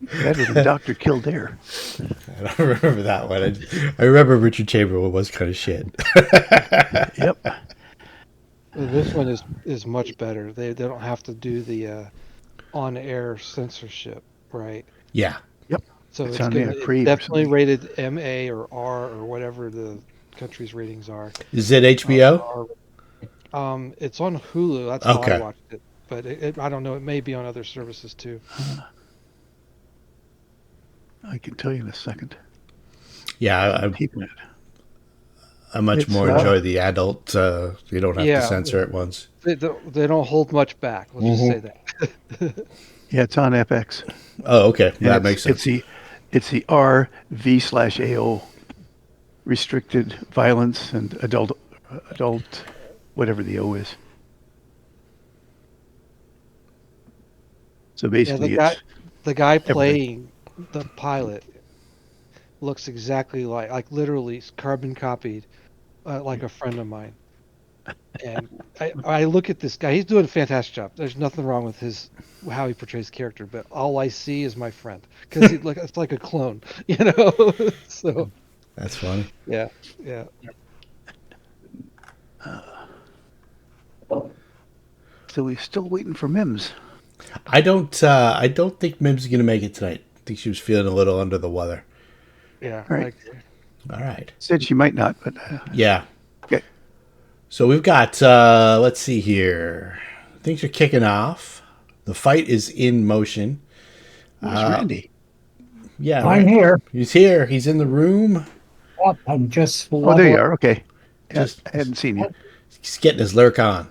That was Dr. Kildare. I don't remember that one. I remember Richard Chamberlain was kind of shit. Yep. This one is much better. They don't have to do the on air censorship, right? Yeah. Yep. So It's it's on gonna there, it's Crave or definitely something. rated MA or R or whatever the country's ratings are. Is it HBO? R. It's on Hulu. That's how I Okay. watched it, but I don't know. It may be on other services too. I can tell you in a second. Yeah, People. I much It's more enjoy the adult. You don't have to Yeah, censor it once. they don't hold much back. Let's just say that. yeah, it's on FX, Oh, okay. and That makes sense. it's the RV/AO restricted violence and adult whatever the O is. So Yeah, the basically, guy it's the guy everything. playing the pilot looks exactly like literally carbon copied, like a friend of mine. And I look at this guy. He's doing a fantastic job. There's nothing wrong with his how he portrays character, but all I see is my friend because it's like a clone, you know. So That's funny. yeah, yeah. So we're still waiting for Mims. I don't think Mim's gonna make it tonight. I think she was feeling a little under the weather. Yeah, All I right. agree. All right. Said she might not, but Yeah. okay. So we've got. Let's see here. Things are kicking off. The fight is in motion. Where's Randy? Yeah. I'm Right. here. He's here. He's in the room. Yep, I'm just Oh, there you leveling. are. Okay. Yeah, Just I hadn't seen you. he's getting his lurk on.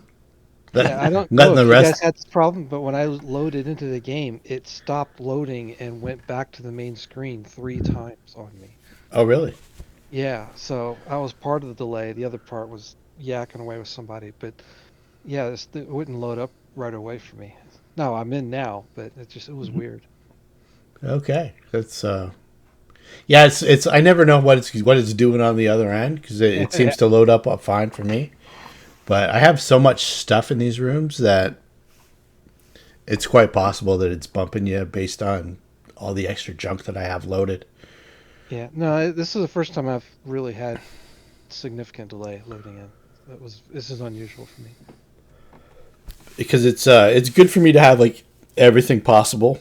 Yeah, I don't know Letting the if you guys rest. had this problem, but when I loaded into the game, it stopped loading and went back to the main screen 3 times on me. Oh, really? Yeah, so I was part of the delay. The other part was yakking away with somebody, but yeah, it wouldn't load up right away for me. No, I'm in now, but it was weird. Okay. That's. Yeah. It's. I never know what it's doing on the other end because it Yeah, seems to load up fine for me. But I have so much stuff in these rooms that it's quite possible that it's bumping you based on all the extra junk that I have loaded. yeah. No, this is the first time I've really had significant delay loading in. This is unusual for me. Because it's good for me to have like everything possible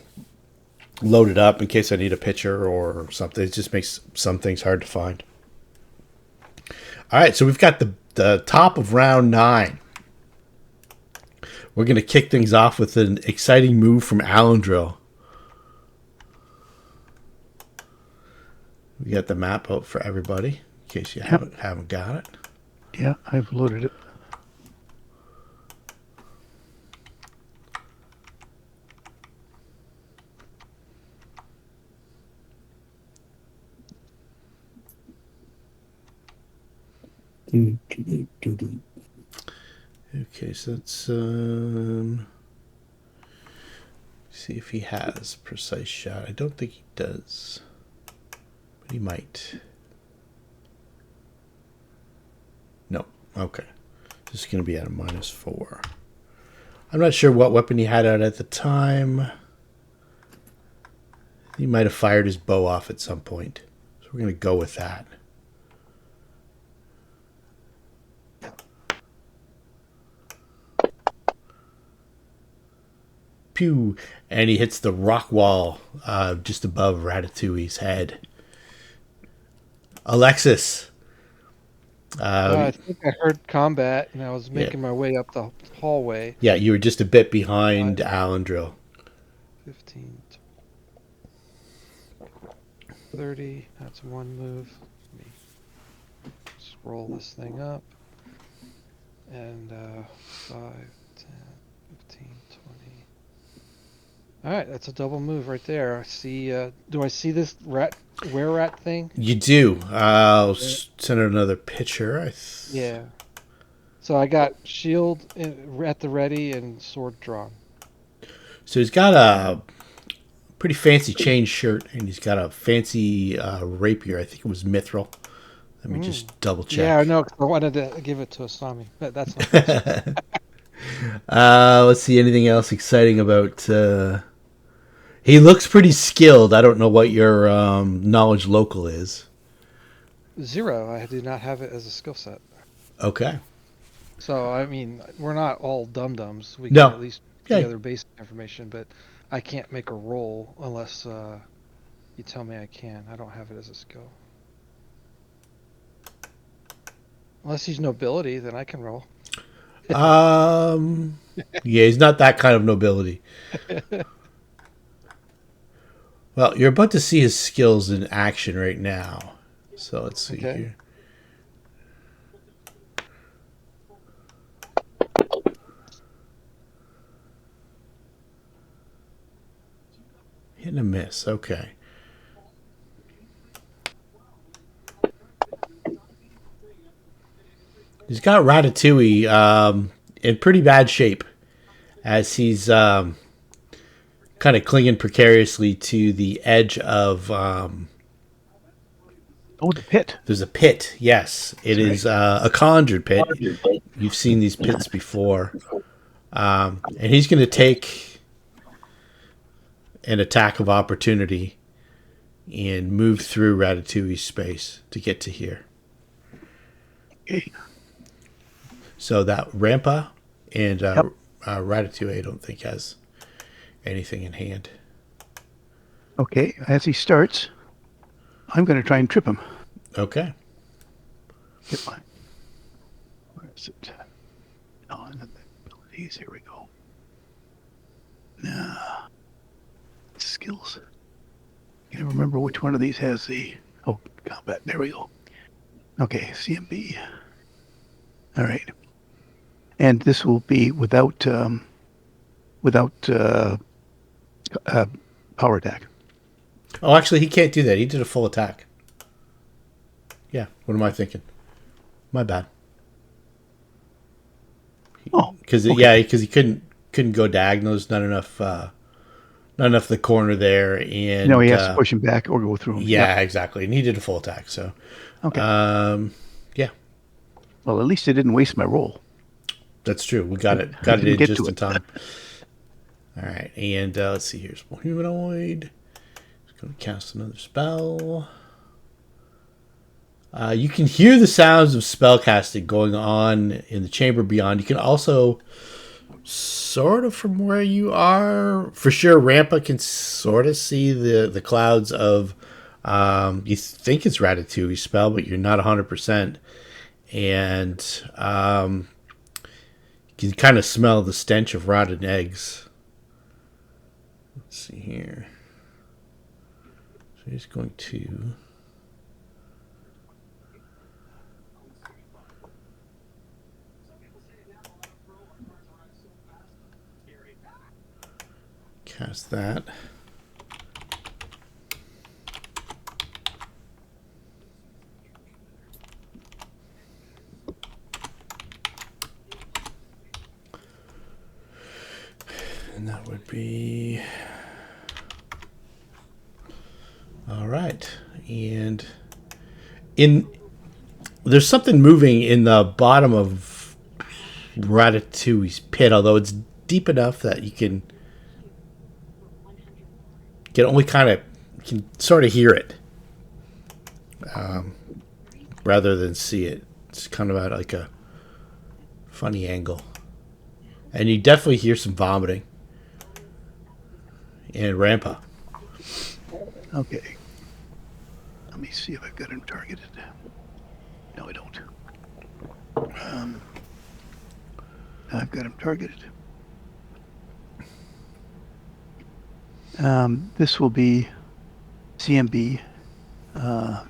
loaded up in case I need a picture or something. It just makes some things hard to find. All right, so we've got the top of round 9. We're gonna kick things off with an exciting move from Alendril. We got the map out for everybody in case you Yep. haven't got it. Yeah, I've loaded it. Okay, so let's see if he has precise shot. I don't think he does, but he might. No. Okay. Just going to be at a -4. I'm not sure what weapon he had out at the time. He might have fired his bow off at some point. So we're going to go with that. Pew! And he hits the rock wall just above Ratatouille's head. Alexis. I think I heard combat, and I was making my way up the hallway. Yeah, you were just a bit behind Alendril. 15, 30. That's one move. Let me scroll this thing up. And 5, 10, 15, 20. All right, that's a double move right there. I see. Do I see this were-rat thing? You do. I'll send out another picture. Yeah. So I got shield at the ready and sword drawn. So he's got a pretty fancy chain shirt, and he's got a fancy rapier. I think it was mithril. Let me just double check. Yeah, I know. 'Cause I wanted to give it to Asami, but that's not. Let's see anything else exciting about. He looks pretty skilled. I don't know what your knowledge local is. 0. I do not have it as a skill set. Okay. So, I mean, we're not all dum-dums. We can No. at least Yeah. gather basic information, but I can't make a roll unless you tell me I can. I don't have it as a skill. Unless he's nobility, then I can roll. Yeah, he's not that kind of nobility. Well, you're about to see his skills in action right now. So let's see Okay. here. Hit and a miss. Okay. He's got Ratatouille in pretty bad shape as he's kind of clinging precariously to the edge of. Oh, the pit. There's a pit. Yes, it That's is a conjured pit. You've seen these pits before, and he's going to take an attack of opportunity and move through Ratatouille's space to get to here. Okay. So that Rampa and Yep. Ratatouille, I don't think has anything in hand. Okay. As he starts, I'm going to try and trip him. Okay. Get my. Where is it? Oh, and then the abilities. Here we go. Skills. Can't remember which one of these has the. Oh, combat. There we go. Okay, CMB. All right. And this will be without power attack. Oh, actually, he can't do that. He did a full attack. Yeah. What am I thinking? My bad. Oh, Because okay. because he couldn't go diagonal. There's not enough of the corner there, and No, he has to push him back or go through him. yeah, exactly. And he did a full attack. So, Okay. yeah, Well, at least I didn't waste my roll. that's true. We got it Didn't in get just to in it. time. All right, and let's see. Here's more humanoid. Just going to cast another spell. You can hear the sounds of spellcasting going on in the chamber beyond. You can also, sort of from where you are, for sure, Rampa can sort of see the clouds of, you think it's Ratatouille spell, but you're not 100%. And you can kind of smell the stench of rotten eggs. Let's see here. So he's going to... cast that. And that would be... all right. And there's something moving in the bottom of Ratatouille's pit, although it's deep enough that you can only kind of sort of hear it, rather than see it. It's kind of at like a funny angle, and you definitely hear some vomiting and Rampa. Okay. Let me see if I've got him targeted. No, I don't. I've got him targeted. This will be CMB,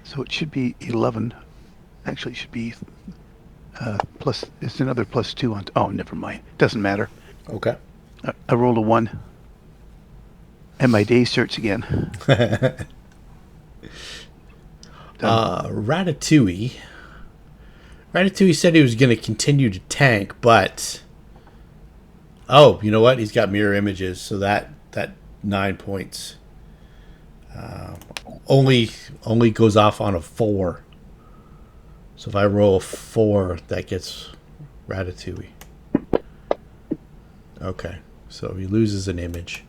so it should be 11. Actually, it should be plus. It's another +2 on. Oh, never mind. Doesn't matter. Okay. I rolled a 1, and my day starts again. Ratatouille. Ratatouille said he was going to continue to tank, but oh, you know what? He's got mirror images, so that 9 points only goes off on a 4. So if I roll a 4, that gets Ratatouille. Okay, so he loses an image.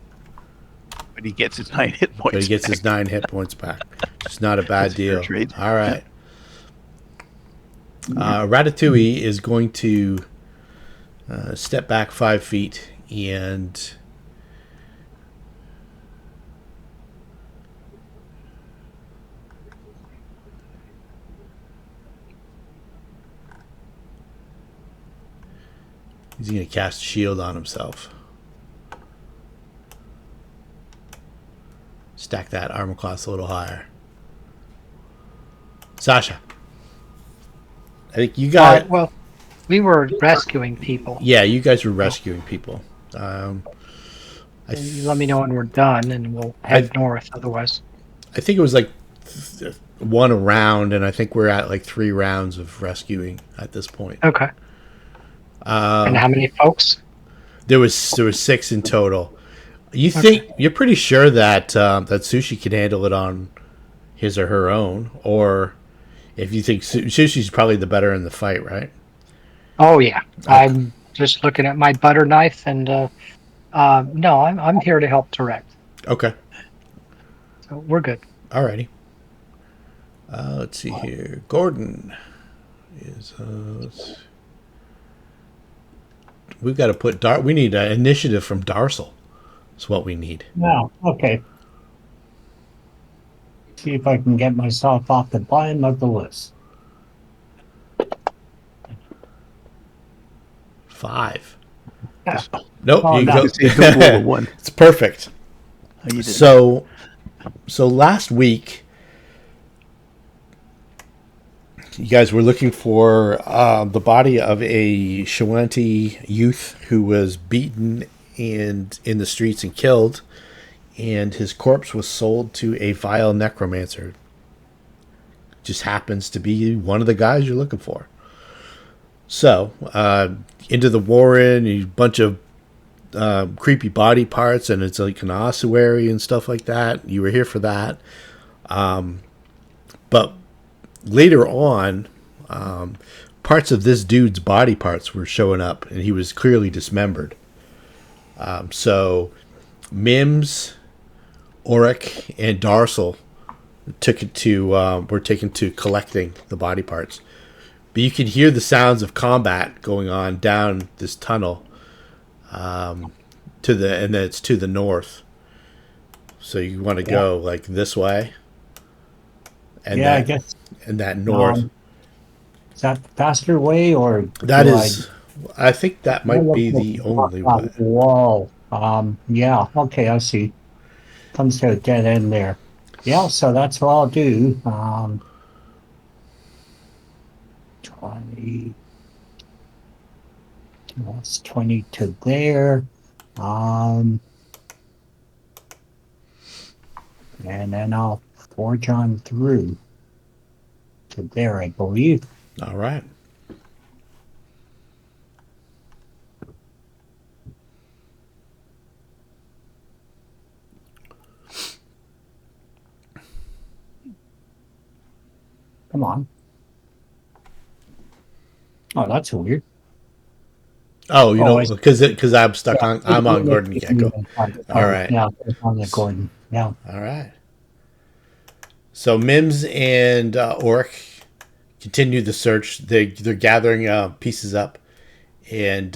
But he gets his 9 hit points. But he gets back. his 9 hit points back. It's not a bad That's a fair deal. trade. All right. Ratatouille is going to step back 5 feet and he's going to cast shield on himself. Stack that armor class a little higher. Sasha. I think you got... well, we were rescuing people. Yeah, you guys were rescuing people. You let me know when we're done, and we'll head north. Otherwise, I think it was like 1 round, and I think we're at like 3 rounds of rescuing at this point. okay. And how many folks? There was 6 in total. You think you're pretty sure that that Sushi can handle it on his or her own, or if you think Sushi's probably the better in the fight, right? Oh yeah, okay. I'm just looking at my butter knife, and no, I'm here to help direct. Okay, so we're good. Alrighty. Let's see here. Gordon is. We've got to put we need an initiative from Darsel. That's what we need. No, okay. See if I can get myself off the bottom of the list. 5. Yeah. Nope. Oh, you no. go. Don't roll a 1. It's perfect. Oh, you did. So last week, you guys were looking for the body of a Shoanti youth who was beaten and in the streets and killed, and his corpse was sold to a vile necromancer. Just happens to be one of the guys you're looking for. So, into the warren, a bunch of creepy body parts, and it's like an ossuary and stuff like that. You were here for that. But later on, parts of this dude's body parts were showing up, and he was clearly dismembered. So Mims, Auric, and Darsel were taken to collecting the body parts. But you can hear the sounds of combat going on down this tunnel, and then it's to the north. So you want to go like this way, and I guess. and that north. Is that the faster way, or That is, I think that might be the only way. Wall. Yeah. Okay, I see. Comes to a dead end there. Yeah. So that's what I'll do. 20. That's 20 to there. And then I'll forge on through to there, I believe. All right. Come on. Oh, that's weird. Oh, you know, because I'm stuck on. I'm on Gordon Gecko. All right. Yeah, it's on the Gordon. Yeah. All right. So Mims and Orc continue the search. They're gathering pieces up, and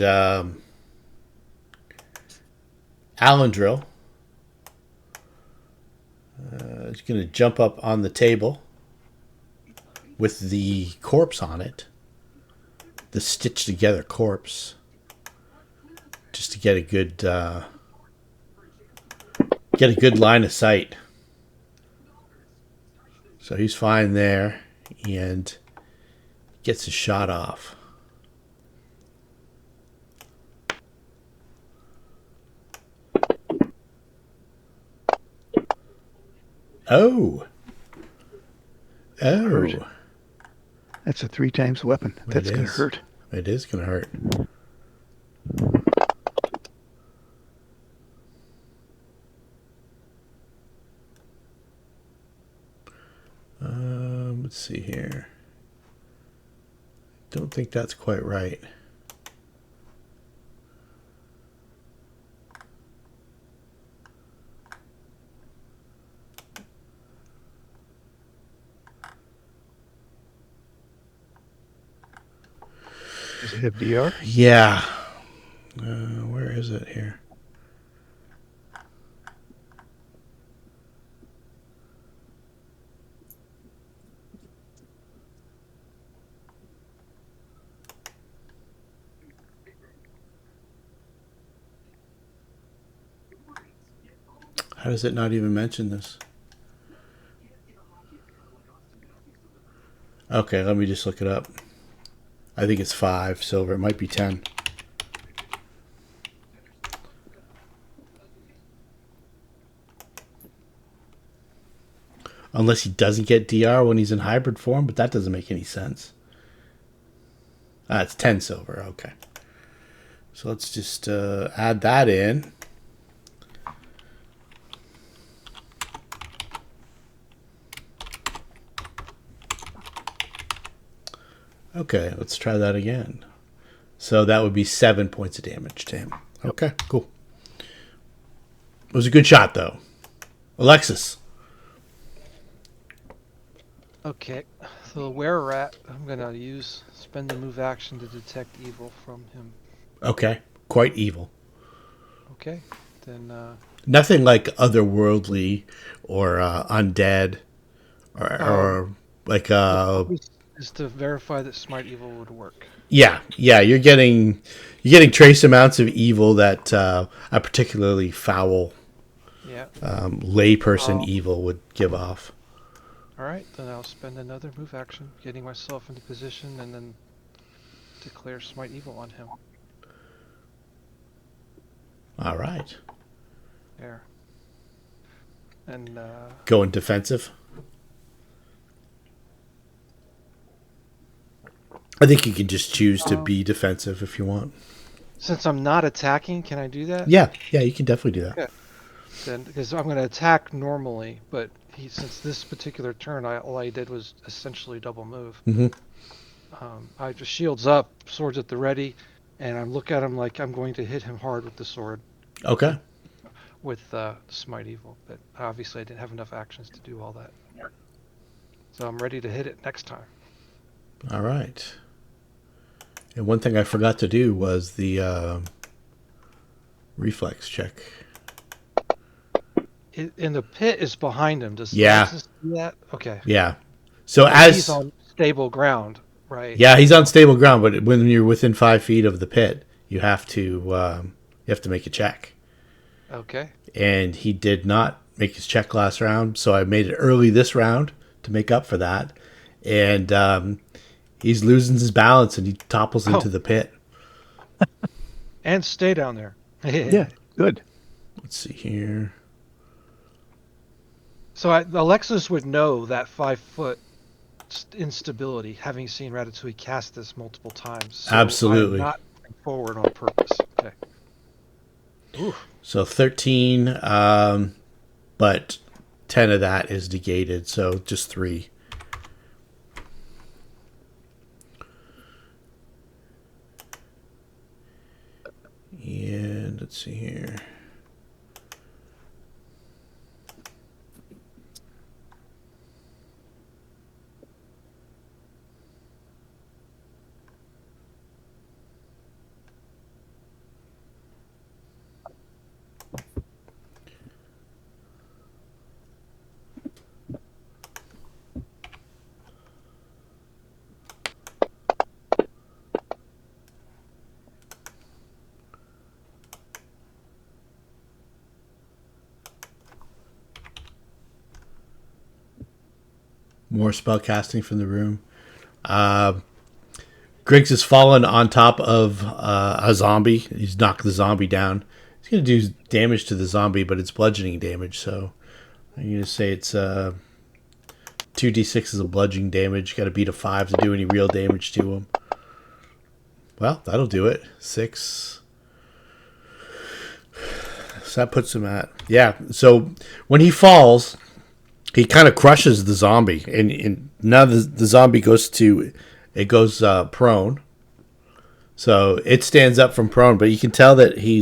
Alendril is going to jump up on the table with the corpse on it, the stitched together corpse, just to get a good line of sight. So he's fine there and gets his shot off. Oh. That's a 3 times weapon. That's going to hurt. It is going to hurt. Let's see here. Don't think that's quite right. They have DR? Yeah. Where is it here? How does it not even mention this? Okay, let me just look it up. I think it's 5 silver. It might be 10. Unless he doesn't get DR when he's in hybrid form, but that doesn't make any sense. It's 10 silver. Okay. So let's just add that in. Okay, let's try that again. So that would be 7 points of damage to him. Okay, cool. It was a good shot, though. Alexis. Okay, so where we're at, I'm gonna spend a move action to detect evil from him. Okay, quite evil. Okay, then Nothing like otherworldly or undead or like is to verify that smite evil would work. yeah, you're getting trace amounts of evil that a particularly foul Yeah. layperson evil would give off. All right, then I'll spend another move action, getting myself into position, and then declare smite evil on him. All right. There. And Going defensive. I think you can just choose to be defensive if you want. since I'm not attacking, can I do that? Yeah, you can definitely do that. Okay. Then, because I'm going to attack normally, but since this particular turn, all I did was essentially double move. Mm-hmm. I just shields up, swords at the ready, and I look at him like I'm going to hit him hard with the sword. Okay. With Smite Evil, but obviously I didn't have enough actions to do all that. So I'm ready to hit it next time. All right. And one thing I forgot to do was the reflex check. And the pit is behind him. Does Alexis do that? Okay. Yeah. So he's on stable ground, right? Yeah, he's on stable ground, but when you're within 5 feet of the pit, you have to make a check. Okay. And he did not make his check last round, so I made it early this round to make up for that. And he's losing his balance, and he topples into the pit. And stay down there. Yeah, good. Let's see here. So Alexis would know that 5 foot instability, having seen Ratatouille cast this multiple times. So Absolutely. I'm not moving forward on purpose. Okay. Ooh. So 13, but 10 of that is negated, so just 3. And let's see here. More spell casting from the room. Griggs has fallen on top of a zombie. He's knocked the zombie down. He's going to do damage to the zombie, but it's bludgeoning damage. So I'm going to say it's 2d6 is a bludgeoning damage. Got to beat a 5 to do any real damage to him. Well, that'll do it. 6. So that puts him at... Yeah, so when he falls... He kind of crushes the zombie, and now the zombie goes prone. So it stands up from prone, but you can tell that he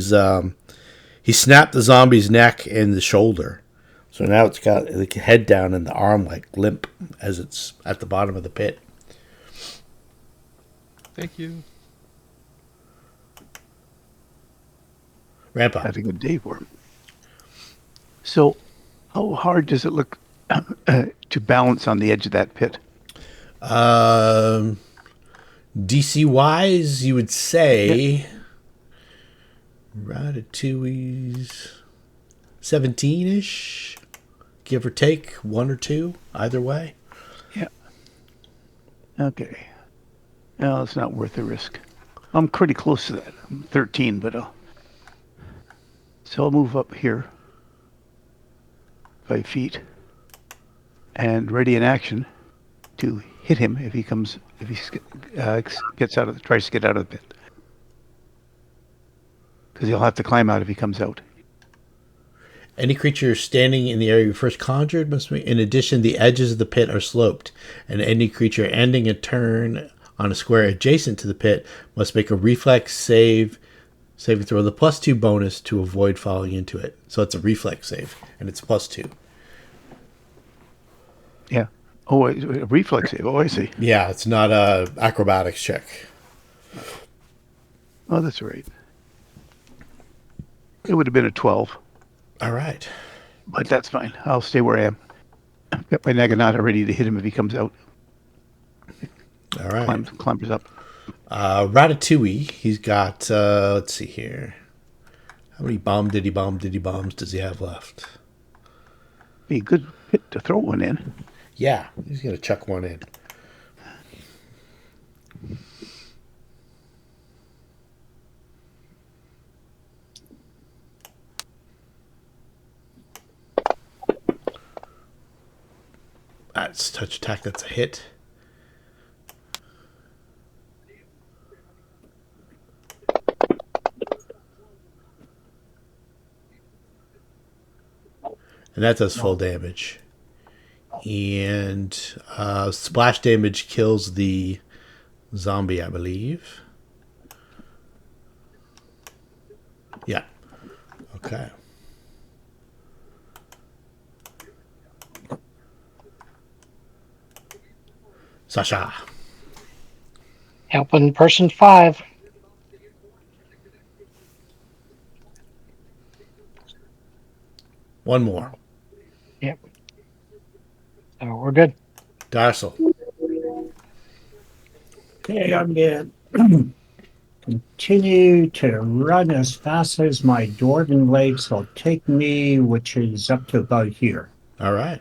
snapped the zombie's neck and the shoulder. So now it's got the head down and the arm like limp as it's at the bottom of the pit. Thank you. Ramp up. Had a good day for him. So, how hard does it look to balance on the edge of that pit? DC wise, you would say Ratatouille's 17-ish, give or take 1 or 2, either way. Yeah. Okay. No, it's not worth the risk. I'm pretty close to that. I'm 13, but so I'll move up here 5 feet and ready in action to hit him if he gets out of tries to get out of the pit. Because he'll have to climb out if he comes out. Any creature standing in the area you first conjured must be. In addition, the edges of the pit are sloped, and any creature ending a turn on a square adjacent to the pit must make a reflex saving throw the +2 bonus to avoid falling into it. So it's a reflex save, and it's +2. Yeah. Oh, a reflex save. Oh, I see. Yeah, it's not a acrobatics check. Oh, that's right. It would have been a 12, All right. but that's fine. I'll stay where I am. I've got my Naginata ready to hit him if he comes out. All right. Clambers up. Ratatouille, he's got, let's see here. How many bombs does he have left? Be a good pit to throw one in. Yeah, he's going to chuck one in. That's touch attack, that's a hit. And that does full damage. And splash damage kills the zombie, I believe. Yeah. Okay. Sasha. Helping person 5. One more. Yep. So we're good. Darcel. Okay, I'm going to continue to run as fast as my dwarven legs will take me, which is up to about here. All right.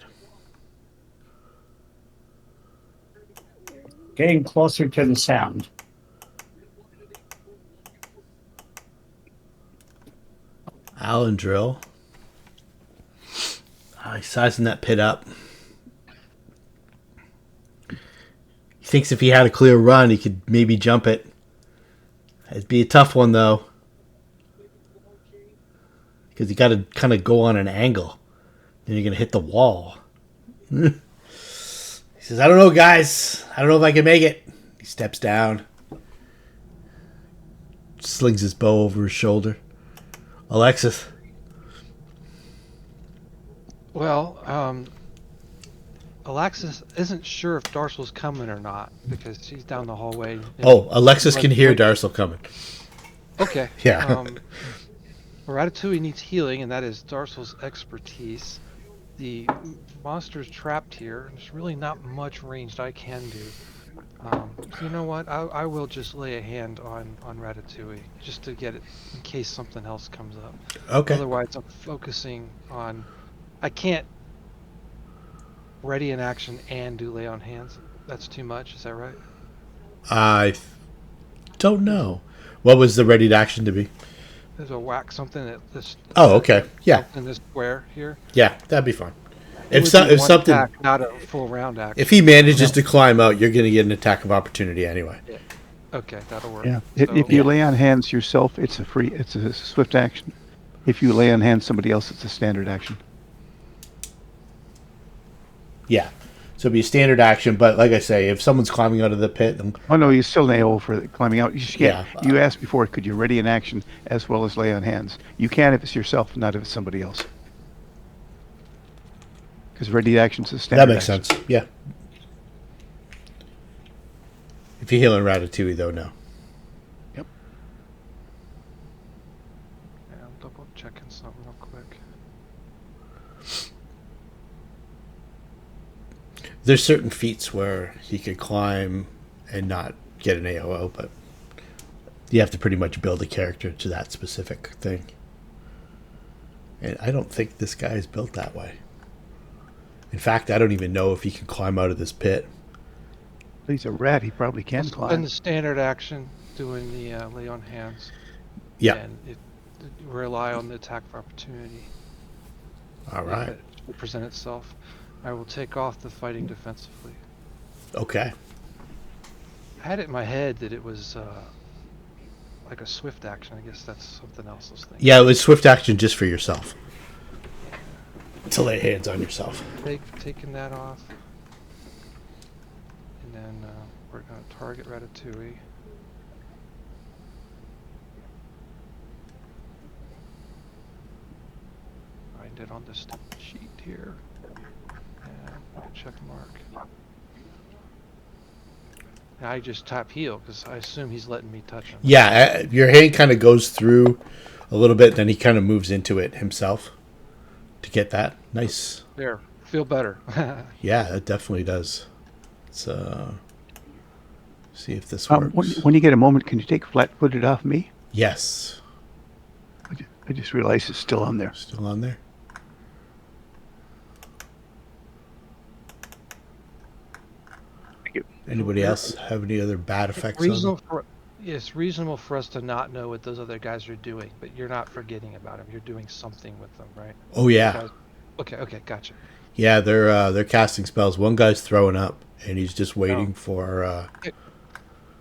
Getting closer to the sound. Allen drill. He's sizing that pit up. He thinks if he had a clear run, he could maybe jump it. It'd be a tough one, though. Because you got to kind of go on an angle. Then you're going to hit the wall. He says, I don't know, guys. I don't know if I can make it. He steps down. Slings his bow over his shoulder. Alexis. Well, Alexis isn't sure if Darcel's coming or not because she's down the hallway. Oh, Alexis can hear Darcel coming. Okay. Yeah. Ratatouille needs healing, and that is Darcel's expertise. The monster's trapped here. There's really not much ranged I can do. So you know what? I will just lay a hand on Ratatouille just to get it in case something else comes up. Okay. Otherwise, I'm focusing on. I can't ready in action and do lay on hands. That's too much. Is that right? I don't know. What was the ready to action to be? There's a whack something at this. Oh, okay. Yeah. In this square here. Yeah, that'd be fine. It If would be one something, attack, not a full round action. if he manages to climb out, you're going to get an attack of opportunity anyway. Yeah. Okay, that'll work. Yeah. So, If you lay on hands yourself, it's a swift action. If you lay on hands somebody else, it's a standard action. Yeah. So it'd be a standard action, but like I say, if someone's climbing out of the pit, then Oh no, you still nail for climbing out. You just can't. Yeah. You asked before, could you ready in action as well as lay on hands? You can if it's yourself, not if it's somebody else. Because ready action's a standard. that makes action. sense. Yeah. If you're healing Ratatouille, though, no. yeah, I'm There's certain feats where he could climb and not get an AOO, but you have to pretty much build a character to that specific thing. And I don't think this guy is built that way. In fact, I don't even know if he can climb out of this pit. He's a rat. He probably can Spend climb. the standard action doing the lay on hands. Yeah. And rely on the attack of opportunity. All right. If it should present itself. I will take off the fighting defensively. Okay. I had it in my head that it was like a swift action. I guess that's something else I was thinking. Yeah, it was swift action just for yourself. To lay hands on yourself. Taking that off. And then we're going to target Ratatouille. Find it on this sheet here. And check mark. I just tap heal because I assume he's letting me touch him. Yeah, your hand kind of goes through a little bit, then he kind of moves into it himself to get that. Nice. There, feel better. Yeah, it definitely does. Let's see if this works. When you get a moment, can you take flat-footed off me? Yes. I just realized it's still on there. Still on there? Thank you. Anybody else have any other bad effects on them? It's reasonable for us to not know what those other guys are doing, but you're not forgetting about them. You're doing something with them, right? Oh, yeah. Okay, gotcha. Yeah, they're casting spells. One guy's throwing up, and he's just waiting for...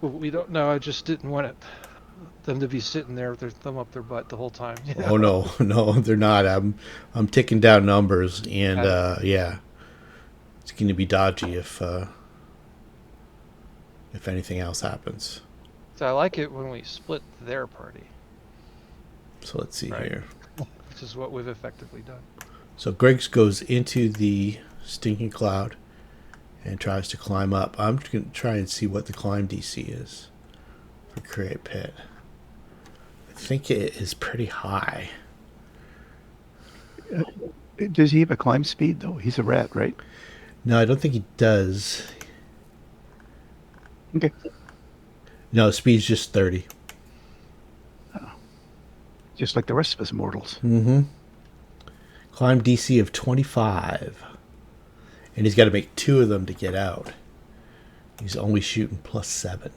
Well, we don't know. I just didn't want them to be sitting there with their thumb up their butt the whole time. Oh, no, they're not. I'm ticking down numbers, and yeah. It's going to be dodgy if anything else happens. So I like it when we split their party. So let's see here. Which is what we've effectively done. So Griggs goes into the stinking cloud and tries to climb up. I'm going to try and see what the climb DC is for Create Pit. I think it is pretty high. Does he have a climb speed, though? He's a rat, right? No, I don't think he does. Okay. No, speed's just 30. Just like the rest of us mortals. Mm-hmm. Climb DC of 25. And he's got to make 2 of them to get out. He's only shooting +7.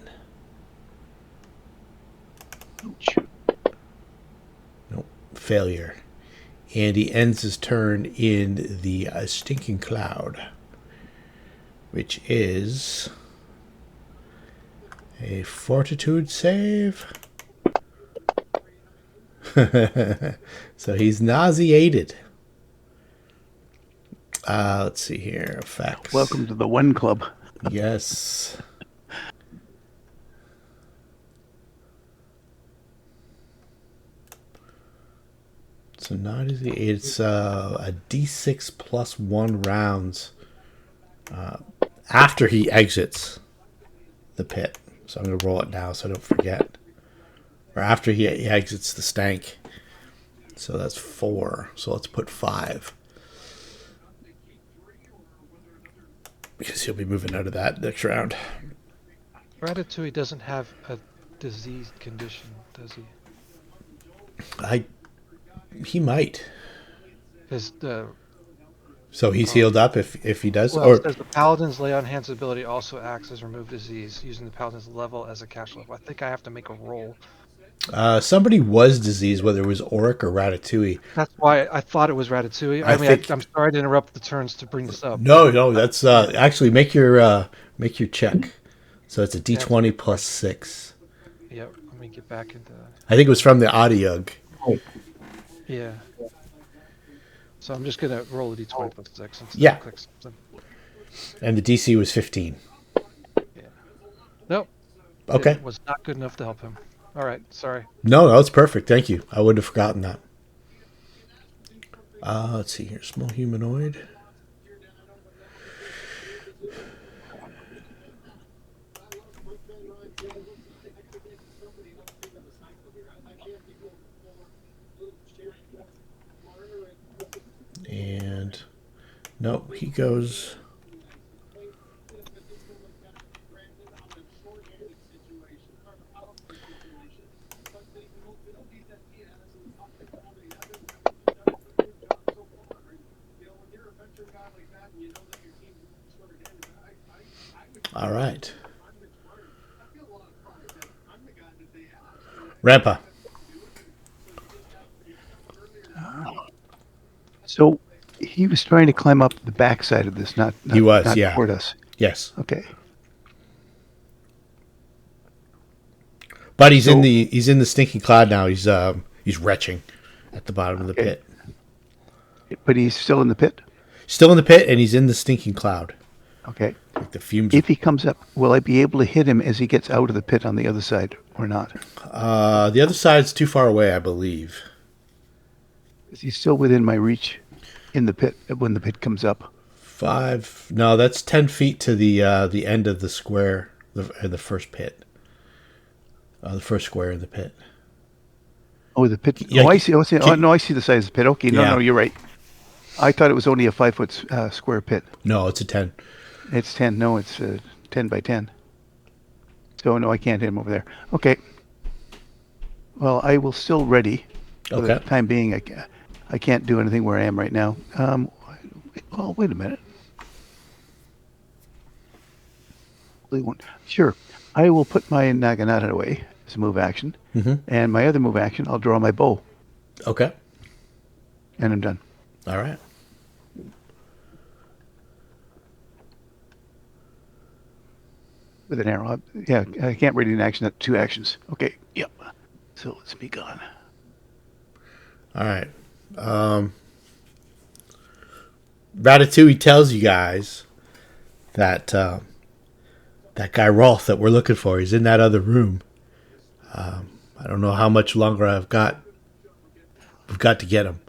Nope. Failure. And he ends his turn in the stinking cloud, which is a fortitude save. So he's nauseated. Let's see here. Effects. Welcome to the One Club. Yes. So not easy. It's a D6 +1 rounds after he exits the pit. So I'm going to roll it now so I don't forget. Or after he exits the stank. So that's 4. So let's put 5. Because he'll be moving out of that next round. Ratatouille doesn't have a diseased condition, does he? He might. So he's healed up if he does? Well, it says the Paladin's Lay on Hands ability also acts as Remove Disease, using the Paladin's level as a cash level. I think I have to make a roll. Somebody was diseased, whether it was Auric or Ratatouille. That's why I thought it was Ratatouille. I'm sorry to interrupt the turns to bring this up. No, that's actually make your check. So it's a D20 +6. Yep, let me get back into that. I think it was from the Audiog. Yeah. So I'm just gonna roll a D20 +6 and yeah. click something. And the DC was 15. Yeah. Nope. Okay. It was not good enough to help him. All right, sorry. No, it's perfect. Thank you. I would have forgotten that. Let's see here. Small humanoid. And no, he goes All right. Rampa. So he was trying to climb up the backside of this, not He was, not yeah. toward us. Yes. Okay. But he's So- in the stinking cloud now. He's retching at the bottom of the Okay. pit. But he's still in the pit? Still in the pit, and he's in the stinking cloud. Okay. Like the fumes. If he comes up, will I be able to hit him as he gets out of the pit on the other side or not? The other side's too far away, I believe. Is he still within my reach in the pit when the pit comes up? 5. No, that's 10 feet to the end of the square, the first pit. The first square in the pit. Oh, the pit. Yeah, Oh, I see. Oh, can- no, I see the size of the pit. Okay, no, Yeah. no, you're right. I thought it was only a 5-foot square pit. No, it's a 10. It's 10. No, it's 10 by 10. So, no, I can't hit him over there. Okay. Well, I will still ready. For the Okay. time being, I can't do anything where I am right now. Well, wait a minute. Sure. I will put my Naginata away as a move action. Mm-hmm. And my other move action, I'll draw my bow. Okay. And I'm done. All right. With an arrow. Yeah, I can't ready an action. That's 2 actions. Okay. Yep. So let's be gone. All right. Ratatouille tells you guys that that guy Rolf that we're looking for, he's in that other room. I don't know how much longer We've got to get him.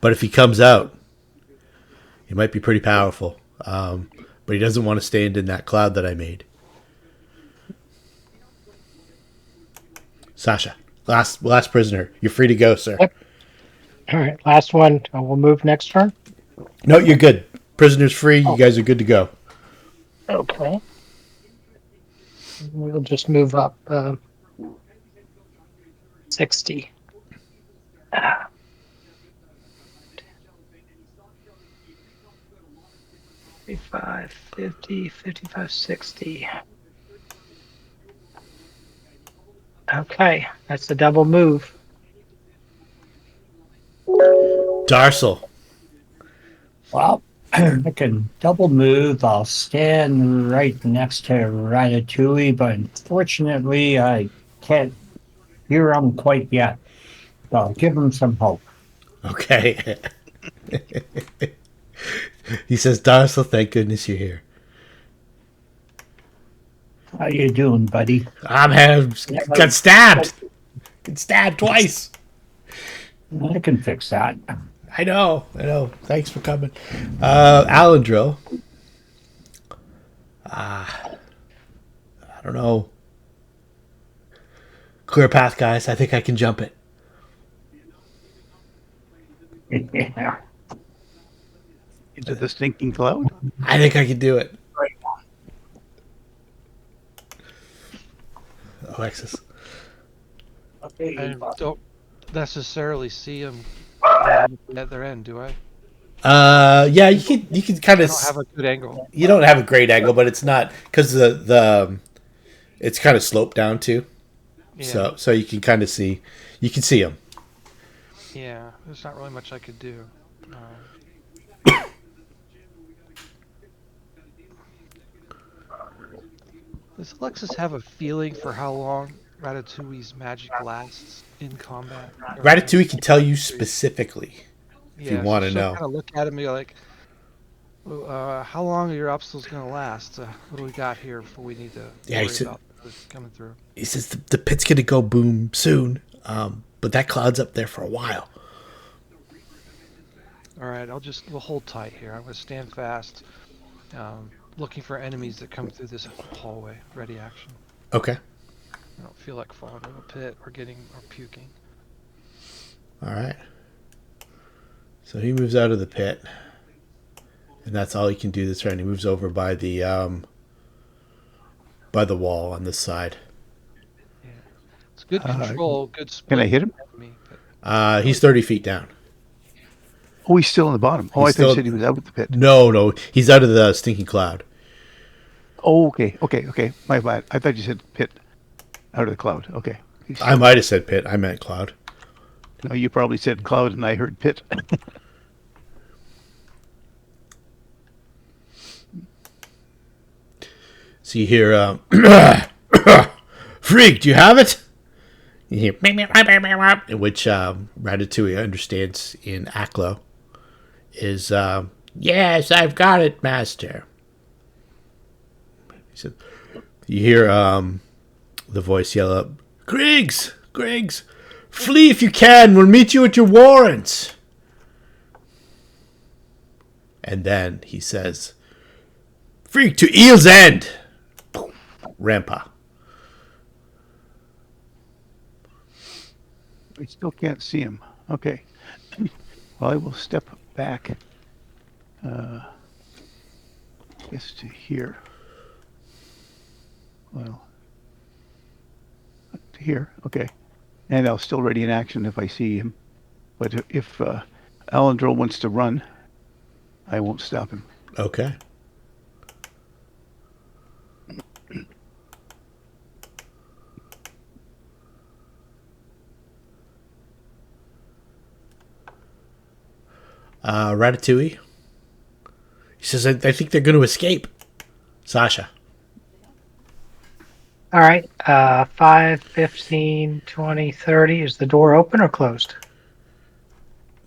But if he comes out, he might be pretty powerful. But he doesn't want to stand in that cloud that I made. Sasha, last prisoner. You're free to go, sir. Yep. All right, last one. We'll move next turn. No, you're good. Prisoner's free. You guys are good to go. Okay. We'll just move up 60. 55, 50, 55, 60. Okay, that's the double move. Darsel. Well, I can double move. I'll stand right next to Ratatouille, but unfortunately, I can't hear him quite yet. So I'll give him some hope. Okay. He says, Darsel, thank goodness you're here. How you doing, buddy? Got stabbed. Got stabbed twice. I can fix that. I know. Thanks for coming. Alendril. I don't know. Clear path, guys. I think I can jump it. Yeah. Into the stinking cloud? I think I can do it. Alexis. I don't necessarily see them at their end, do I? Yeah, you can kind I of. don't have a good angle. You don't have a great angle, but it's not because the it's kind of sloped down too. Yeah. So you can kind of see. You can see them. Yeah, there's not really much I could do. Does Alexis have a feeling for how long Ratatouille's magic lasts in combat? Ratatouille can tell you specifically. if you wanna know. Kind of look at him and be like, how long are your obstacles going to last? What do we got here before we need to worry about this coming through? He says the pit's gonna go boom soon, but that cloud's up there for a while. All right, we'll hold tight here. I'm going to stand fast, looking for enemies that come through this hallway. Ready action. Okay. I don't feel like falling into a pit or puking. All right. So he moves out of the pit, and that's all he can do this round. He moves over by the wall on this side. Yeah, it's good control, good split. Can I hit him? Enemy, but He's 30 feet down. Oh, he's still in the bottom. Oh, He's I thought you still- said he was out of the pit. No, he's out of the stinking cloud. Oh, okay. My bad. I thought you said pit out of the cloud. Okay. He's I still- might have said pit. I meant cloud. No, you probably said cloud and I heard pit. So you hear, Freak, do you have it? You hear, which Ratatouille understands in Aklo is, yes, I've got it, master. He said, you hear the voice yell up, Griggs, flee if you can. We'll meet you at your warrants. And then he says, Freak to Eel's End. Boom. Rampa. We still can't see him. Okay. Well, I will step back. Guess to here. Well, to here. Okay. And I'll still ready in action if I see him. But if Alandril wants to run, I won't stop him. Okay. Ratatouille. He says, I think they're going to escape. Sasha. All right. 5, 15, 20, 30. Is the door open or closed?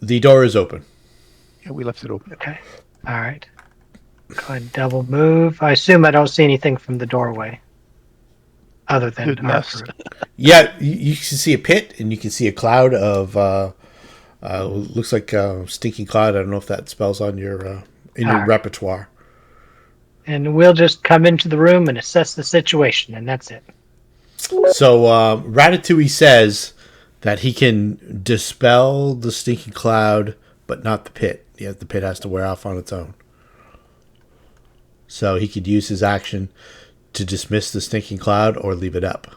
The door is open. Yeah, we left it open. Okay. All right. Go ahead and double move. I assume I don't see anything from the doorway. Other than Good our mess. group. Yeah, you can see a pit, and you can see a cloud of, looks like stinking cloud. I don't know if that spells on your in your Alright. repertoire. And we'll just come into the room and assess the situation, and that's it. So Ratatouille says that he can dispel the stinking cloud, but not the pit. Yeah, the pit has to wear off on its own. So he could use his action to dismiss the stinking cloud or leave it up.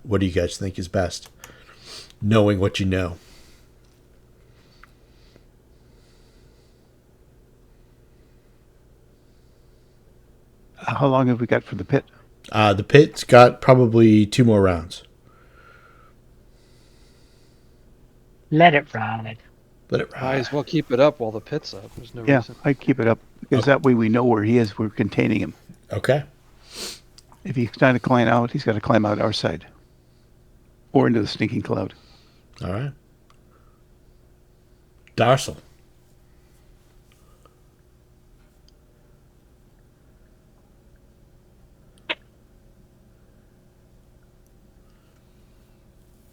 What do you guys think is best? Knowing what you know. How long have we got for the pit? The pit's got probably 2 more rounds. Let it ride. Let it Might ride. as well keep it up while the pit's up. There's no Yeah, reason. I keep it up because that way we know where he is. We're containing him. Okay. If he's trying to climb out, he's got to climb out our side or into the stinking cloud. All right. Darsel.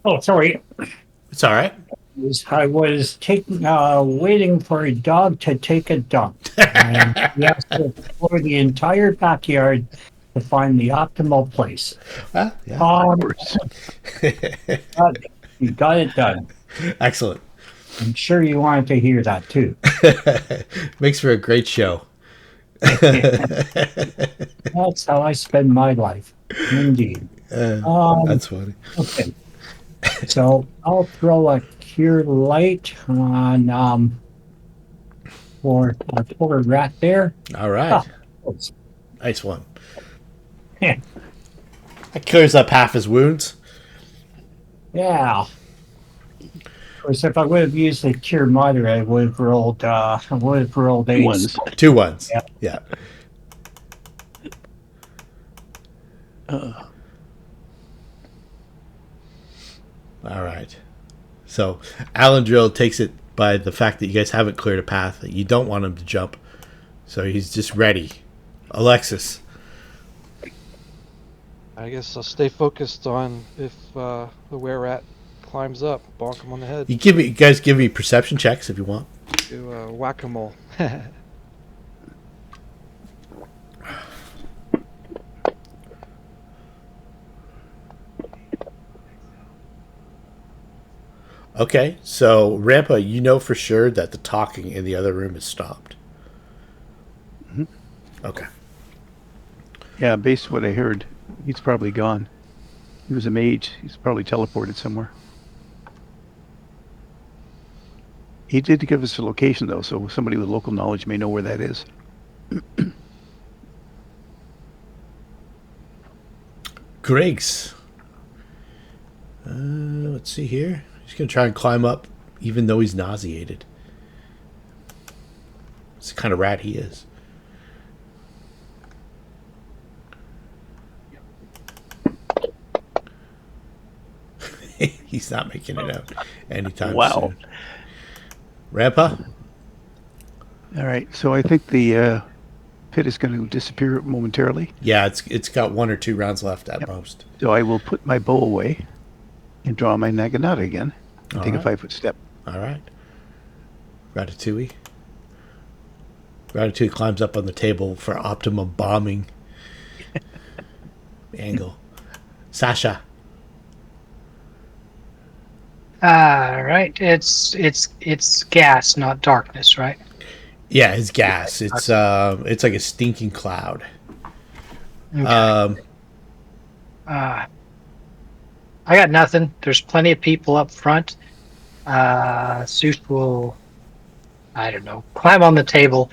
Oh, sorry. It's all right. I was waiting for a dog to take a dump. And we have to explore the entire backyard to find the optimal place. Yeah. Of course. You got it done. Excellent. I'm sure you wanted to hear that too. Makes for a great show. That's how I spend my life. Indeed. That's funny. Okay. So I'll throw a cure light on for our poor rat there. All right. Oh, Nice one. That clears up half his wounds. yeah. Of course, if I would have used the cure moderate, I would have rolled. Eight. Ones. 2 ones. Yeah. Yeah. All right. So Alandril takes it by the fact that you guys haven't cleared a path. You don't want him to jump. So he's just ready. Alexis. I guess I'll stay focused on if the were-rat climbs up, bonk him on the head, You guys give me perception checks if you want. do whack-a-mole. Okay, so Rampa, you know for sure that the talking in the other room is stopped. Mhm. Okay. Yeah, based on what I heard, he's probably gone. He was a mage. He's probably teleported somewhere. He did give us a location, though, so somebody with local knowledge may know where that is. Griggs. Let's see here. He's going to try and climb up, even though he's nauseated. It's the kind of rat he is. He's not making it out anytime Wow. soon. Rampa? All right, so I think the pit is going to disappear momentarily. Yeah, it's got 1 or 2 rounds left at most. So I will put my bow away and draw my Naginata again and All take a right. 5-foot step. All right. Ratatouille. Ratatouille climbs up on the table for optimum bombing angle. Sasha. All right. It's gas, not darkness, right? Yeah, it's gas. It's like a stinking cloud. Okay. I got nothing. There's plenty of people up front. Seuss will, I don't know, climb on the table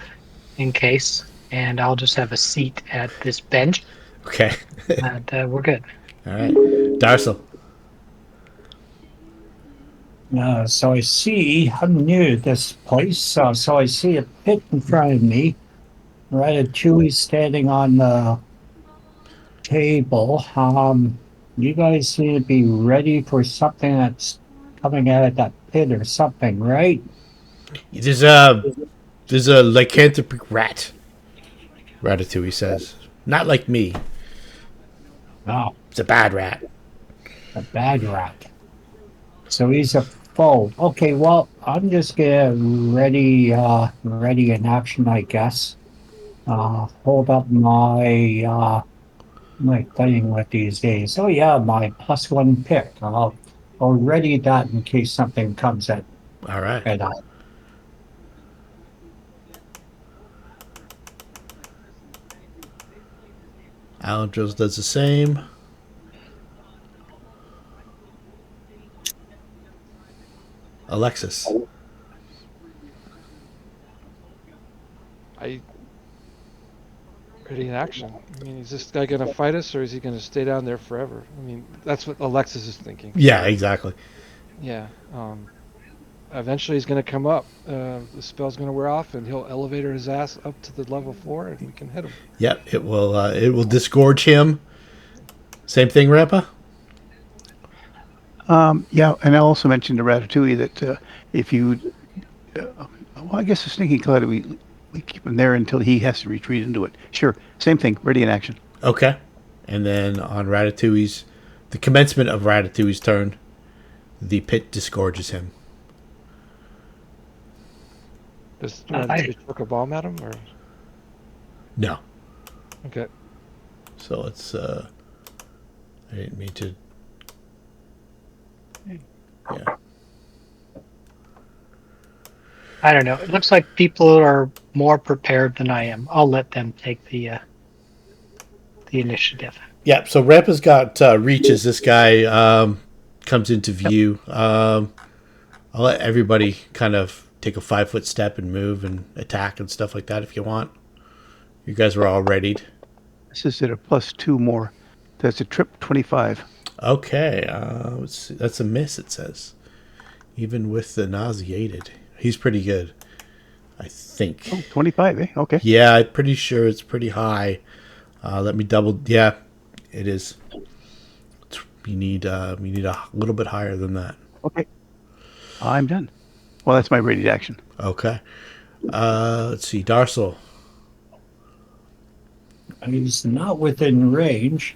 in case, and I'll just have a seat at this bench, Okay. and we're good. All right. Darcel. So I see, I'm new to this place, so I see a pit in front of me. Ratatouille standing on the table. You guys need to be ready for something that's coming out of that pit or something, right? There's a lycanthropic rat. Ratatouille says. Not like me. No, It's a bad rat. a bad rat. So he's a foe. Okay, well, I'm just gonna ready in action, I guess. Hold up my my playing with these days. Oh yeah, my +1 pick. I'll ready that in case something comes at All right. us. Alan Drills does the same. Alexis. I ready in action. I mean, is this guy gonna fight us, or is he gonna stay down there forever? I mean, that's what Alexis is thinking. Yeah, exactly. Yeah. Eventually, he's gonna come up. The spell's gonna wear off, and he'll elevator his ass up to the level 4, and we can hit him. Yep, it will disgorge him. Same thing, Rampa? Yeah, and I also mentioned to Ratatouille that if you, well, I guess the sneaking cloud, we keep him there until he has to retreat into it. Sure, same thing, ready in action. Okay. And then on the commencement of Ratatouille's turn, the pit disgorges him. Does do you want to chuck a bomb at him, or No. okay? So let's I didn't mean to. Yeah. I don't know. It looks like people are more prepared than I am. I'll let them take the initiative. Yeah, so Rampa's got reach as this guy comes into view. I'll let everybody kind of take a 5-foot step and move and attack and stuff like that if you want. You guys are all readied. This is at a +2 more. That's a trip 25. Okay, let's see. That's a miss, it says. Even with the nauseated. He's pretty good, I think. Oh, 25, eh? Okay. Yeah, I'm pretty sure it's pretty high. Let me double. Yeah, it is. You need a little bit higher than that. Okay. I'm done. Well, that's my ready action. Okay. Let's see. Darcel. He's not within range.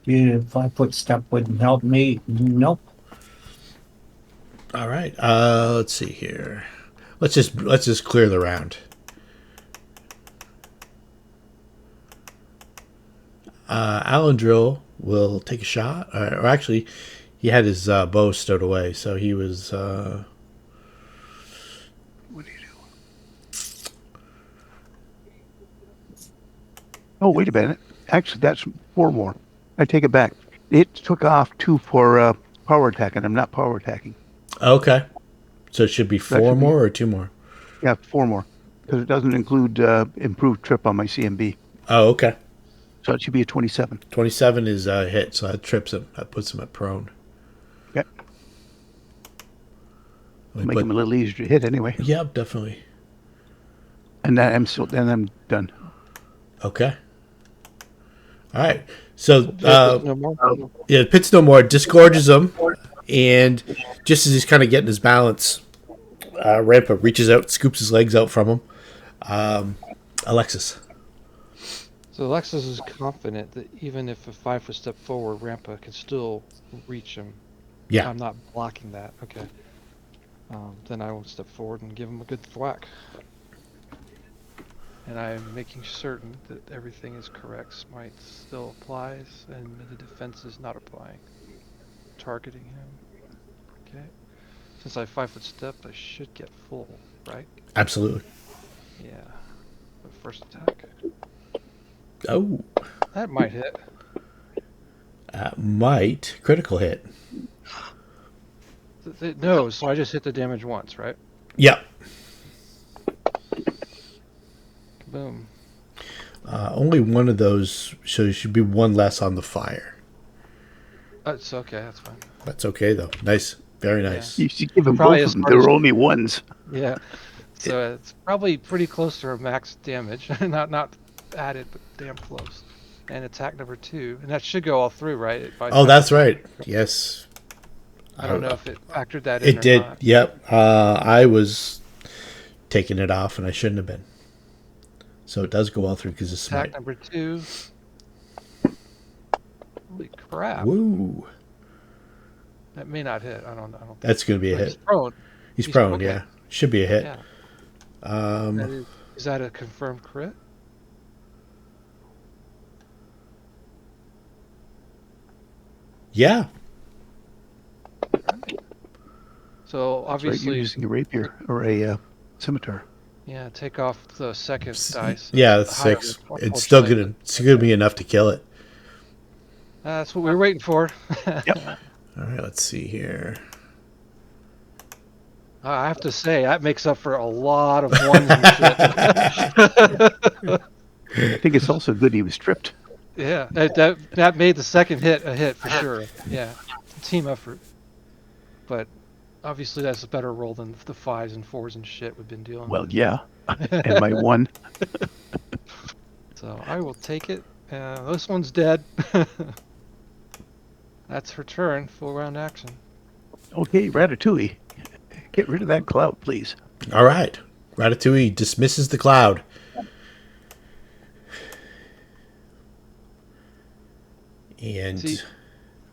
Yeah, 5-foot step wouldn't help me. Nope. All right. Let's see here. Let's just clear the round. Alan Drill will take a shot. Or actually, he had his bow stowed away, so he was. What do you do? Oh, wait a minute. Actually, that's 4 more. I take it back. It took off 2 for power attack, and I'm not power attacking. Okay. So it should be That four should be- more or two more? Yeah, 4 more. Because it doesn't include improved trip on my CMB. Oh, okay. So it should be a 27. 27 is a hit, so that trips him. That puts him at prone. Okay. Let me Make put- them a little easier to hit anyway. Yep, definitely. And then I'm done. Okay. All right. So, No more. yeah, Pits No More disgorges him, and just as he's kind of getting his balance, Rampa reaches out, scoops his legs out from him. Alexis. So Alexis is confident that even if a 5-foot step forward, Rampa can still reach him. Yeah. I'm not blocking that. Okay. Then I will step forward and give him a good thwack. And I'm making certain that everything is correct. Smite still applies, and the defense is not applying. Targeting him. Okay. Since I 5-foot step, I should get full, right? Absolutely. Yeah. But first attack. Oh. That might hit. Might. Critical hit. No, so I just hit the damage once, right? Yep. Boom. Only one of those, so there should be one less on the fire. It's okay, that's fine. That's okay, though. Nice. Very nice. You should give them Probably both as of them. smart There as- were only ones. Yeah. So it's probably pretty close to our max damage. not added, but damn close. And attack number 2. And that should go all through, right? Oh, that's right. Yes. I don't know if it factored that in It or did. not. Yep. I was taking it off, and I shouldn't have been. So it does go all through because it's Attack smite. number 2. Holy crap. Woo. That may not hit. I don't know. That's going to be a But he's hit. prone. He's he's- prone, okay. yeah. Should be a hit. Yeah. Um, Is that a confirmed crit? yeah. So That's right, obviously, you're using a rapier or a scimitar. yeah, take off the second dice. Yeah, that's The higher 6. one, It's still unfortunately. gonna be enough to kill it. That's what we were waiting for. Yep. All right, let's see here. I have to say, that makes up for a lot of ones and shit. I think it's also good he was stripped. Yeah, that made the second hit a hit for sure. Yeah, team effort. But obviously, that's a better roll than the 5s and 4s and shit we've been dealing Well, with. yeah. And my 1. So I will take it. This one's dead. That's her turn. Full round action. Okay, Ratatouille. Get rid of that cloud, please. All right. Ratatouille dismisses the cloud. And See,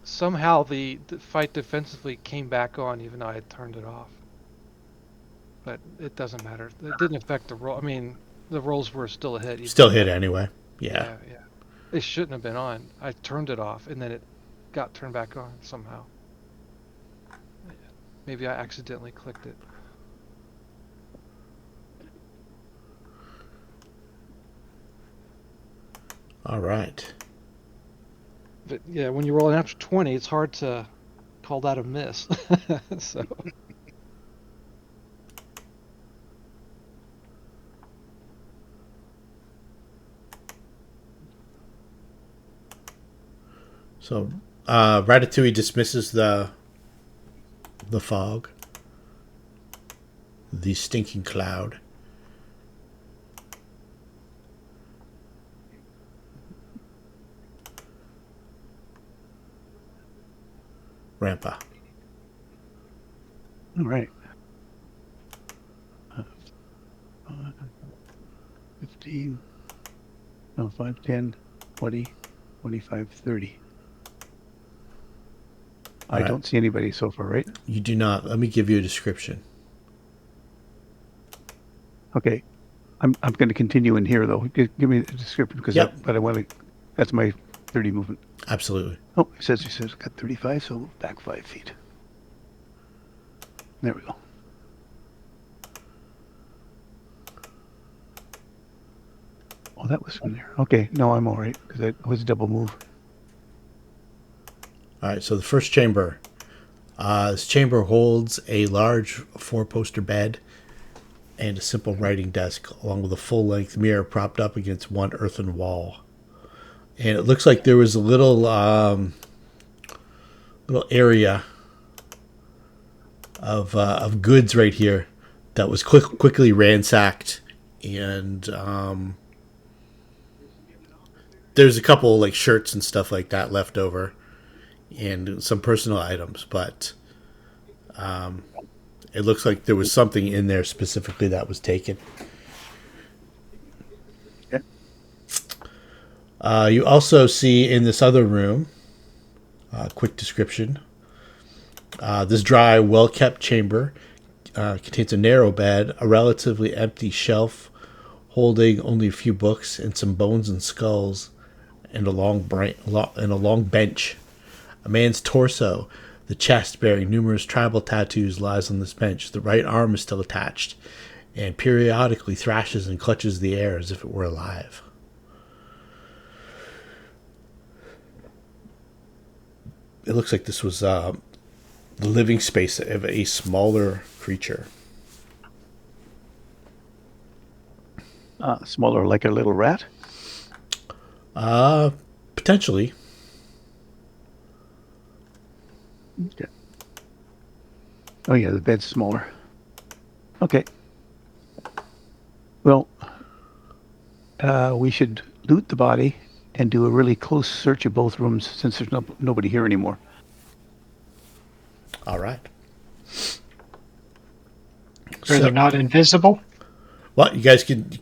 somehow the fight defensively came back on, even though I had turned it off. But it doesn't matter. It didn't affect the roll. I mean, the rolls were still a hit. even still though- hit anyway. Yeah. Yeah. It shouldn't have been on. I turned it off, and then it got turned back on somehow. Maybe I accidentally clicked it. All right. But yeah, when you roll an natural 20, it's hard to call that a miss. So So Ratatouille dismisses the fog. The stinking cloud. Rampa. All right. 15. No, 5, 10, 20, 25, 30. I All right. don't see anybody so far, right? You do not. Let me give you a description. Okay. I'm going to continue in here, though. Give me the description, because Yep. but I want to. That's my 30 movement. Absolutely. Oh, he says got 35, so back 5 feet. There we go. Oh, that was from there. Okay, no, I'm all right because it was a double move. All right. So the first chamber. This chamber holds a large four-poster bed and a simple writing desk, along with a full-length mirror propped up against one earthen wall. And it looks like there was a little area of goods right here that was quickly ransacked, and there's a couple like shirts and stuff like that left over, and some personal items, but it looks like there was something in there specifically that was taken. You also see in this other room, quick description. This dry, well-kept chamber contains a narrow bed, a relatively empty shelf holding only a few books, and some bones and skulls, and a long bench. A man's torso, the chest bearing numerous tribal tattoos, lies on this bench. The right arm is still attached, and periodically thrashes and clutches the air as if it were alive. It looks like this was the living space of a smaller creature. Smaller, like a little rat? Potentially. Okay. Oh, yeah, the bed's smaller. Okay. Well, we should loot the body and do a really close search of both rooms since there's nobody here anymore. All right. So they're not invisible? Well, you guys could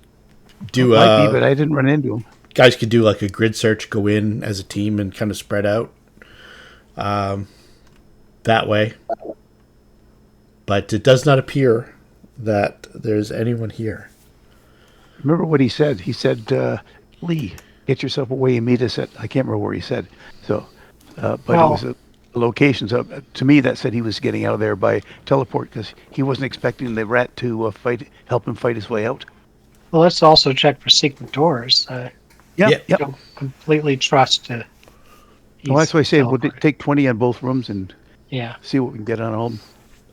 do... Might be, but I didn't run into them. Guys could do like a grid search, go in as a team and kind of spread out that way. But it does not appear that there's anyone here. Remember what he said? He said, Lee, get yourself away and meet us at... I can't remember where he said. So, but it was a location. So to me, that said he was getting out of there by teleport because he wasn't expecting the rat to help him fight his way out. Well, let's also check for secret doors. Yep. Don't completely trust. Well, that's why I say we'll take 20 on both rooms and see what we can get on all of them.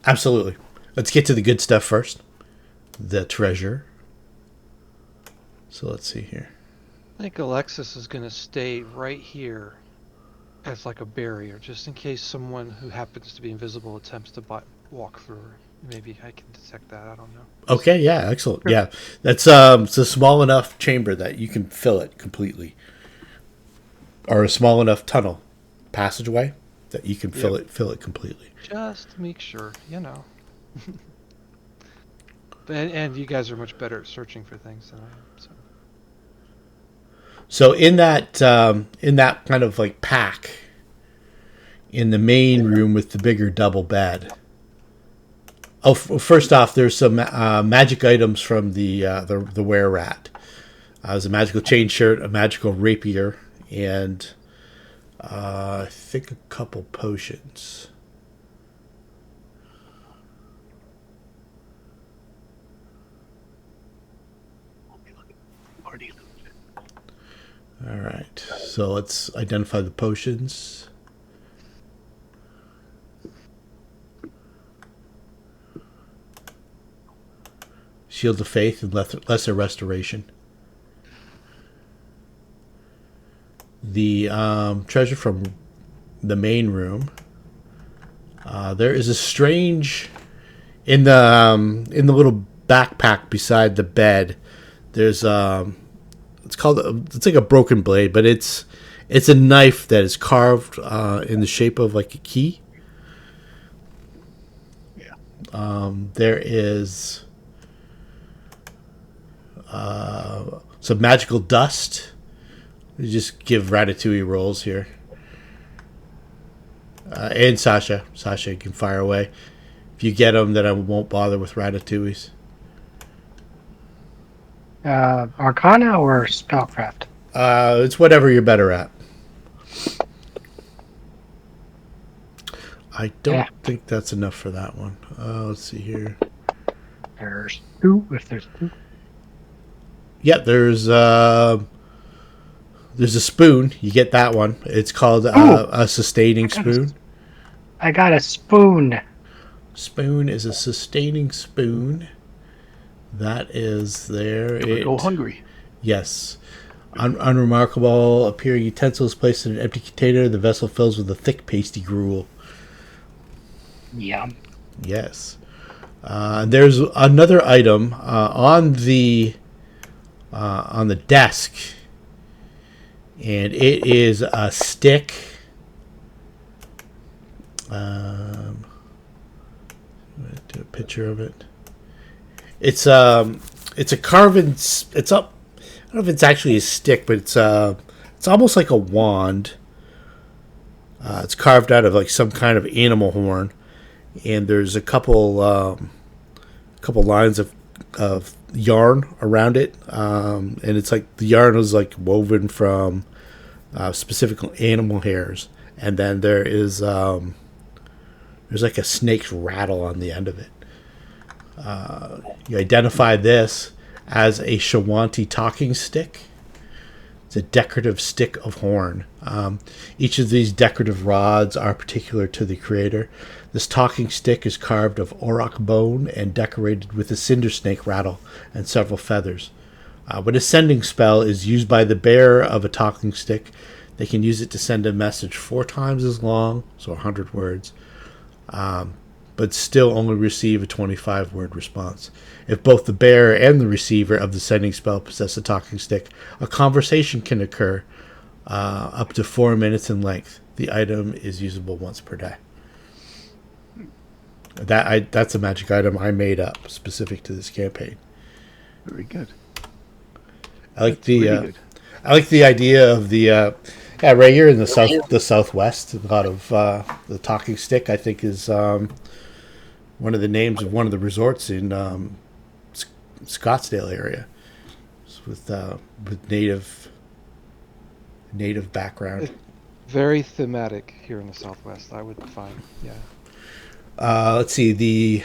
Absolutely. Let's get to the good stuff first. The treasure. So let's see here. I think Alexis is going to stay right here as like a barrier, just in case someone who happens to be invisible attempts to walk through her. Maybe I can detect that. I don't know. Okay, yeah, excellent. Sure. Yeah, that's it's a small enough chamber that you can fill it completely, or a small enough tunnel passageway that you can fill it completely. Just to make sure, you know. and you guys are much better at searching for things than I am. So in that kind of like pack, in the main room with the bigger double bed. Oh, first off, there's some magic items from the were rat. There's a magical chain shirt, a magical rapier, and I think a couple potions. All right, so let's identify the potions. Shield of Faith and Lesser Restoration. The treasure from the main room. There is a strange in the little backpack beside the bed. There's it's like a broken blade, but it's a knife that is carved in the shape of like a key. Yeah. There is some magical dust. You just give Ratatouille rolls here. And Sasha. Sasha, you can fire away. If you get them, then I won't bother with Ratatouilles. Arcana or Spellcraft? It's whatever you're better at. I don't think that's enough for that one. Let's see here. There's two, if there's two. Yeah, there's a spoon. You get that one. It's called a sustaining spoon. I got a spoon. Spoon is a sustaining spoon. That is there. Never go hungry. Yes. Unremarkable appearing utensils placed in an empty container. The vessel fills with a thick, pasty gruel. Yum. Yes. There's another item on the desk, and it is a stick. I'm gonna do a picture of it. It's a carven. It's up. I don't know if it's actually a stick, but it's almost like a wand. It's carved out of like some kind of animal horn, and there's a couple lines of yarn around it, and it's like the yarn is like woven from specific animal hairs, and then there's like a snake's rattle on the end of it. You identify this as a Shoanti talking stick. It's a decorative stick of horn. Each of these decorative rods are particular to the creator. This talking stick is carved of auroch bone and decorated with a cinder snake rattle and several feathers. When a sending spell is used by the bearer of a talking stick, they can use it to send a message 4 times as long, so 100 words, but still only receive a 25-word response. If both the bearer and the receiver of the sending spell possess a talking stick, a conversation can occur up to 4 minutes in length. The item is usable once per day. That's a magic item I made up specific to this campaign. Very good. I like Really I like the idea of the Ray, you're in the southwest. A lot of the talking stick, I think, is one of the names of one of the resorts in Scottsdale area. It's with native background. Very thematic here in the Southwest, I would find. Yeah. Let's see, the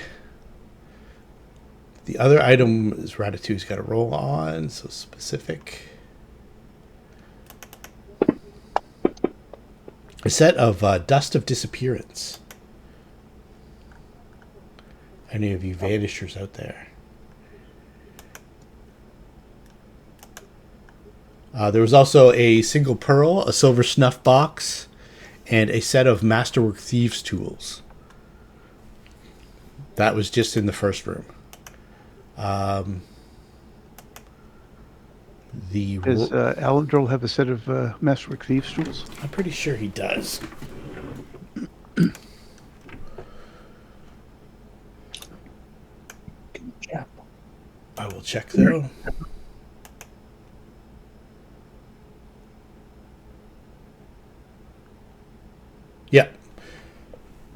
other item is Ratatouille's got to roll on, so specific. A set of Dust of Disappearance. Any of you vanishers out there? There was also a single pearl, a silver snuff box, and a set of Masterwork Thieves tools. That was just in the first room. Does Alandril have a set of Masterwork Thieves tools? I'm pretty sure he does. Yeah. I will check though. Yeah.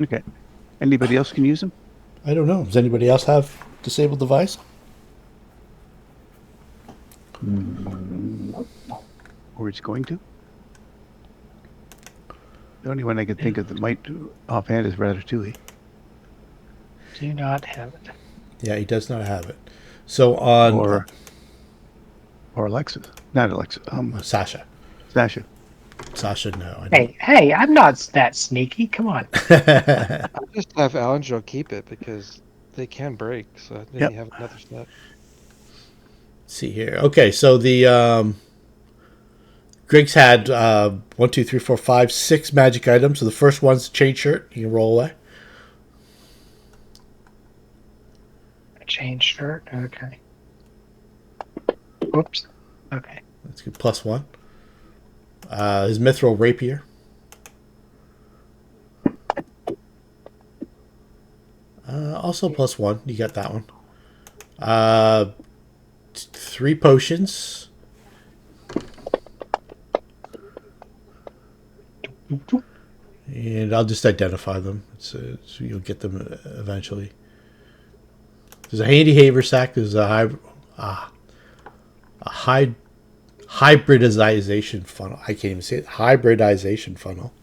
Okay. Anybody else can use them? I don't know. Does anybody else have disabled device? Or it's going to? The only one I could think of that might offhand is Ratatouille. Do not have it. Yeah, he does not have it. So on Or Alexis. Not Alexis. Sasha. Sasha. Sasha, no. I don't. Hey, I'm not that sneaky. Come on. I just have Alan keep it because they can break, so then Yep. you have another set. Let's see here. Okay, so the Griggs had 1, 2, 3, 4, 5, 6 magic items. So the first one's the chain shirt. You can roll away. Change shirt. Okay. Oops. Okay. That's good. +1. His mithril rapier. Also +1. You got that one. 3 potions. And I'll just identify them. So you'll get them eventually. There's a handy haversack. There's a hybridization funnel. I can't even say it. Hybridization funnel.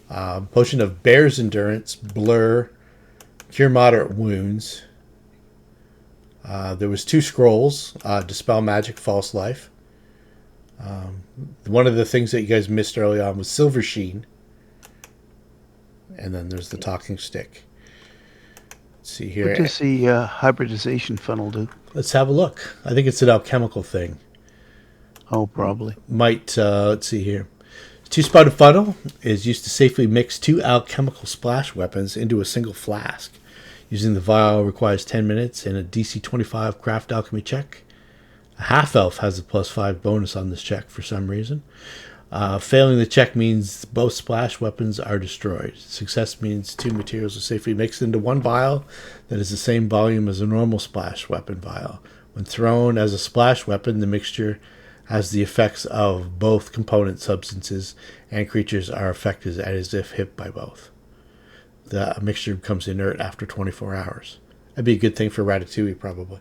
Potion of Bear's Endurance, Blur, Cure Moderate Wounds. There was 2 scrolls, Dispel Magic, False Life. One of the things that you guys missed early on was Silver Sheen. and then there's the talking stick. Let's see What here. does the hybridization funnel do? Let's have a look. I think it's an alchemical thing. Oh, probably. Let's see here. Two-spouted funnel is used to safely mix 2 alchemical splash weapons into a single flask. Using the vial requires 10 minutes and a DC 25 craft alchemy check. A half-elf has a +5 bonus on this check for some reason. Failing the check means both splash weapons are destroyed. Success means 2 materials are safely mixed into 1 vial that is the same volume as a normal splash weapon vial. When thrown as a splash weapon, the mixture has the effects of both component substances, and creatures are affected as if hit by both. The mixture becomes inert after 24 hours. That'd be a good thing for Ratatouille, probably,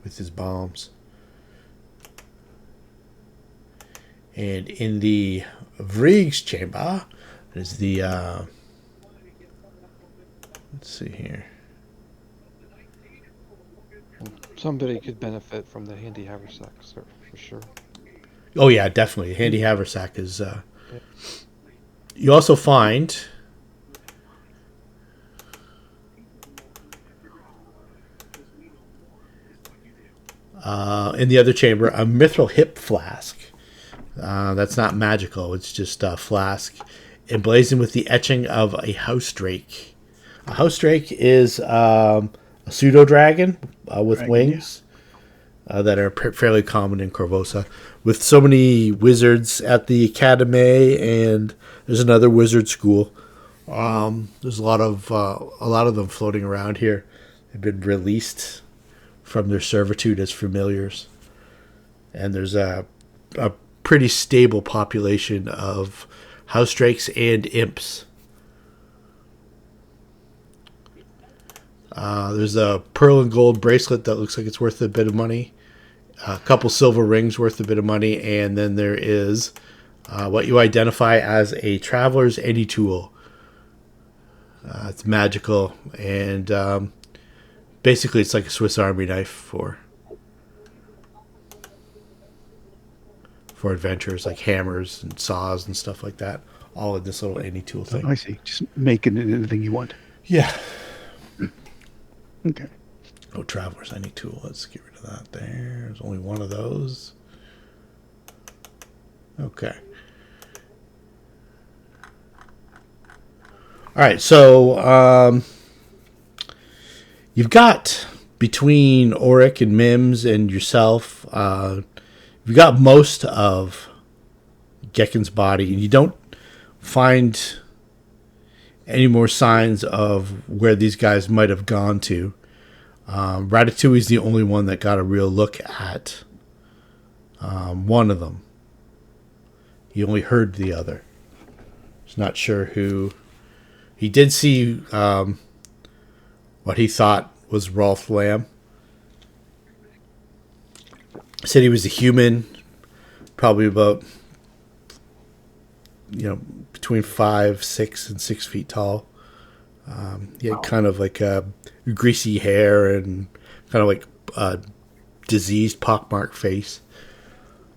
with his bombs. And in the Vrig's chamber is the let's see here. Somebody could benefit from the handy haversack, sir, for sure. Oh yeah, definitely. Handy haversack is. You also find in the other chamber a mithril hip flask. That's not magical. It's just a flask emblazoned with the etching of a house drake. A house drake is a pseudo dragon with wings that are fairly common in Korvosa. With so many wizards at the academy, and there's another wizard school. There's a lot of them floating around here. They've been released from their servitude as familiars, and there's a pretty stable population of house drakes and imps. There's a pearl and gold bracelet that looks like it's worth a bit of money. A couple silver rings worth a bit of money. And then there is what you identify as a traveler's any tool. It's magical. And basically it's like a Swiss Army knife for adventures, like hammers and saws and stuff like that. All in this little any tool thing. I see. Just making it anything you want. Yeah. Okay. Oh, travelers, any tool. Let's get rid of that there. There's only one of those. Okay. All right, so you've got, between Auric and Mims and yourself, you've got most of Gekken's body, and you don't find any more signs of where these guys might have gone to. Ratatouille's the only one that got a real look at one of them. He only heard the other. He's not sure who. He did see what he thought was Rolf Lamb. Said he was a human, probably about, between 5, 6, and 6 feet tall. He had kind of like a greasy hair and kind of like a diseased, pockmarked face.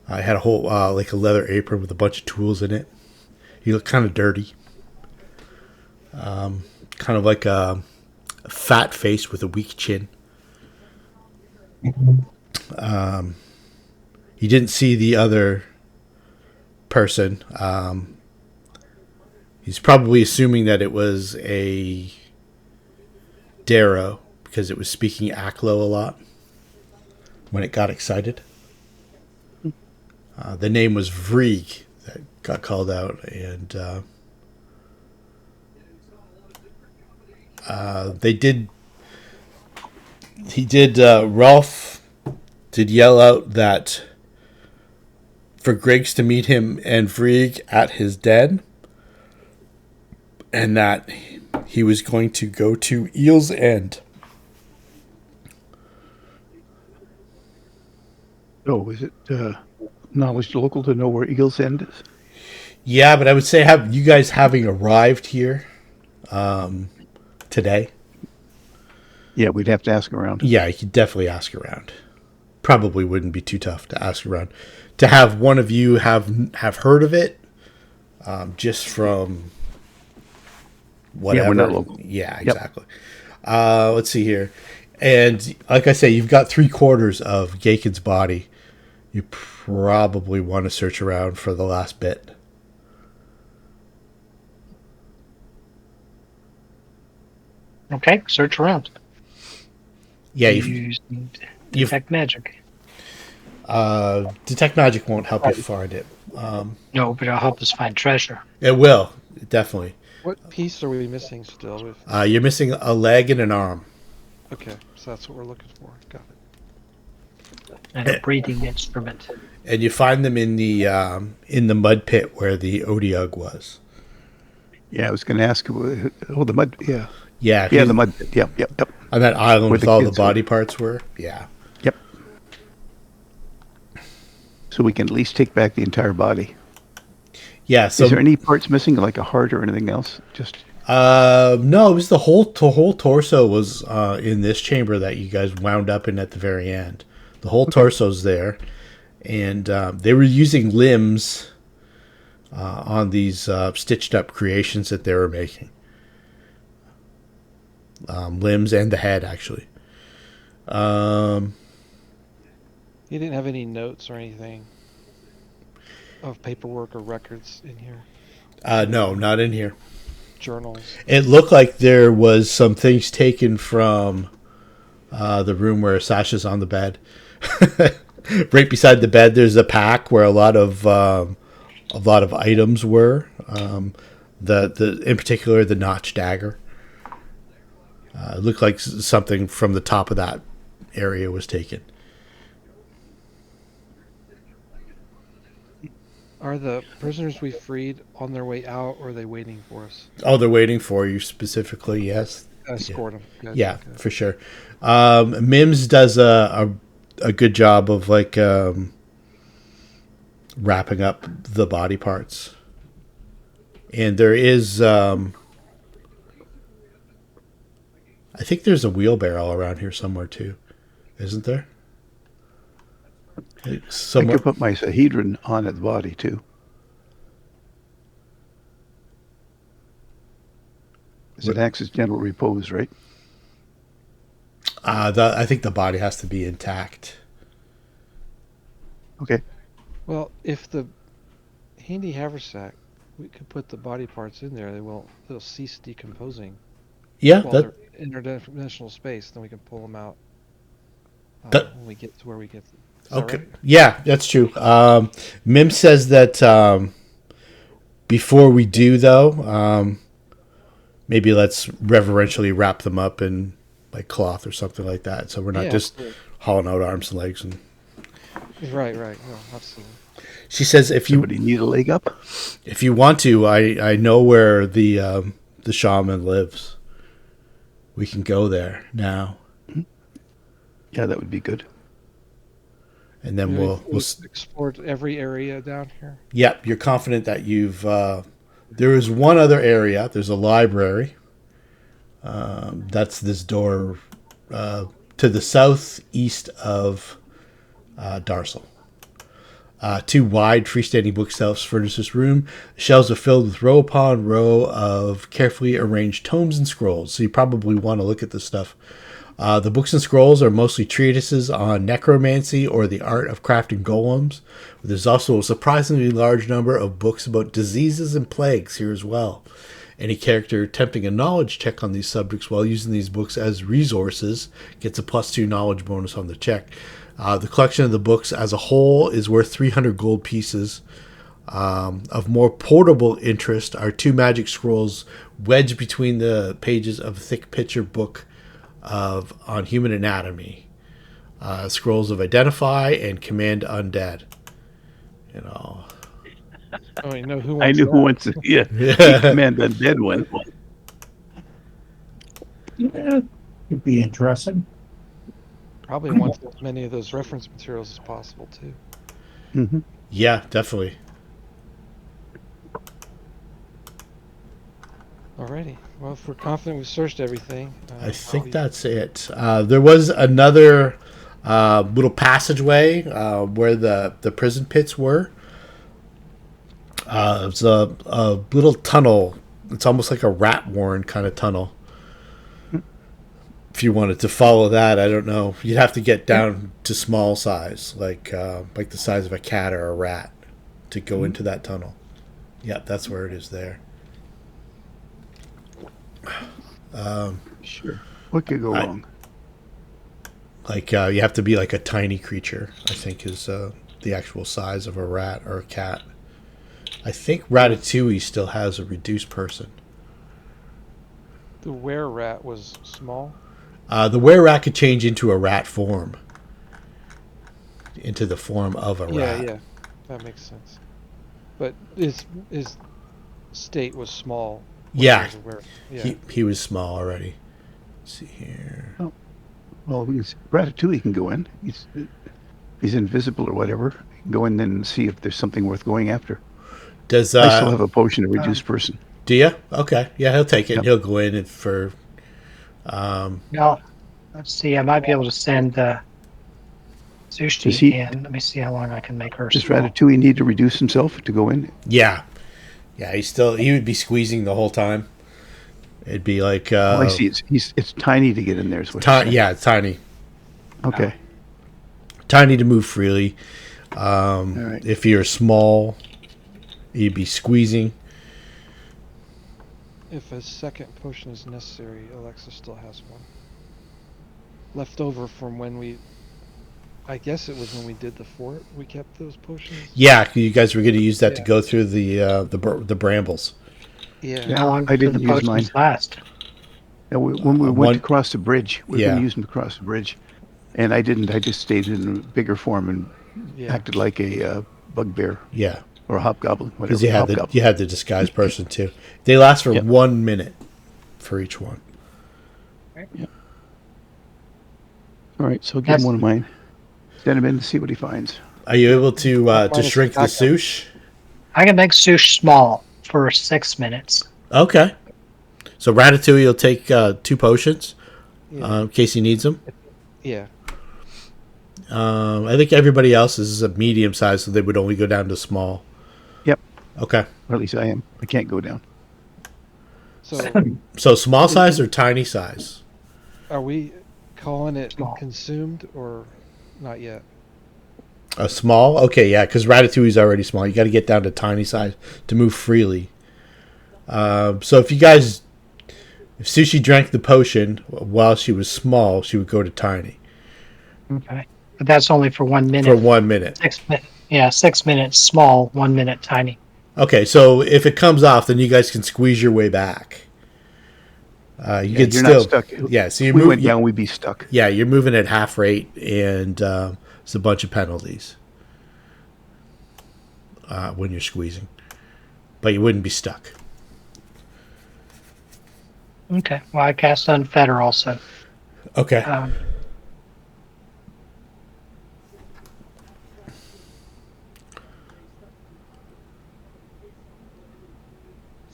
I had a whole like a leather apron with a bunch of tools in it. He looked kind of dirty. Kind of like a fat face with a weak chin. He didn't see the other person. He's probably assuming that it was a Darrow because it was speaking Aklo a lot when it got excited. The name was Vrig that got called out, and Ralph did yell out that for Griggs to meet him and Vrig at his den, and that he was going to go to Eel's End. Oh, is it knowledge local to know where Eagle's End is? Yeah, but I would say have you guys having arrived here today. Yeah, we'd have to ask around. Yeah, you could definitely ask around. Probably wouldn't be too tough to ask around. To have one of you have heard of it, just from Yeah, whatever. we're not local. Yeah, Yep. exactly. Let's see here. And like I say, you've got 3/4 of Gaken's body. You probably want to search around for the last bit. Okay, search around. Yeah, Use detect magic. detect magic won't help you find it. No, but it'll help us find treasure. It will, definitely. What piece are we missing still? With You're missing a leg and an arm. okay, so that's what we're looking for. Got it. And a breathing instrument. And you find them in the mud pit where the Odiug was. Yeah, I was going to ask. Oh, the mud. Yeah. Yeah, Yeah, the mud. Yep, yep, yep. on that island Where with the all the kids body parts were. Yeah. Yep. So we can at least take back the entire body. Yeah. So Is there any parts missing, like a heart or anything else? Just no, it was the whole torso was in this chamber that you guys wound up in at the very end. The whole torso's there, and they were using limbs on these stitched up creations that they were making. Limbs and the head, actually. You didn't have any notes or anything of paperwork or records in here. No, not in here. Journals. It looked like there was some things taken from the room where Sasha's on the bed. Right beside the bed, there's a pack where a lot of items were. The in particular the notch dagger. It looked like something from the top of that area was taken. Are the prisoners we freed on their way out, or are they waiting for us? Oh, they're waiting for you specifically. Yes. Escort them. Good, Yeah, good. for sure. Mims does a good job of like wrapping up the body parts, and there is I think there's a wheelbarrow around here somewhere too, isn't there? I Somewhere. could put my Sahedron on its body too. It acts as gentle repose, right? I think the body has to be intact. Okay. Well, if the handy haversack, we could put the body parts in there. They'll cease decomposing Yeah, while that they're in interdimensional space. Then we can pull them out when we get to where we get. Is that okay. right? Yeah, that's true. Mim says that before we do, though, maybe let's reverentially wrap them up in like cloth or something like that, so we're not Yeah, just absolutely. hauling out arms and legs. And Right. No, absolutely. she says, if you Somebody need a leg up? want to, I know where the shaman lives. We can go there now, Yeah, that would be good. and then Maybe we'll explored every area down here. Yep, you're confident that you've. There is one other area. There's a library. That's this door to the southeast of Darsal. Two wide freestanding bookshelves furnish this room. The shelves are filled with row upon row of carefully arranged tomes and scrolls, so you probably want to look at this stuff. The books and scrolls are mostly treatises on necromancy or the art of crafting golems. There's also a surprisingly large number of books about diseases and plagues here as well. Any character attempting a knowledge check on these subjects while using these books as resources gets a +2 knowledge bonus on the check. The collection of the books as a whole is worth 300 gold pieces. Of more portable interest are 2 magic scrolls wedged between the pages of a thick picture book on human anatomy. Scrolls of Identify and Command Undead. You know. Oh, you know who wants I knew that? who wants to. Yeah. He command that dead one. Yeah, could be interesting. Probably wants as many of those reference materials as possible too. Mm-hmm. Yeah, definitely. Alrighty. Well, if we're confident we've searched everything, I think that's it. There was another little passageway where the prison pits were. It's a little tunnel. It's almost like a rat warren kind of tunnel. If you wanted to follow that, I don't know. You'd have to get down to small size, like the size of a cat or a rat, to go into that tunnel. Yeah, that's where it is there. Sure. What could go wrong? Like you have to be like a tiny creature, I think, is the actual size of a rat or a cat. I think Ratatouille still has a reduced person. The were-rat was small. The were-rat could change into a rat form. Into the form of a rat. Yeah, that makes sense. But his state was small. when Yeah. he was yeah. He was small already. Let's see here. Well, Ratatouille can go in. He's invisible or whatever. He can go in and see if there's something worth going after. Does I still have a potion of reduced person. do you? Okay. Yeah, he'll take it. Yep. He'll go in and for No. Let's see. I might be able to send Sushi Does he- in. Let me see how long I can make her. Does small. Ratatouille need to reduce himself to go in? yeah. Yeah, he would be squeezing the whole time. It'd be like I see. It's tiny to get in there. Is what you're saying. yeah, it's tiny. Okay. Tiny to move freely. right. If you're small, you'd be squeezing. If a second potion is necessary, Alexa still has one. Left over from when I guess it was when we did the fort, we kept those potions. Yeah, you guys were going to use that to Yeah. go through the brambles. Yeah. How long I do didn't the use potions mine. last? Now, when we went across the bridge, we were going Yeah. to use them across the bridge, and I didn't. I just stayed in a bigger form and Yeah. acted like a bugbear Yeah, or a hobgoblin, whatever. because you had Hobgoblin. the disguised person too. They last for Yep. 1 minute for each one. All right, so give That's- him one of mine. Send him in to see what he finds. Are you able to Minus shrink the backup. sush? I can make Sush small for 6 minutes. Okay. So Ratatouille will take 2 potions Yeah. in case he needs them. Yeah. I think everybody else is a medium size, so they would only go down to small. Yep, Okay. or at least I am. I can't go down. So So small size or tiny size? are we calling it Small. consumed or not yet? A small? Okay, yeah, because Ratatouille's already small. You got to get down to tiny size to move freely. So if Sushi drank the potion while she was small, she would go to tiny Okay. But that's only for 1 minute. for 1 minute. 6 minutes. Yeah, 6 minutes small, 1 minute tiny. Okay, so if it comes off, then you guys can squeeze your way back. You can you're still, not stuck. yeah. So you If we move, went down, we'd be stuck. yeah, you're moving at half rate, and it's a bunch of penalties when you're squeezing, but you wouldn't be stuck. Okay. Well, I cast Unfetter also. Okay.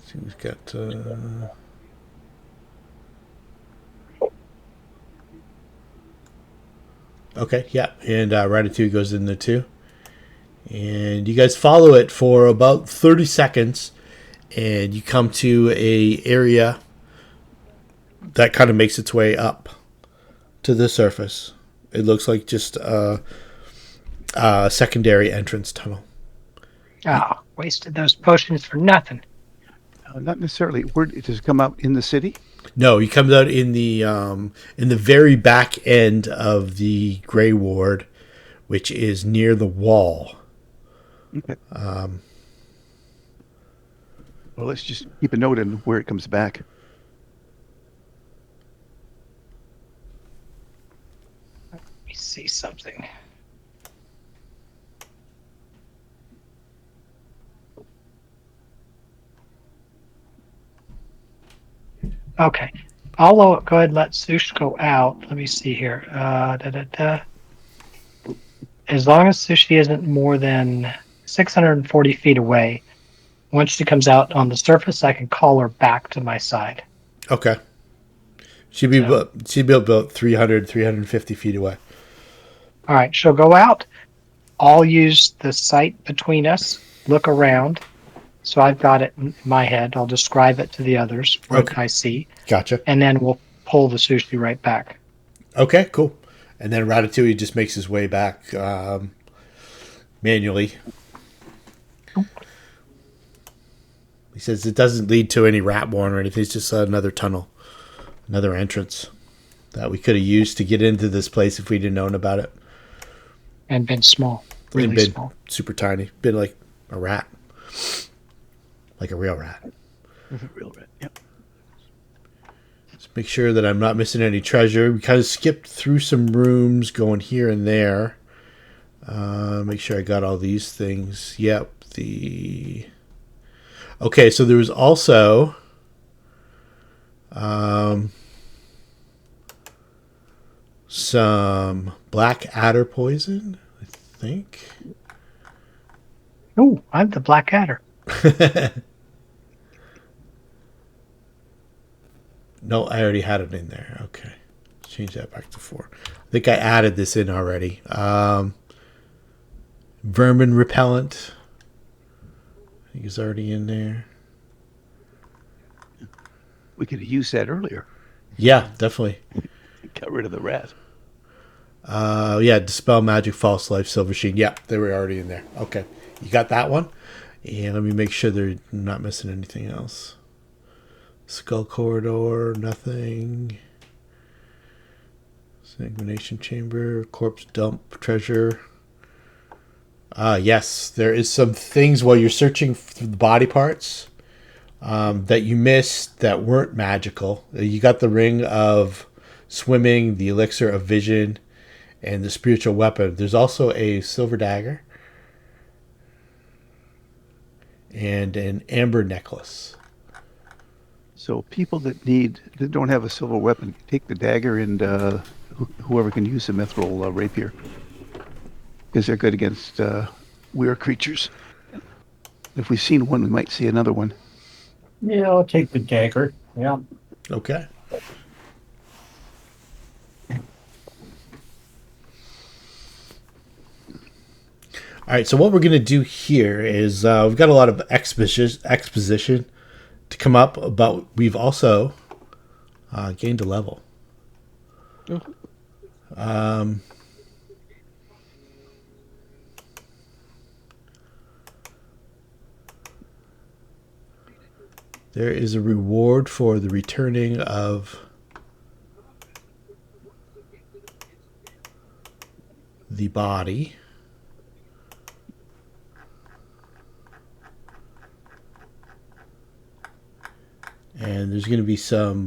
See, we've got. Okay, yeah, and Ratatouille goes in there too. And you guys follow it for about 30 seconds, and you come to a area that kind of makes its way up to the surface. It looks like just a secondary entrance tunnel. Oh, wasted those potions for nothing. Not necessarily. Where does it come out in the city? No, he comes out in the very back end of the Grey Ward, which is near the wall. Okay. Well, let's just keep a note on where it comes back. Let me see something. Okay. I'll go ahead and let Sush go out. Let me see here. As long as Sushi isn't more than 640 feet away, once she comes out on the surface, I can call her back to my side. Okay. She'd be about 300, 350 feet away. All right, she'll go out. I'll use the sight between us, look around, So I've got it in my head. I'll describe it to the others what Okay. I see, Gotcha. and then we'll pull the sushi right back. Okay, cool. And then Ratatouille just makes his way back manually. He says it doesn't lead to any rat born or anything. It's just another tunnel, another entrance that we could have used to get into this place if we'd have known about it. And been small, really Been small. super tiny. Been like a rat. Like a real rat. Real red. Yep. Let's make sure that I'm not missing any treasure. We kind of skipped through some rooms going here and there. Make sure I got all these things. Yep. Okay, so there was also some black adder poison, I think. Oh, I'm the Black Adder. No, I already had it in there. Okay. Change that back to 4. I think I added this in already. Vermin repellent. I think it's already in there. We could have used that earlier. Yeah, definitely. Got rid of the rat. Yeah, dispel magic, false life, silver sheen. Yeah, they were already in there. Okay. You got that one? And let me make sure they're not missing anything else. Skull corridor, nothing. Examination chamber, corpse dump, treasure. Yes, there is some things while you're searching through the body parts that you missed that weren't magical. You got the ring of swimming, the elixir of vision, and the spiritual weapon. There's also a silver dagger and an amber necklace. So people that don't have a silver weapon, take the dagger and whoever can use the mithril rapier, because they're good against weird creatures. If we've seen one, we might see another one. Yeah, I'll take the dagger. Yeah. Okay. All right, so what we're going to do here is we've got a lot of exposition to come up, but we've also gained a level. There is a reward for the returning of the body. And there's going to be some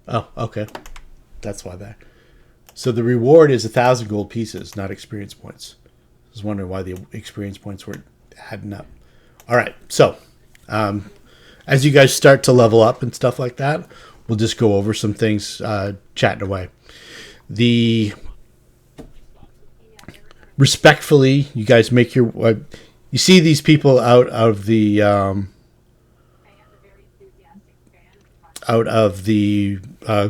oh, okay. That's why that. So the reward is 1,000 gold pieces, not experience points. I was wondering why the experience points weren't adding up. All right, so as you guys start to level up and stuff like that, we'll just go over some things, chatting away. Respectfully, you guys make your. You see these people out of the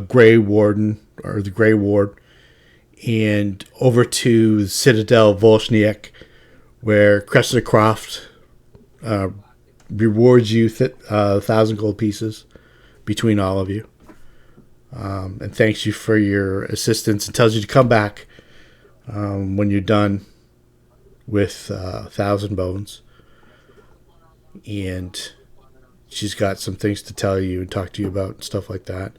Gray Warden or the Gray Ward, and over to Citadel Volshniak, where Cressida Kroft rewards you 1,000 gold pieces between all of you, and thanks you for your assistance and tells you to come back when you're done with 1,000 bones. And she's got some things to tell you and talk to you about and stuff like that.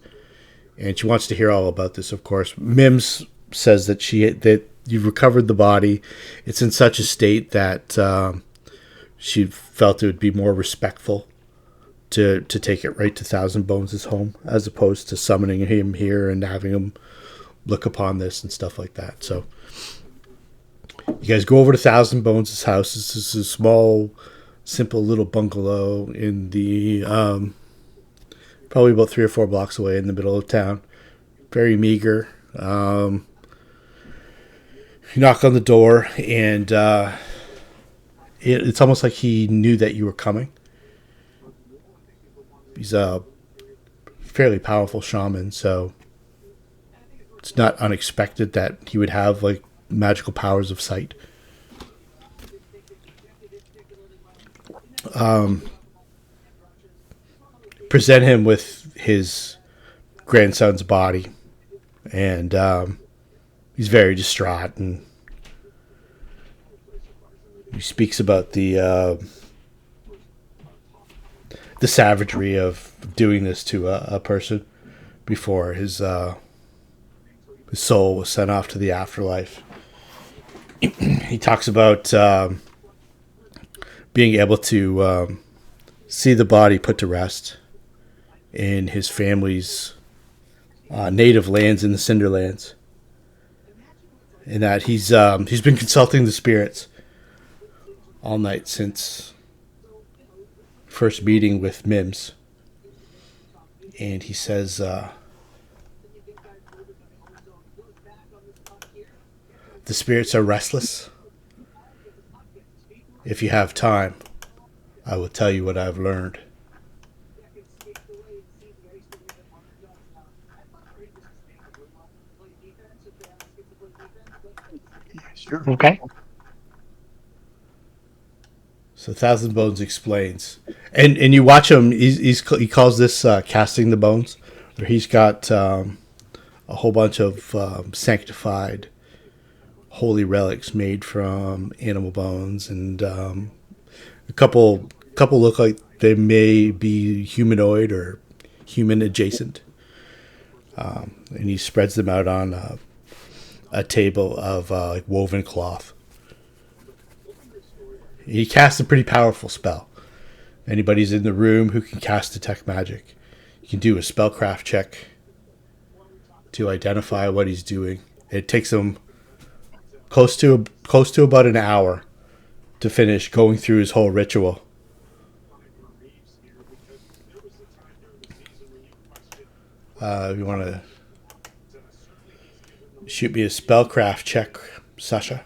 And she wants to hear all about this, of course. Mims says that you've recovered the body. It's in such a state that she felt it would be more respectful to take it right to Thousand Bones' home, as opposed to summoning him here and having him look upon this and stuff like that. So you guys go over to Thousand Bones' house. This is a small, simple little bungalow in the probably about 3 or 4 blocks away in the middle of town. Very meager. You knock on the door, and it's almost like he knew that you were coming. He's a fairly powerful shaman, so it's not unexpected that he would have like magical powers of sight. Present him with his grandson's body, and he's very distraught, and he speaks about the savagery of doing this to a person before his soul was sent off to the afterlife. He talks about being able to see the body put to rest in his family's native lands in the Cinderlands, and that he's been consulting the spirits all night since first meeting with Mims, and he says the spirits are restless. If you have time, I will tell you what I've learned. Sure. Okay. So Thousand Bones explains, and you watch him. He calls this casting the bones, where he's got a whole bunch of sanctified, holy relics made from animal bones, and a couple look like they may be humanoid or human adjacent, and he spreads them out on a table of like woven cloth. He casts a pretty powerful spell. Anybody's in the room who can cast detect magic, you can do a spellcraft check to identify what he's doing. It takes him close to about an hour to finish going through his whole ritual. If you want to shoot me a spellcraft check, Sasha.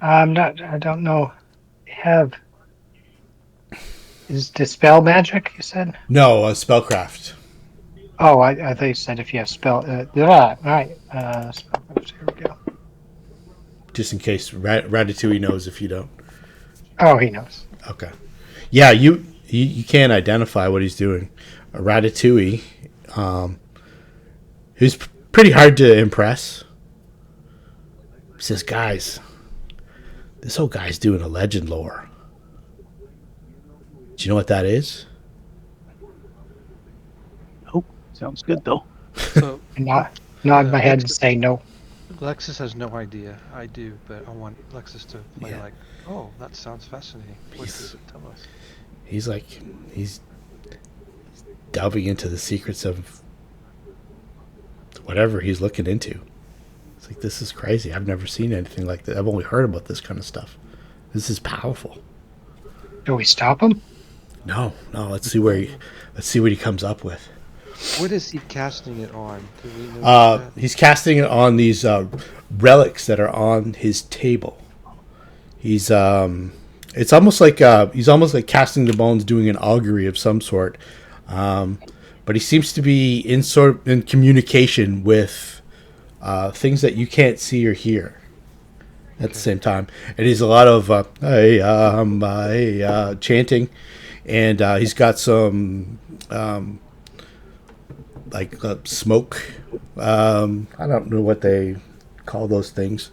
I don't know. Is dispel magic, you said? No, spellcraft. Oh, I thought you said if you have spell. All right. Spellcraft, here we go. Just in case Ratatouille knows if you don't. Oh, he knows. Okay. Yeah, you can't identify what he's doing. Ratatouille, who's pretty hard to impress, says, guys, this old guy's doing a legend lore. Do you know what that is? Oh, sounds good though. So Nod my head and say no. Lexus has no idea. I do, but I want Lexus to play Yeah. like, oh, that sounds fascinating. What does it tell us? He's delving into the secrets of whatever he's looking into. It's like, this is crazy. I've never seen anything like that. I've only heard about this kind of stuff. This is powerful. Do we stop him? No. Let's see what he comes up with. What is he casting it on? Do we know that? He's casting it on these relics that are on his table. He's it's almost like he's almost like casting the bones, doing an augury of some sort. But he seems to be in communication with things that you can't see or hear at the same time. And he's a lot of chanting, and he's got some smoke. I don't know what they call those things.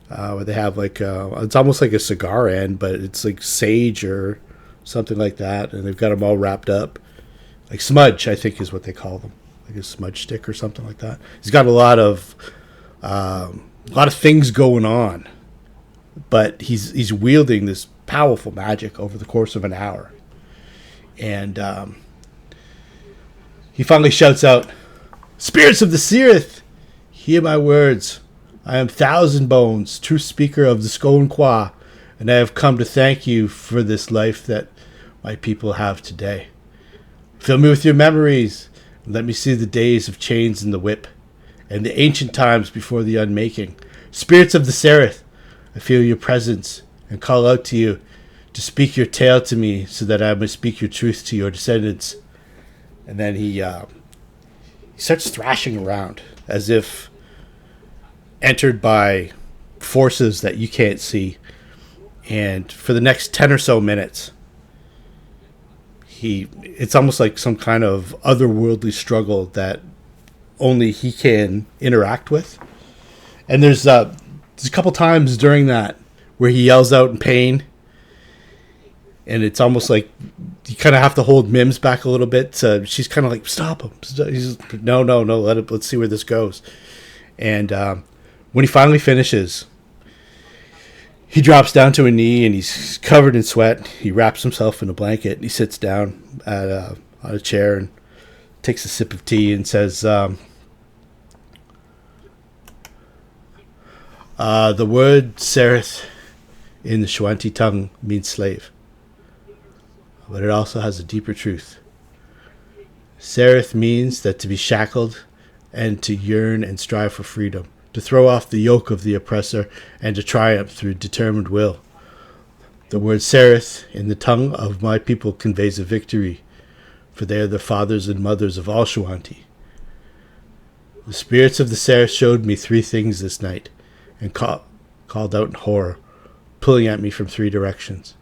Where they have it's almost like a cigar end, but it's like sage or something like that, and they've got them all wrapped up. Like smudge, I think is what they call them, like a smudge stick or something like that. He's got a lot of things going on, but he's wielding this powerful magic over the course of an hour, and he finally shouts out, "Spirits of the Seereth, hear my words. I am Thousand Bones, Truthspeaker of the Skonqua, and I have come to thank you for this life that my people have today. Fill me with your memories, and let me see the days of chains and the whip, and the ancient times before the unmaking. Spirits of the Sereth, I feel your presence, and call out to you to speak your tale to me, so that I may speak your truth to your descendants And then he starts thrashing around as if entered by forces that you can't see. And for the next 10 or so minutes, it's almost like some kind of otherworldly struggle that only he can interact with. And there's a couple times during that where he yells out in pain, and it's almost like you kind of have to hold Mims back a little bit. She's kind of like, stop him. He's, no, let's see where this goes. And when he finally finishes, he drops down to a knee, and he's covered in sweat. He wraps himself in a blanket, and he sits down on a chair and takes a sip of tea and says, the word Sereth in the Shoanti tongue means slave, but it also has a deeper truth. Sereth means that to be shackled and to yearn and strive for freedom, to throw off the yoke of the oppressor and to triumph through determined will. The word Sereth in the tongue of my people conveys a victory, for they are the fathers and mothers of all Shoanti. The spirits of the Sereth showed me 3 things this night, and called out in horror, pulling at me from 3 directions.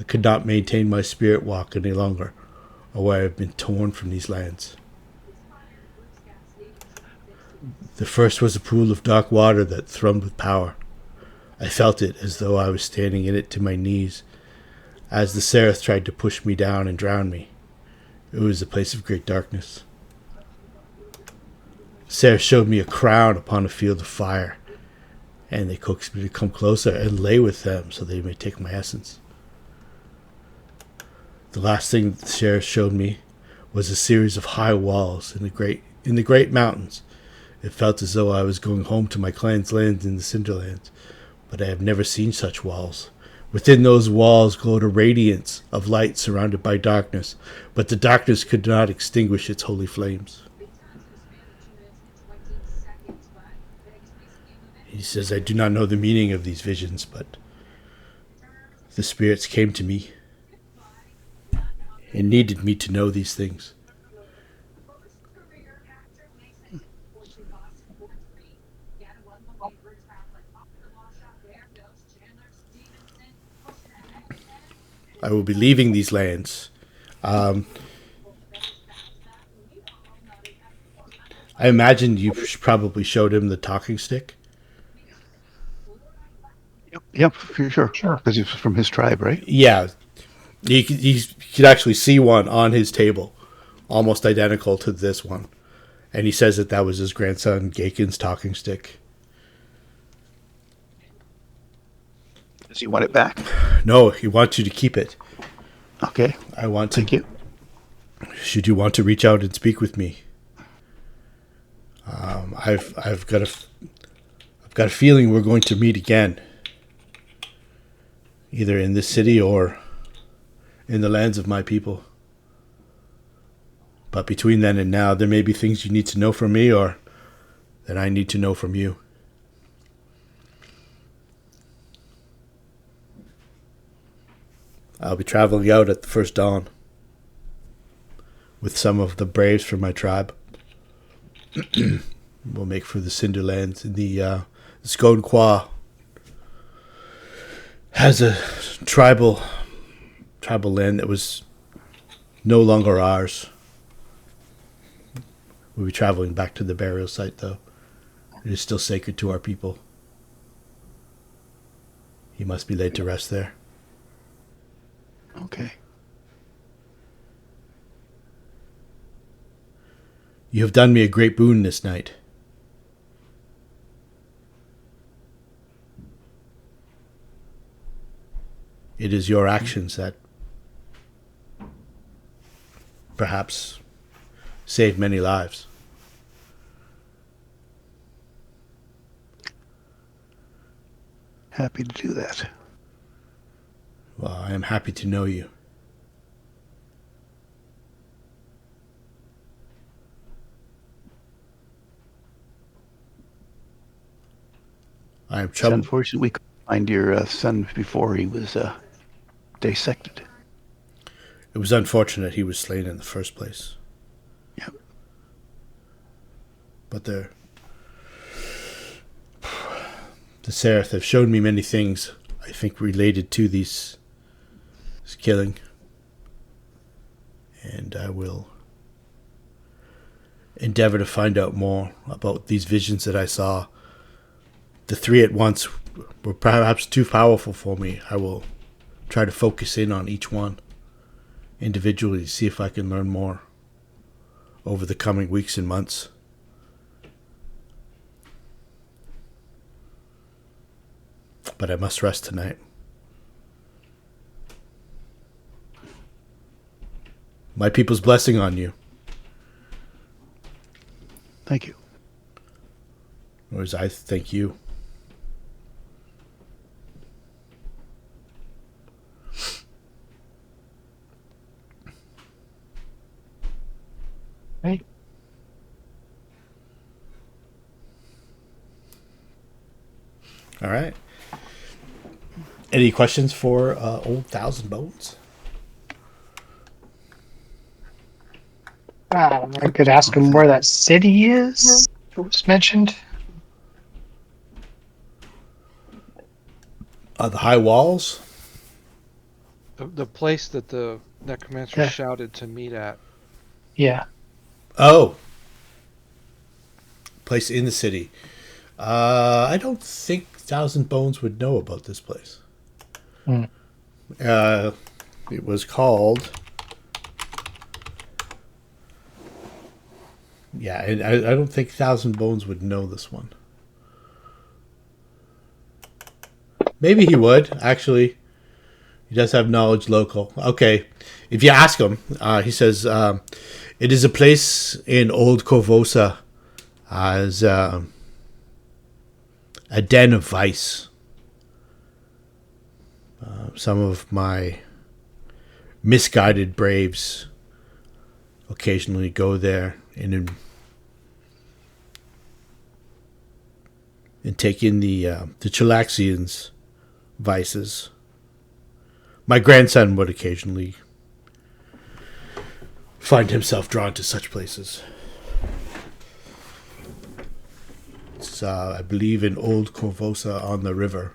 I could not maintain my spirit walk any longer, or I have been torn from these lands. The first was a pool of dark water that thrummed with power. I felt it as though I was standing in it to my knees, as the Sereth tried to push me down and drown me. It was a place of great darkness. Sereth showed me a crown upon a field of fire, and they coaxed me to come closer and lay with them so they may take my essence. The last thing that the Sereth showed me was a series of high walls in the great mountains. It felt as though I was going home to my clan's lands in the Cinderlands, but I have never seen such walls. Within those walls glowed a radiance of light surrounded by darkness, but the darkness could not extinguish its holy flames. He says, I do not know the meaning of these visions, but the spirits came to me and needed me to know these things. I will be leaving these lands. I imagine you probably showed him the talking stick. Yep, for sure. Sure. Because it's from his tribe, right? Yeah. You could actually see one on his table, almost identical to this one. And he says that was his grandson, Gaken's talking stick. Does he want it back? No, he wants you to keep it. Okay. Thank you. Should you want to reach out and speak with me, I've got a feeling we're going to meet again, either in this city or in the lands of my people. But between then and now, there may be things you need to know from me, or that I need to know from you. I'll be traveling out at the first dawn with some of the braves from my tribe. We'll make for the Cinderlands. In the Skonqua has a tribal land that was no longer ours. We'll be traveling back to the burial site, though. It is still sacred to our people. He must be laid to rest there. Okay. You have done me a great boon this night. It is your actions that perhaps saved many lives. Happy to do that. Well, I am happy to know you. I am It's troubled. unfortunate we couldn't find your son before he was dissected. It was unfortunate he was slain in the first place. But the Seraph have shown me many things, I think, related to this killing. And I will endeavor to find out more about these visions that I saw. The three at once were perhaps too powerful for me. I will try to focus in on each one individually to see if I can learn more over the coming weeks and months. But I must rest tonight. My people's blessing on you. Thank you. Or as I thank you. Right. All right. Any questions for Old Thousand Bones? I could ask him where that city is. It was mentioned. The high walls? The place that the necromancer Yeah. shouted to meet at. Yeah. Oh. Place in the city. I don't think Thousand Bones would know about this place. Hmm. It was called... Yeah, I don't think Thousand Bones would know this one. Maybe he would, actually. He does have knowledge local. Okay. If you ask him, he says, it is a place in Old Korvosa as a den of vice. Some of my misguided braves occasionally go there and take in the Chilaxians' vices. My grandson would occasionally find himself drawn to such places. It's, I believe, in Old Korvosa on the river.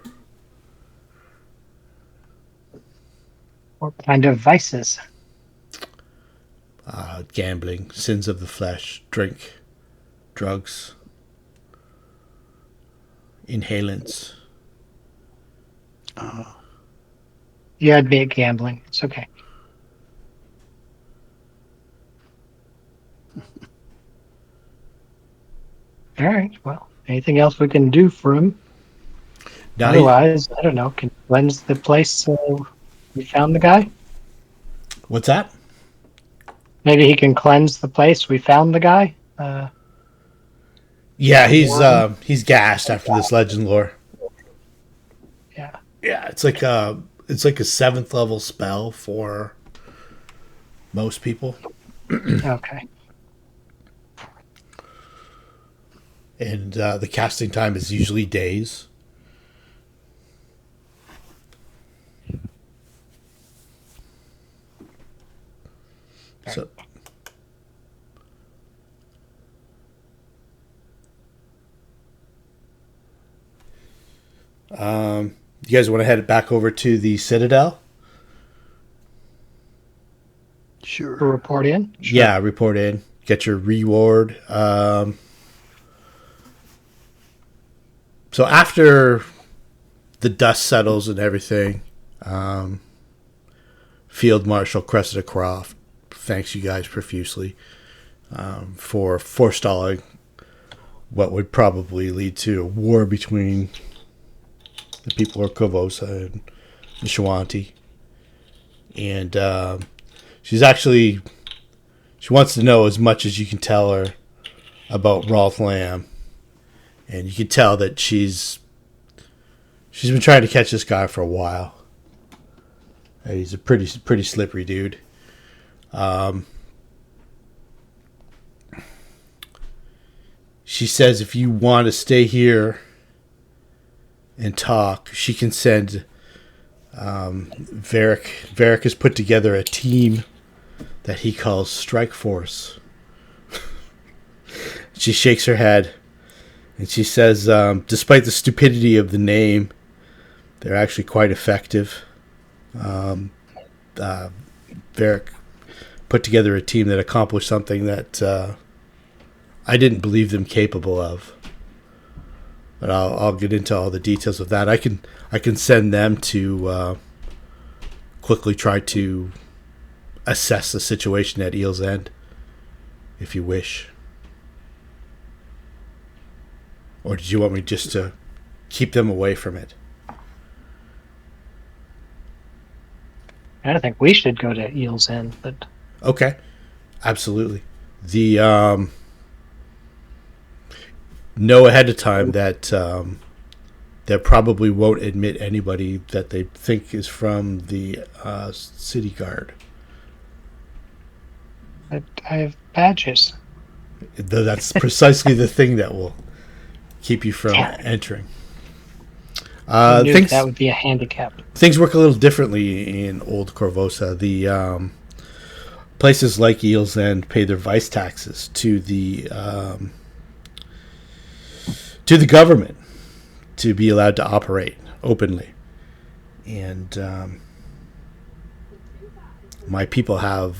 What kind of vices? Gambling, sins of the flesh, drink, drugs, inhalants. You admit gambling. It's okay. All right. Well, anything else we can do for him? Now Otherwise, I don't know. Can cleanse the place so we found the guy? what's that? Maybe he can cleanse the place. We found the guy. Yeah, he's gassed after this legend lore. Yeah. Yeah, it's like a 7th level spell for most people, Okay. and the casting time is usually days. So, you guys want to head back over to the Citadel? To Sure. report in. Sure. Yeah, report in. Get your reward. So after the dust settles and everything, Field Marshal Cressida Kroft thanks you guys profusely for forestalling what would probably lead to a war between the people of Korvosa and the Shoanti. And she wants to know as much as you can tell her about Rolf Lamb. And you can tell that she's been trying to catch this guy for a while. He's a pretty slippery dude. She says if you want to stay here and talk, she can send Varric. Varric has put together a team that he calls Strike Force. She shakes her head, and she says, despite the stupidity of the name, they're actually quite effective. Varric put together a team that accomplished something that I didn't believe them capable of. But I'll get into all the details of that. I can send them to quickly try to assess the situation at Eel's End, if you wish. Or did you want me just to keep them away from it? I don't think we should go to Eel's End, but Okay, absolutely. The know ahead of time that they probably won't admit anybody that they think is from the city guard. I have badges. Though that's precisely the thing that will keep you from entering. I knew Things that would be a handicap. things work a little differently in Old Korvosa. The places like Eel's End pay their vice taxes to the government to be allowed to operate openly, and my people have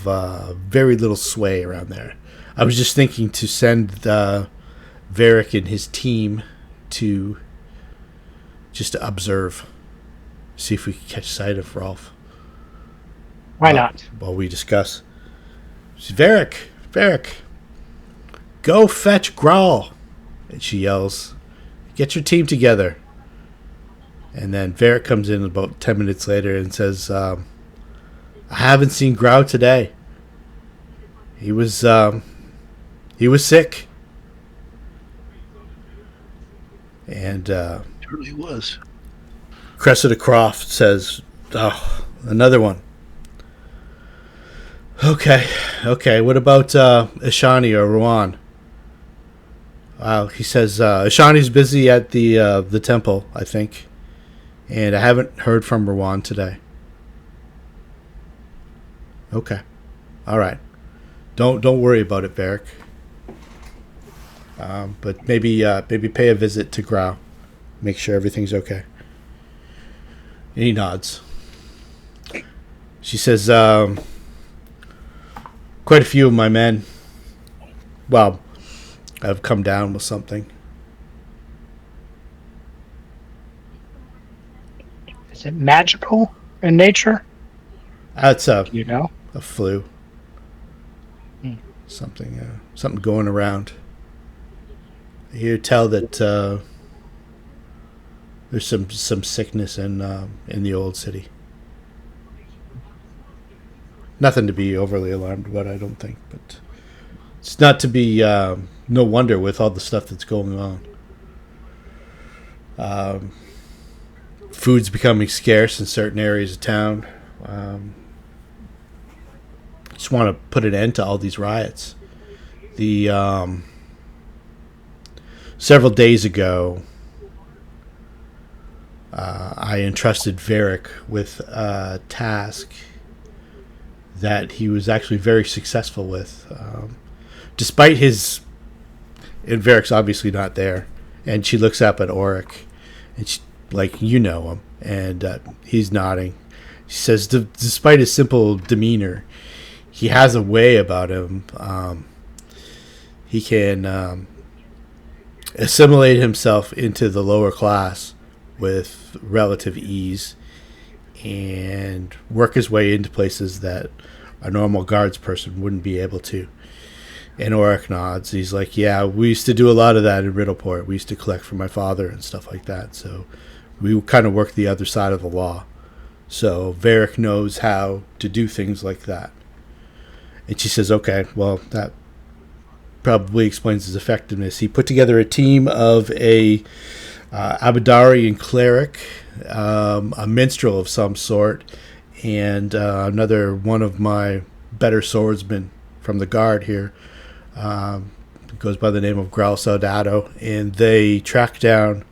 very little sway around there. I was just thinking to send Varric and his team to just to observe, see if we can catch sight of Rolf. Why not? While we discuss. Varric, go fetch Growl. And she yells, get your team together. And then Varric comes in about 10 minutes later and says, I haven't seen Growl today. He was sick. And Surely was. Cressida Kroft says, oh, another one. Okay. What about Ishani or Rowan? He says Ishani's busy at the temple, I think, and I haven't heard from Rowan today. Okay, all right. Don't worry about it, Varric. But maybe pay a visit to Grau, make sure everything's okay. And he nods. She says, quite a few of my men, well, have come down with something. Is it magical in nature? That's a flu. Something going around. I hear tell that there's some sickness in the old city. Nothing to be overly alarmed about, I don't think, but it's not to be no wonder with all the stuff that's going on. Food's becoming scarce in certain areas of town. Just want to put an end to all these riots. The several days ago, I entrusted Varric with a task that he was actually very successful with, despite his. And Varric's obviously not there, and she looks up at Auric, and she, like, you know him, and he's nodding. She says, despite his simple demeanor, he has a way about him. He can assimilate himself into the lower class with relative ease and work his way into places that a normal guards person wouldn't be able to. And Auric nods. He's like, yeah, we used to do a lot of that in Riddleport. We used to collect for my father and stuff like that. So we kind of work the other side of the law. So Varric knows how to do things like that. And she says, okay, well, that probably explains his effectiveness. He put together a team of a Abadarian cleric, a minstrel of some sort, and another one of my better swordsmen from the guard here. Goes by the name of Growl Soldado, and they track down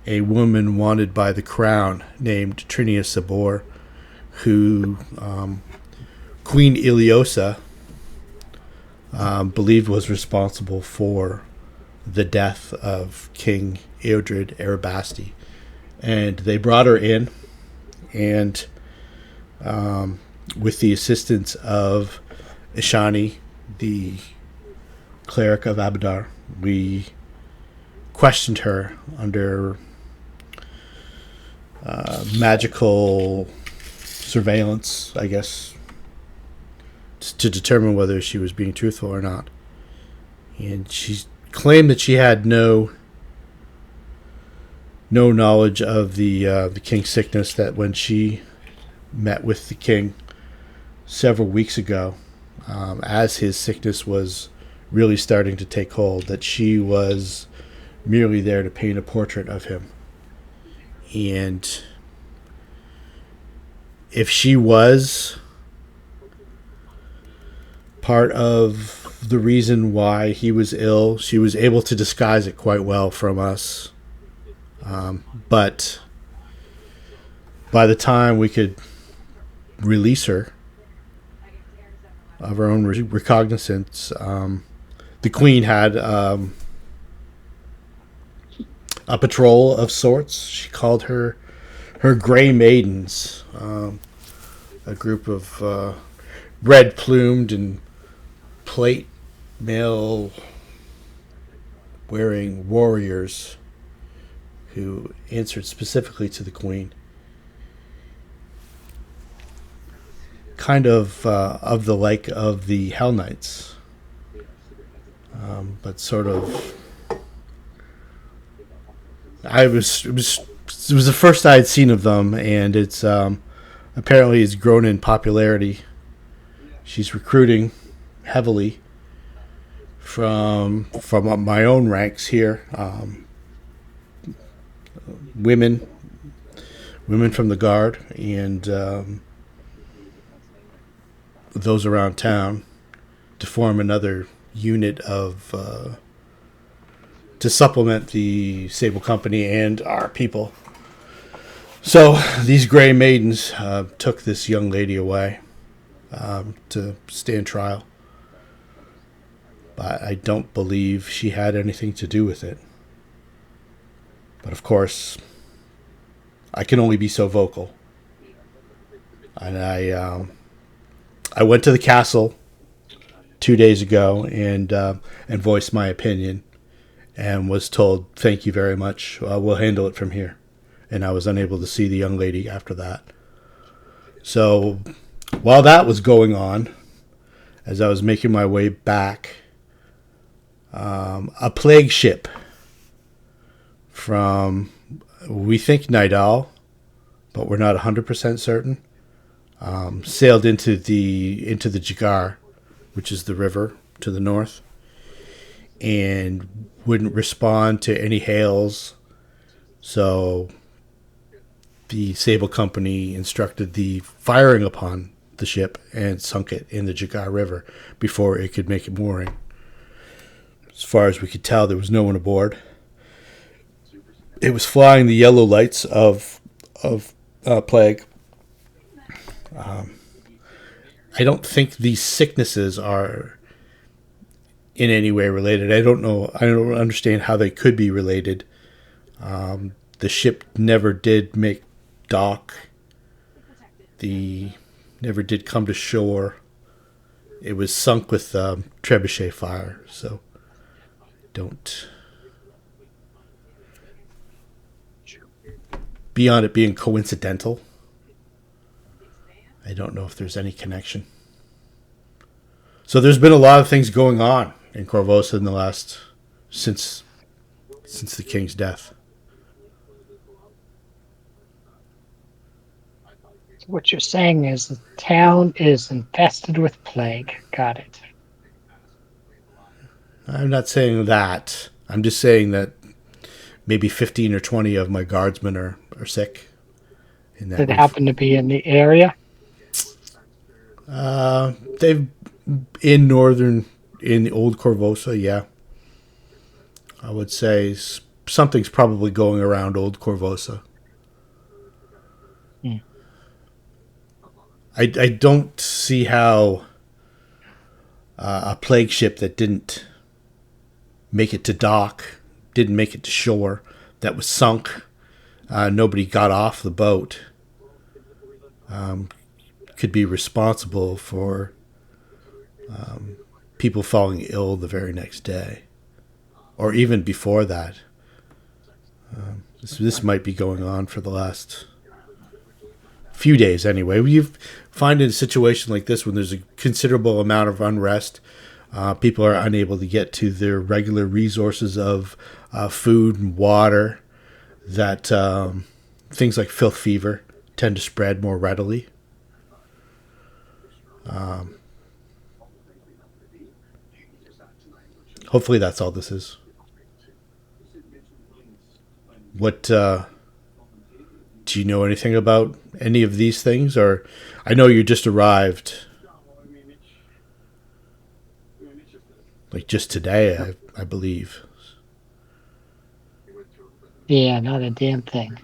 a woman wanted by the crown named Trinia Sabor, who Queen Iliosa believed was responsible for the death of King Eodred Erebasti. And they brought her in, and with the assistance of Ishani, the cleric of Abadar, we questioned her under magical surveillance, I guess, to determine whether she was being truthful or not. And she claimed that she had no knowledge of the king's sickness, that when she met with the king several weeks ago, as his sickness was really starting to take hold, that she was merely there to paint a portrait of him. And if she was part of the reason why he was ill, she was able to disguise it quite well from us. But by the time we could release her of her own recognizance, the queen had a patrol of sorts. She called her Gray Maidens, a group of red plumed and plate mail wearing warriors who answered specifically to the queen. Kind of the like of the Hell Knights, but sort of. It was the first I had seen of them, and it's apparently it's grown in popularity. She's recruiting heavily from my own ranks here. Women from the guard, and those around town, to form another unit of to supplement the Sable Company and our people. So these Gray Maidens took this young lady away to stand trial, but I don't believe she had anything to do with it. But of course, I can only be so vocal. And I went to the castle 2 days ago and voiced my opinion, and was told, "Thank you very much. We'll handle it from here." And I was unable to see the young lady after that. So while that was going on, as I was making my way back, a plague ship from, we think, Nidal, but we're not 100% certain, sailed into the Jeggare, which is the river to the north, and wouldn't respond to any hails. So the Sable Company instructed the firing upon the ship and sunk it in the Jeggare River before it could make a mooring. As far as we could tell, there was no one aboard. It was flying the yellow lights of plague. I don't think these sicknesses are in any way related. I don't know. I don't understand how they could be related. The ship never did make dock. Never did come to shore. It was sunk with trebuchet fire. So don't. Beyond it being coincidental, I don't know if there's any connection. So there's been a lot of things going on in Korvosa in the last since the king's death. So what you're saying is the town is infested with plague. Got it. I'm not saying that. I'm just saying that maybe 15 or 20 of my guardsmen are sick. Did it happen to be in the area? They've in the Old Korvosa, yeah. I would say something's probably going around Old Korvosa. I don't see how a plague ship that didn't make it to dock, didn't make it to shore, that was sunk. Nobody got off the boat. Could be responsible for people falling ill the very next day, or even before that. This might be going on for the last few days anyway. You find in a situation like this when there's a considerable amount of unrest, people are unable to get to their regular resources of food and water, that things like filth fever tend to spread more readily. Hopefully that's all this is. What do you know anything about any of these things? Or I know you just arrived like just today, I believe. Yeah, not a damn thing.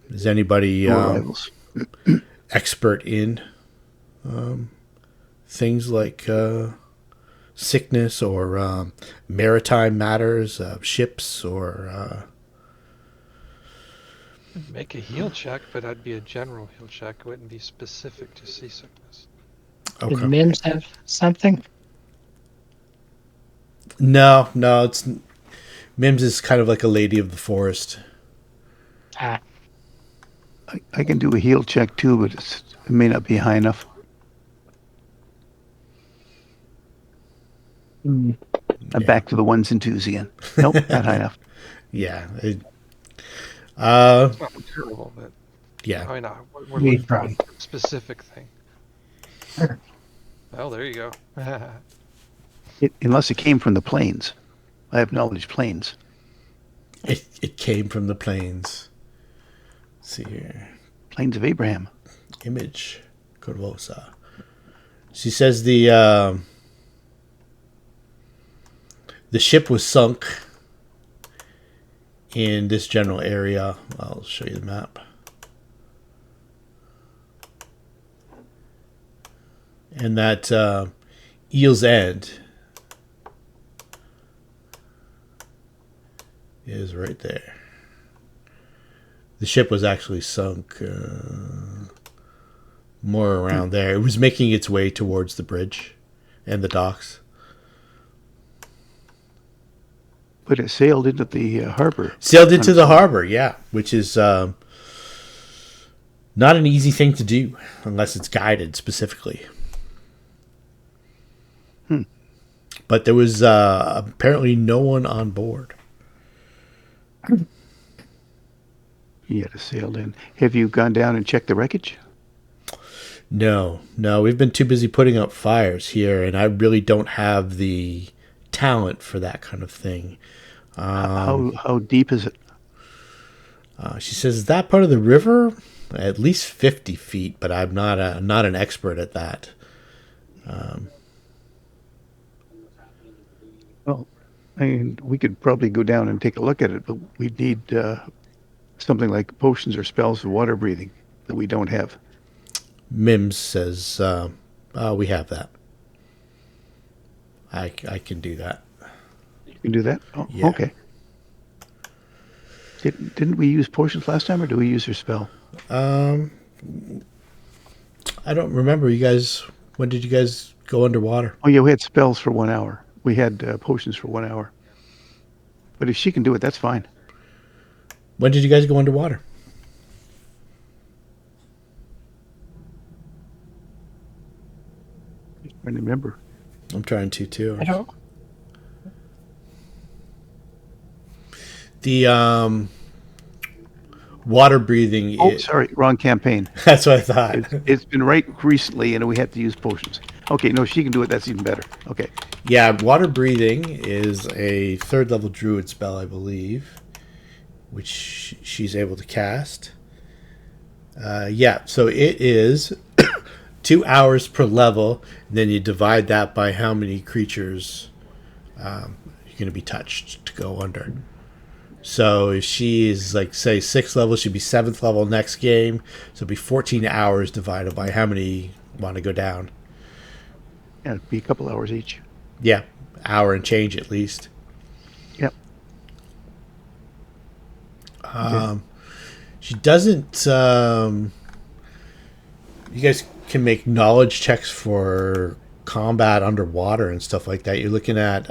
Is anybody New arrivals. expert in things like sickness or maritime matters, ships, or Make a heal check, but that'd be a general heal check. It wouldn't be specific to seasickness. okay. Did Mims have something? No, it's Mims is kind of like a lady of the forest. Ah, I can do a heal check too, but it may not be high enough. hmm. I'm back to the ones and twos again. Nope, not high enough. Yeah. It's not terrible, but Yeah. I know we're We looking for try. a specific thing. Sure. Well, there you go. Unless it came from the plains. I have knowledge plains. It came from the plains. Let's see here. Plains of Abraham. Image. Korvosa. She says the ship was sunk in this general area. I'll show you the map. And that Eel's End is right there. The ship was actually sunk more around there. It was making its way towards the bridge and the docks. But it sailed into the harbor. Sailed into the harbor, yeah, which is not an easy thing to do unless it's guided specifically. But there was apparently no one on board. He had sailed in. Have you gone down and checked the wreckage? No, we've been too busy putting out fires here, and I really don't have the talent for that kind of thing. How deep is it? She says, is that part of the river? At least 50 feet, but I'm not an expert at that. Well, I mean, we could probably go down and take a look at it, but we'd need something like potions or spells of water breathing that we don't have. Mims says, we have that. I can do that. You can do that? Oh, Yeah. okay. Didn't we use potions last time, or do we use your spell? I don't remember. You guys, when did you guys go underwater? Oh, yeah, we had spells for 1 hour. We had potions for 1 hour. But if she can do it, that's fine. When did you guys go underwater? I don't remember. I'm trying to too. I don't. The water breathing. Oh, sorry, wrong campaign. That's what I thought. It's been right recently, and we had to use potions. Okay, no, she can do it. That's even better. Okay. Yeah, water breathing is a 3rd level druid spell, I believe, which she's able to cast. Yeah, so it is 2 hours per level. And then you divide that by how many creatures you're going to be touched to go under. So if she is, like, say, 6th level, she'd be 7th level next game. So it'd be 14 hours divided by how many want to go down. Yeah, it'd be a couple hours each. Yeah. hour and change at least. Yep. She doesn't. You guys can make knowledge checks for combat underwater and stuff like that. You're looking at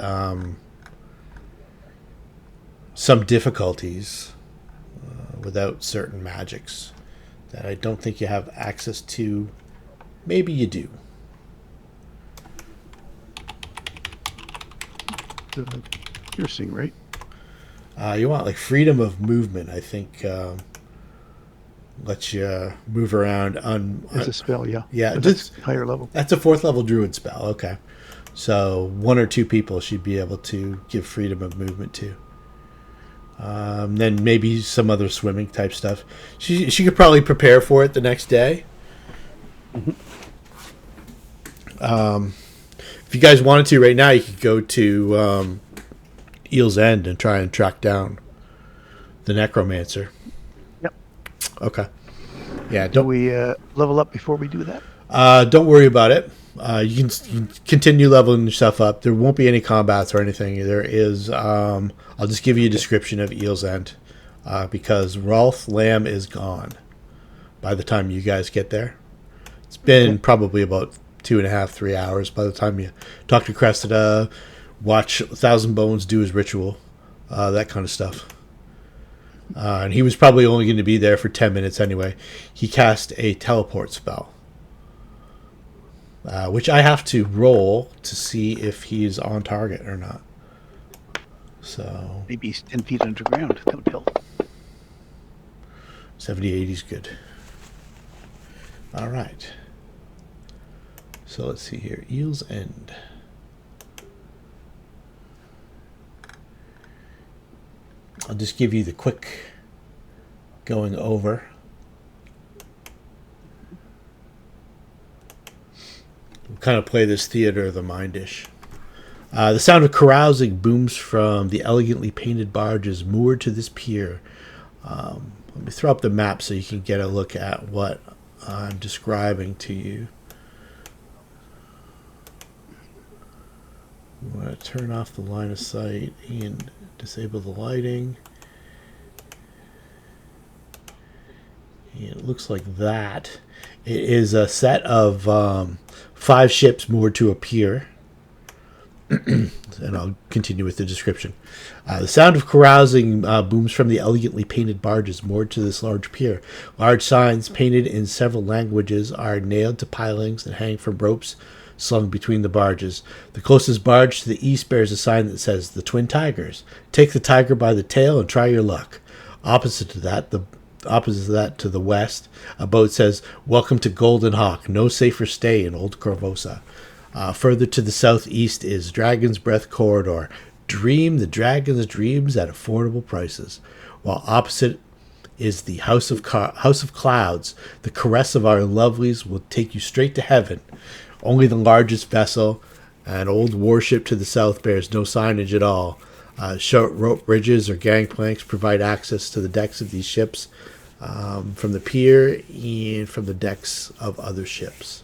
some difficulties without certain magics that I don't think you have access to. Maybe you do. Piercing, right? You want like freedom of movement, I think. Lets you move around on. It's a spell, yeah. Yeah, But that's higher level. That's a 4th level druid spell. Okay, so 1 or 2 people should be able to give freedom of movement to. Then maybe some other swimming type stuff. She could probably prepare for it the next day. If you guys wanted to right now, you could go to Eel's End and try and track down the necromancer. Yep. Okay. Yeah, Do don't we level up before we do that? don't worry about it. You can continue leveling yourself up. There won't be any combats or anything. There is. I'll just give you a description of Eel's End because Rolf Lamb is gone by the time you guys get there. It's been probably about 2.5, 3 hours by the time you talk to Cressida, watch Thousand Bones do his ritual, that kind of stuff. And he was probably only going to be there for 10 minutes anyway. He cast a teleport spell, which I have to roll to see if he's on target or not. So Maybe he's 10 feet underground. That would help. 70, 80 is good. All right. So let's see here. Eel's End. I'll just give you the quick going over. We'll kind of play this theater of the mind-ish. The sound of carousing booms from the elegantly painted barges moored to this pier. Let me throw up the map so you can get a look at what I'm describing to you. I'm going to turn off the line of sight and disable the lighting. And it looks like that. It is a set of 5 ships moored to a pier. And I'll continue with the description. The sound of carousing booms from the elegantly painted barges moored to this large pier. Large signs painted in several languages are nailed to pilings and hang from ropes slung between the barges. The closest barge to the east bears a sign that says, "The Twin Tigers. Take the tiger by the tail and try your luck." Opposite to that to the west, a boat says, "Welcome to Golden Hawk. No safer stay in Old Korvosa." Further to the southeast is Dragon's Breath Corridor. Dream the dragon's dreams at affordable prices. While opposite is the House of Clouds. The caress of our lovelies will take you straight to heaven. Only the largest vessel, an old warship to the south, bears no signage at all. Short rope bridges or gangplanks provide access to the decks of these ships from the pier and from the decks of other ships.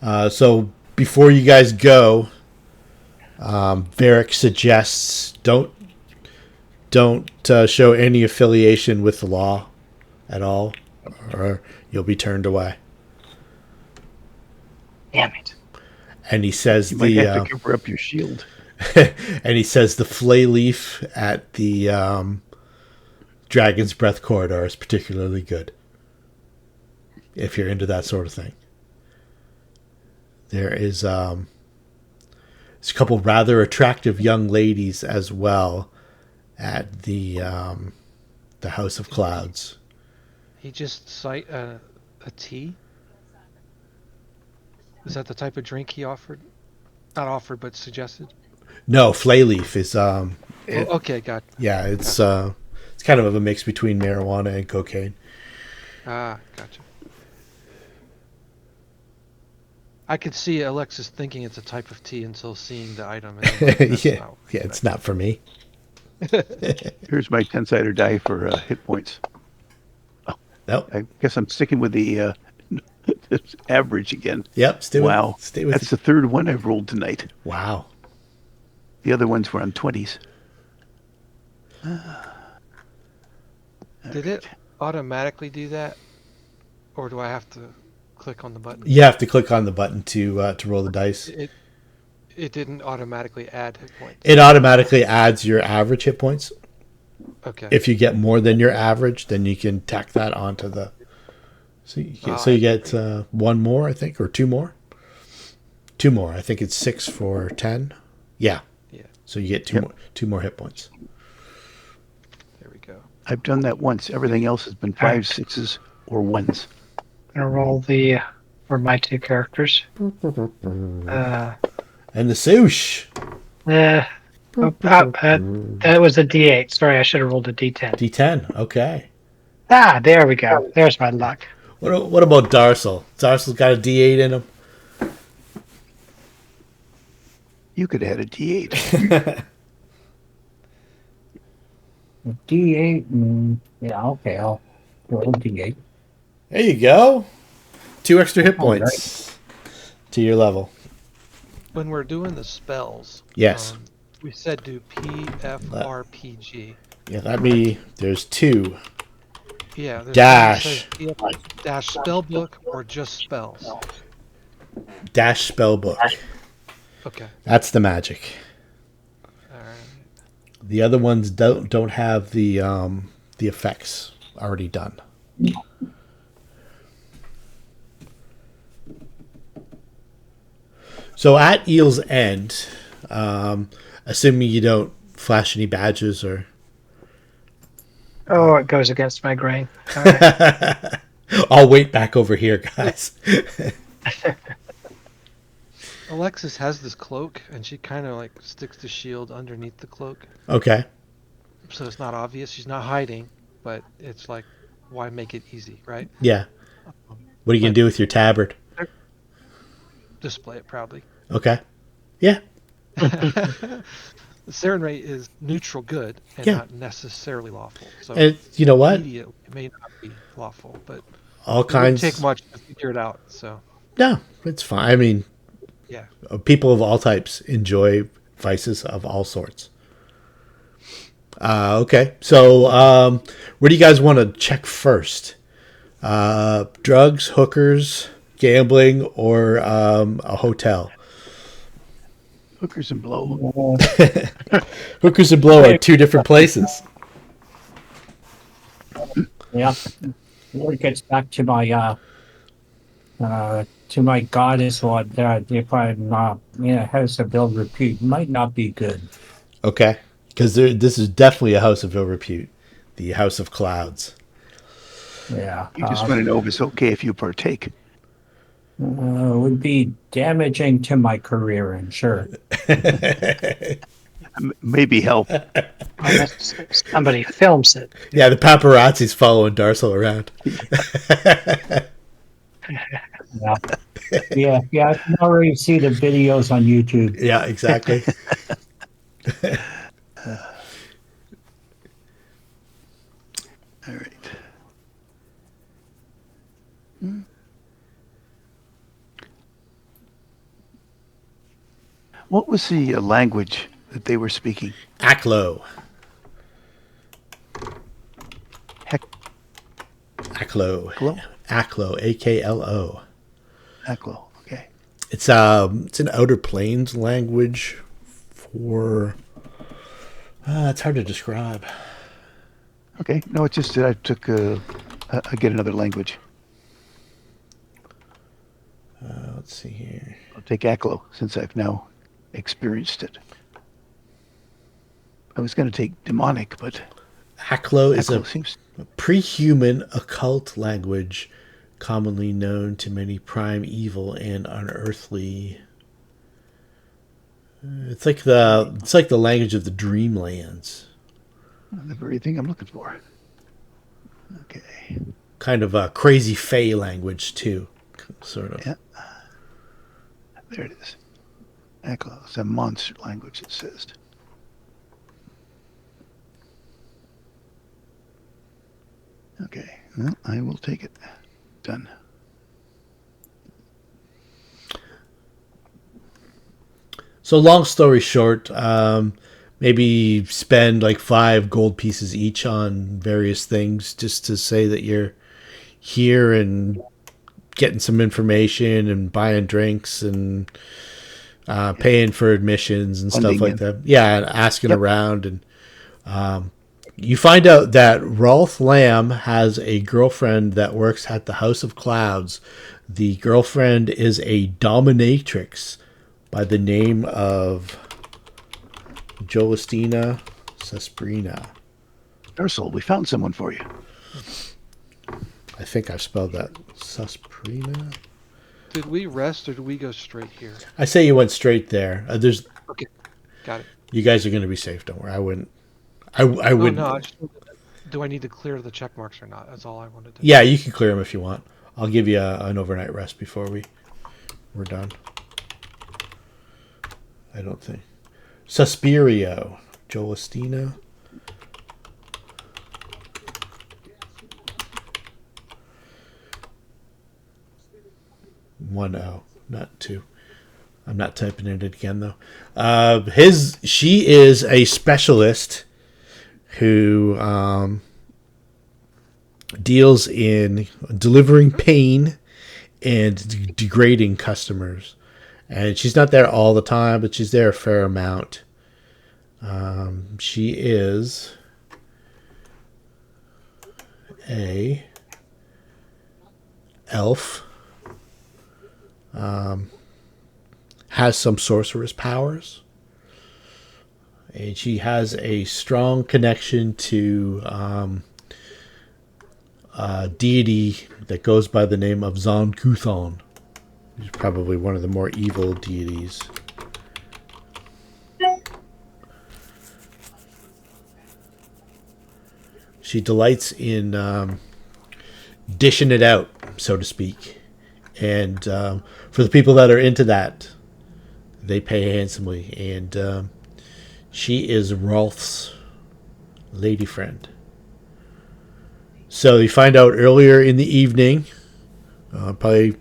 So before you guys go, Varric suggests don't show any affiliation with the law at all, or you'll be turned away. Damn it. And he says You might have to cover up your shield. and he says the flay leaf at the Dragon's Breath corridor is particularly good if you're into that sort of thing. There is there's a couple rather attractive young ladies as well at the House of Clouds. He just cite a tea. Is that the type of drink he offered? Not offered, but suggested. No, flay leaf is Okay, got. yeah, it's kind of a mix between marijuana and cocaine. Ah, gotcha. I could see Alexis thinking it's a type of tea until seeing the item. And that's yeah, not yeah, it's not for me. Here's my 10-sider die for hit points. Nope. I guess I'm sticking with the It's average again. Yep. Wow. Stay with That's the third one I've rolled tonight. Wow. The other ones were on 20s. Did it automatically do that, or do I have to click on the button? You have to click on the button to roll the dice. It didn't automatically add hit points. It automatically adds your average hit points. Okay. If you get more than your average, then you can tack that onto the. So you get one more, I think, or two more. Two more. I think it's 6 for 10. Yeah. Yeah. So you get two more hit points. There we go. I've done that once. Everything else has been 5s, 6s, or 1s. I'm gonna roll for my two characters. And the swoosh. That was a D8. Sorry, I should have rolled a D10. D10. Okay. There we go. There's my luck. What about Darcel? Darcel's got a D8 in him. You could have had a D8. D8. Yeah, okay. I'll roll D8. There you go. 2 extra hit All points to your level. When we're doing the spells, Yes. we said do PFRPG. Yeah, there's 2. Yeah. There's Dash. one that says dash spellbook or just spells. Dash spellbook. Okay. That's the magic. All right. The other ones don't have the effects already done. So at Eel's End, assuming you don't flash any badges or. Oh, it goes against my grain. All right. I'll wait back over here, guys. Alexis has this cloak, and she kind of like sticks the shield underneath the cloak, Okay. so it's not obvious. She's not hiding, but it's like, why make it easy, right? Yeah. What are you going to do with your tabard? Display it proudly. Okay. Yeah. The Saren rate is neutral good and Yeah. not necessarily lawful. So And you know what? immediately it may not be lawful, but All it wouldn't kinds. take much to figure it out. So No, it's fine. I mean, yeah. people of all types enjoy vices of all sorts. Okay. So where do you guys want to check first? Drugs, hookers, gambling, or a hotel? Hookers and blow. Hookers and blow are 2 different places. Yeah. It gets back to my goddess one that if I'm in a house of ill repute might not be good. Okay. Because this is definitely a house of ill repute. The House of Clouds. Yeah. You just want to know if it's okay if you partake. Would be damaging to my career, and sure. Maybe help. Unless somebody films it. Yeah, the paparazzi's following Darcel around. Yeah. I can already see the videos on YouTube. Yeah, exactly. All right. What was the language that they were speaking? Aklo. Heck, Aklo. Aklo? Aklo. Aklo. Aklo. Okay. It's an Outer Plains language for. It's hard to describe. Okay. No, it's just that I took I get another language. Let's see here. I'll take Aklo since I've now experienced it. I was going to take demonic, but Aklo is Aklo a seems pre-human occult language commonly known to many prime evil and unearthly. It's like the language of the Dreamlands. the very thing I'm looking for. Okay. Kind of a crazy fae language too, sort of. Yeah. There it is. Aklo. It's a monster language, it says. Okay. Well, I will take it. Done. So long story short, maybe spend like 5 gold pieces each on various things just to say that you're here and getting some information and buying drinks and paying for admissions and stuff Funding like and- that. Yeah, and asking Yep. around. And you find out that Rolf Lamb has a girlfriend that works at the House of Clouds. The girlfriend is a dominatrix by the name of Jolistina Susprina. Ursel, we found someone for you. I think I've spelled that. Susprina? Did we rest or did we go straight here? I say you went straight there. There's Okay, got it. You guys are going to be safe. Don't worry. I wouldn't. I Oh wouldn't. no, do I need to clear the check marks or not? That's all I wanted to. Yeah, you can clear them if you want. I'll give you an overnight rest before we're done. I don't think. Suspirio. Jolistina. One O, not two. I'm not typing it again though. She is a specialist who deals in delivering pain and degrading customers, and she's not there all the time, but she's there a fair amount. She is a elf. Has some sorceress powers, and she has a strong connection to a deity that goes by the name of Zon Kuthon. He's probably one of the more evil deities. She delights in dishing it out, so to speak. And for the people that are into that, they pay handsomely. And she is Rolf's lady friend. So you find out earlier in the evening, probably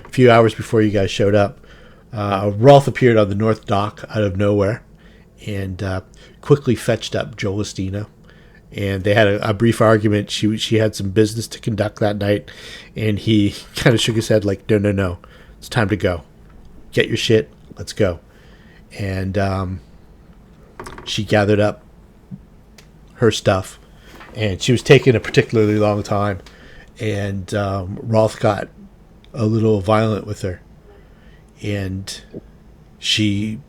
a few hours before you guys showed up, Rolf appeared on the North Dock out of nowhere and quickly fetched up Jolistina. And they had a brief argument. She had some business to conduct that night, and he kind of shook his head like, no, it's time to go. Get your shit, let's go. And she gathered up her stuff, and she was taking a particularly long time, and Rolf got a little violent with her, and she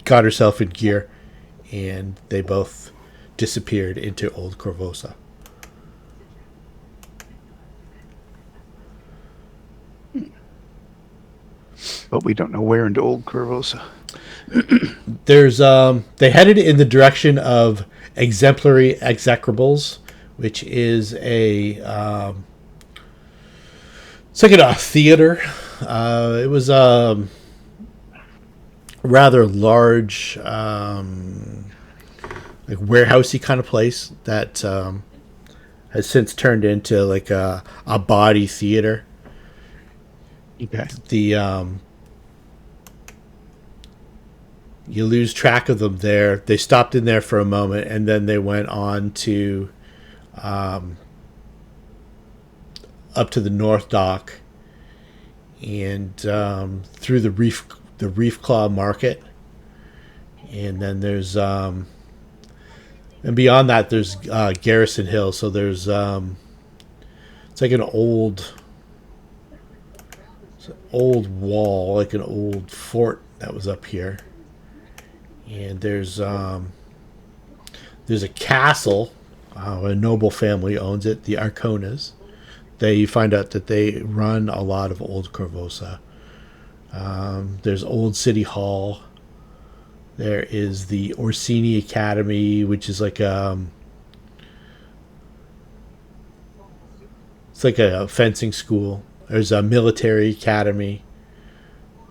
got herself in gear, and they both disappeared into Old Korvosa. But we don't know where into Old Korvosa. There's they headed in the direction of Exemplary Execrables, which is a it's like a theater. It was rather large, like warehousey kind of place that has since turned into like a body theater. Okay. The you lose track of them there. They stopped in there for a moment, and then they went on to up to the North Dock and through the Reef Claw Market, and then there's and beyond that there's Garrison Hill. So there's it's like an old wall, like an old fort that was up here. And there's a castle. A noble family owns it, the Arconas. You find out that they run a lot of Old Korvosa. There's Old City Hall. There is the Orsini Academy, which is like it's like a fencing school. There's a military academy.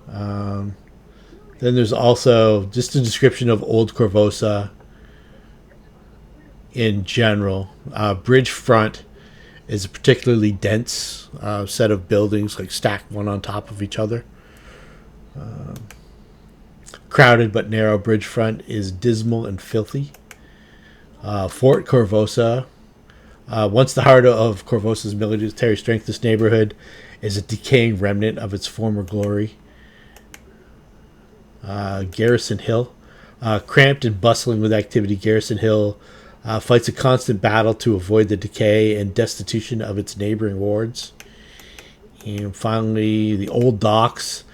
Then there's also just a description of Old Korvosa in general. Bridge front is a particularly dense set of buildings, like stacked one on top of each other. crowded but narrow bridge front is dismal and filthy. Fort Korvosa. Once the heart of Korvosa's military strength, this neighborhood is a decaying remnant of its former glory. Garrison Hill. Cramped and bustling with activity, Garrison Hill fights a constant battle to avoid the decay and destitution of its neighboring wards. And finally, the Old Docks.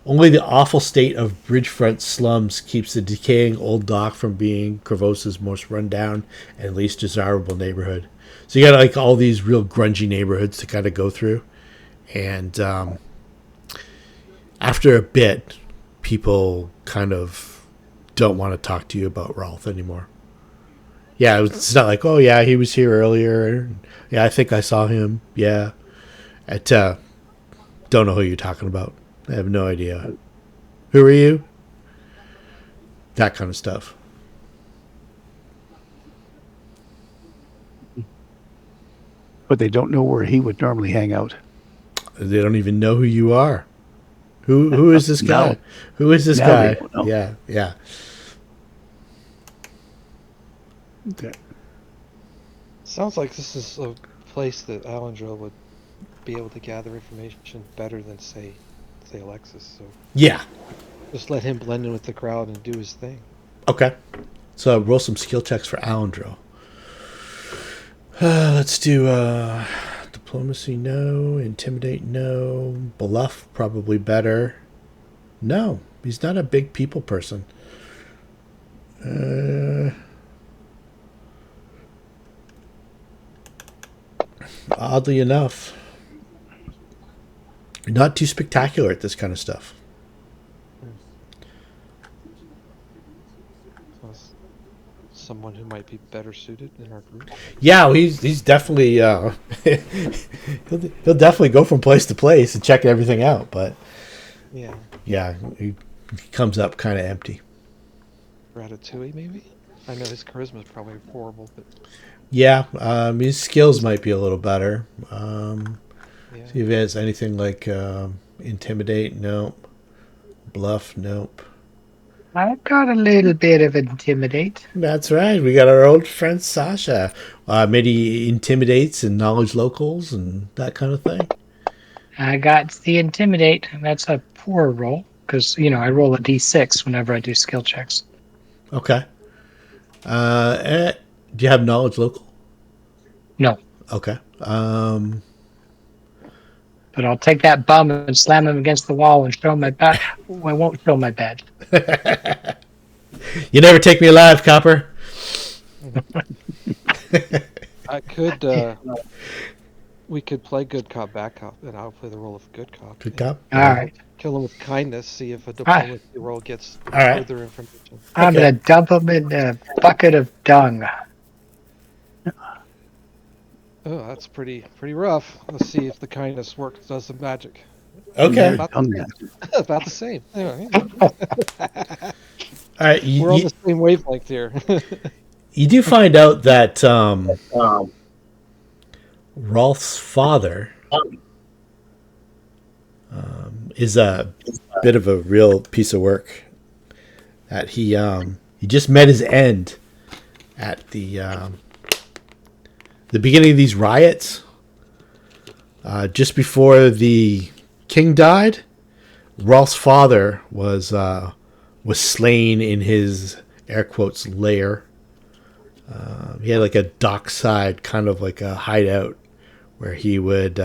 Only the awful state of bridgefront slums keeps the decaying Old Dock from being Korvosa's most rundown and least desirable neighborhood. So you got like all these real grungy neighborhoods to kind of go through, and after a bit, people kind of don't want to talk to you about Rolf anymore. Yeah, it's not like, oh yeah, he was here earlier. Yeah, I think I saw him. Yeah, don't know who you're talking about. I have no idea. Who are you? That kind of stuff. But they don't know where he would normally hang out. They don't even know who you are. Who is this guy? No. Who is this Now guy? they don't know. Yeah. Okay. Sounds like this is a place that Alendro would be able to gather information better than say Alexis. So Yeah. just let him blend in with the crowd and do his thing. Okay. So roll some skill checks for Alendro. Let's do diplomacy, no. Intimidate, no. Bluff, probably better. No, he's not a big people person. Oddly enough, not too spectacular at this kind of stuff. Plus, someone who might be better suited in our group. Yeah, well, he's definitely he'll definitely go from place to place and check everything out. But Yeah, he comes up kind of empty. Ratatouille maybe. I know his charisma is probably horrible, but Yeah, his skills might be a little better. yeah. See if he has anything like intimidate. Nope. Bluff. Nope. I've got a little bit of intimidate. That's right. We got our old friend Sasha. Maybe intimidates and knowledge locals and that kind of thing. I got the intimidate, and that's a poor roll because I roll a d6 whenever I do skill checks. Okay. Do you have knowledge local? No, Okay. but I'll take that bum and slam him against the wall and show my badge. I won't show my badge. You never take me alive, Copper. I could. We could play good cop, bad cop, and I'll play the role of good cop. Good cop. All right. Kill him with kindness. See if a diplomacy roll gets right. further information. I'm Okay. going to dump him in a bucket of dung. Oh, that's pretty rough. Let's see if the kindness works. Does some magic. Okay. About Done the same. About the same. Anyway, All right. we're on the same wavelength here. You do find out that Rolf's father is a bit of a real piece of work. That he just met his end at the beginning of these riots. Just before the king died, Rolf's father was slain in his air quotes lair. He had like a dockside kind of like a hideout where he would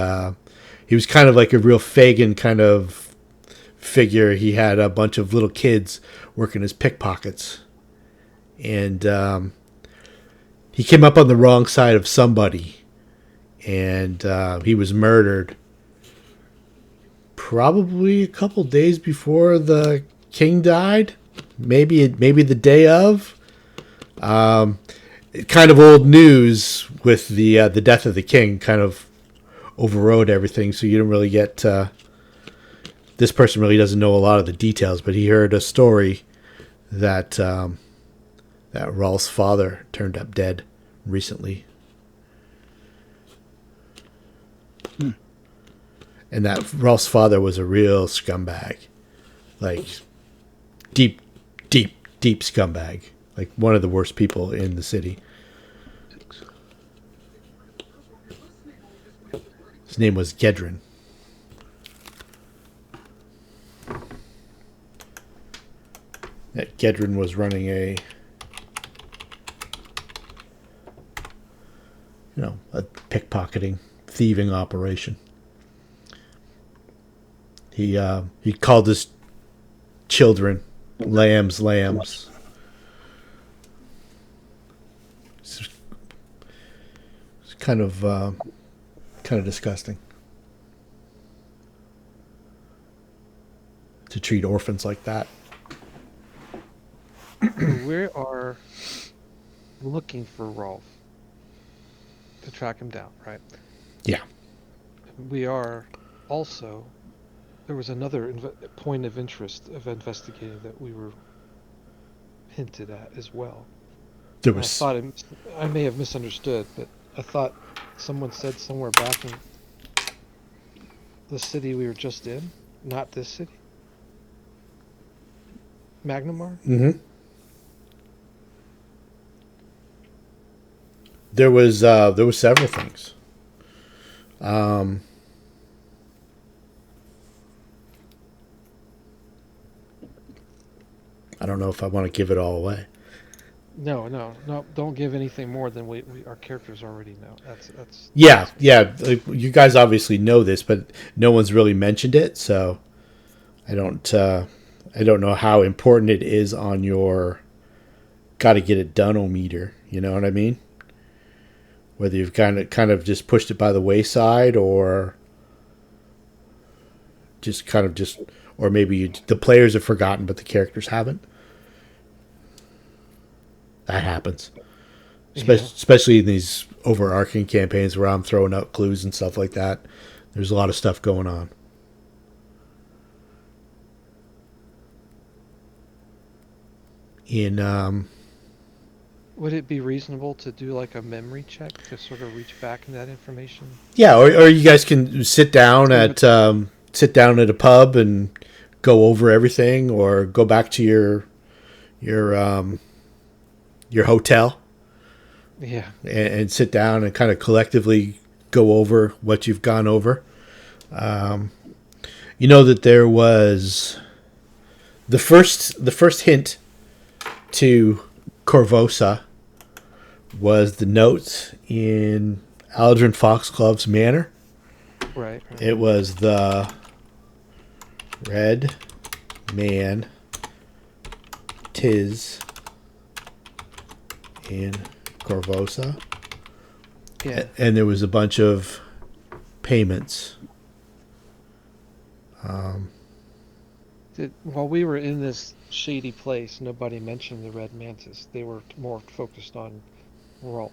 he was kind of like a real Fagin kind of figure. He had a bunch of little kids working as pickpockets, and he came up on the wrong side of somebody, and he was murdered probably a couple days before the king died, maybe the day of. Kind of old news with the death of the king kind of overrode everything, so you don't really get this person really doesn't know a lot of the details, but he heard a story that that Rolf's father turned up dead recently. And that Rolf's father was a real scumbag. Like, deep, deep, deep scumbag. Like one of the worst people in the city. His name was Gedrin. That Gedrin was running a pickpocketing, thieving operation. He called his children lambs. It's kind of disgusting to treat orphans like that. We are looking for Rolf to track him down, right? Yeah. We are also. There was another point of interest of investigating that we were hinted at as well. There I was thought I may have misunderstood, but I thought someone said somewhere back in the city we were just in, not this city, Magnamar. Mm-hmm. There was several things. I don't know if I want to give it all away. No, don't give anything more than our characters already know. That's Yeah. Like, you guys obviously know this, but no one's really mentioned it, so I don't know how important it is on your got to get it done meter. You know what I mean? Whether you've kind of just pushed it by the wayside, or or maybe the players have forgotten, but the characters haven't. That happens. Especially in these overarching campaigns where I'm throwing out clues and stuff like that. There's a lot of stuff going on. Would it be reasonable to do like a memory check to sort of reach back in that information? Yeah, or you guys can sit down at a pub and go over everything, or go back to your hotel. Yeah. And sit down and kind of collectively go over what you've gone over. You know that there was the first hint to Korvosa was the notes in Aldrin Foxglove's Manor. Right. It was the red man tis in Korvosa. Yeah. And there was a bunch of payments. While we were in this shady place, nobody mentioned the Red Mantis. They were more focused on Rolf.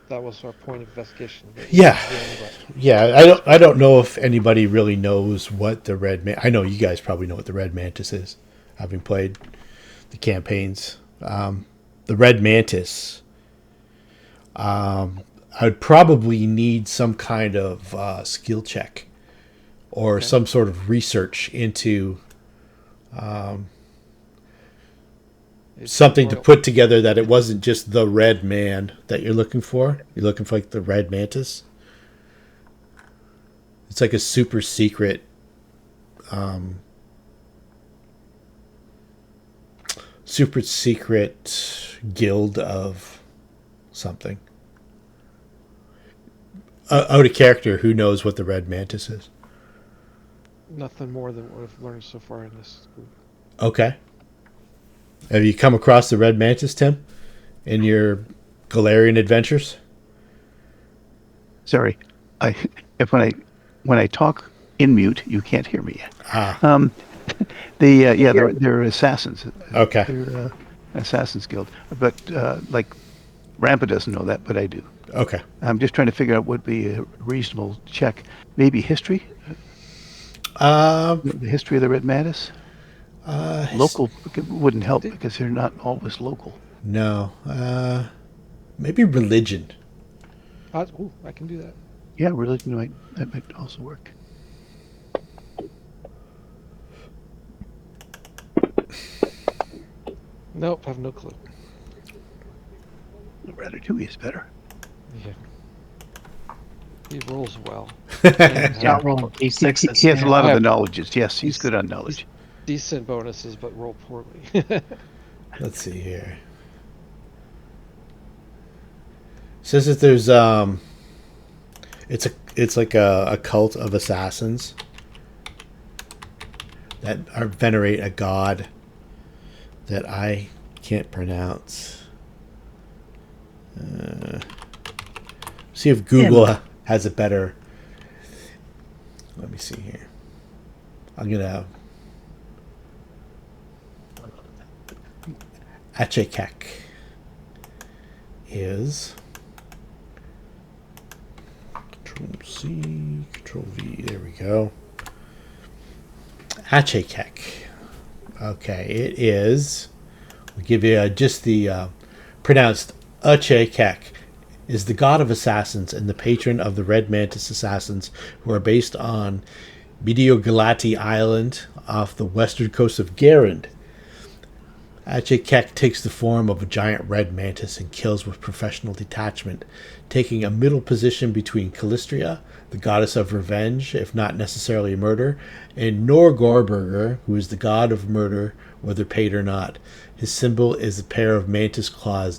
That was our point of investigation. Yeah. I don't know if anybody really knows what the red man. I know you guys probably know what the red mantis is, having played the campaigns. The red mantis. I'd probably need some kind of skill check, or some sort of research into something to put together that it wasn't just the red man that you're looking for. You're looking for like the red mantis. It's like a super secret guild of something. Out of character, who knows what the red mantis is? Nothing more than what I've learned so far in this group. Okay. Have you come across the red mantis, Tim, in your Galarian adventures? Sorry, when I talk in mute, you can't hear me yet. They're assassins. Okay. They're assassins guild, but like Rampa doesn't know that, but I do. Okay. I'm just trying to figure out what would be a reasonable check. Maybe history. The history of the Red Mantis. Local wouldn't help because they're not always local. No. Maybe religion. I can do that. Yeah, religion might also work. Nope, have no clue. Ratatouille is better. Yeah. He rolls well. Not rolling He d6s. has a Yeah. lot I of the have- knowledges. Yes, he's he's- good on he's- knowledge. Decent bonuses, but roll poorly. Let's see here. Says that there's it's like a cult of assassins that venerate a god that I can't pronounce. See if Google has a better. Let me see here. I'm gonna. Achekek is Control C, Control V. There we go. Achekek. Okay, it is. I'll give you just the pronounced Achekek. Is the god of assassins and the patron of the Red Mantis assassins, who are based on Mediogalati Island off the western coast of Garand. Achekek takes the form of a giant red mantis and kills with professional detachment, taking a middle position between Callistria, the goddess of revenge, if not necessarily murder, and Norgorberger, who is the god of murder, whether paid or not. His symbol is a pair of mantis claws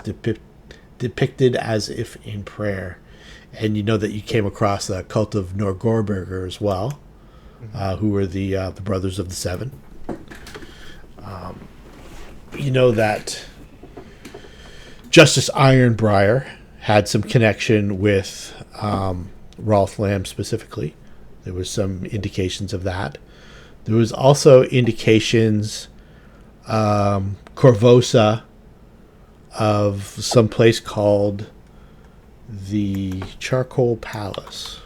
depicted as if in prayer. And you know that you came across the cult of Norgorberger as well, who were the brothers of the Seven. You know that Justice Ironbriar had some connection with Rolf Lamb specifically. There was some indications of that. There was also indications Korvosa of some place called the Charcoal Palace.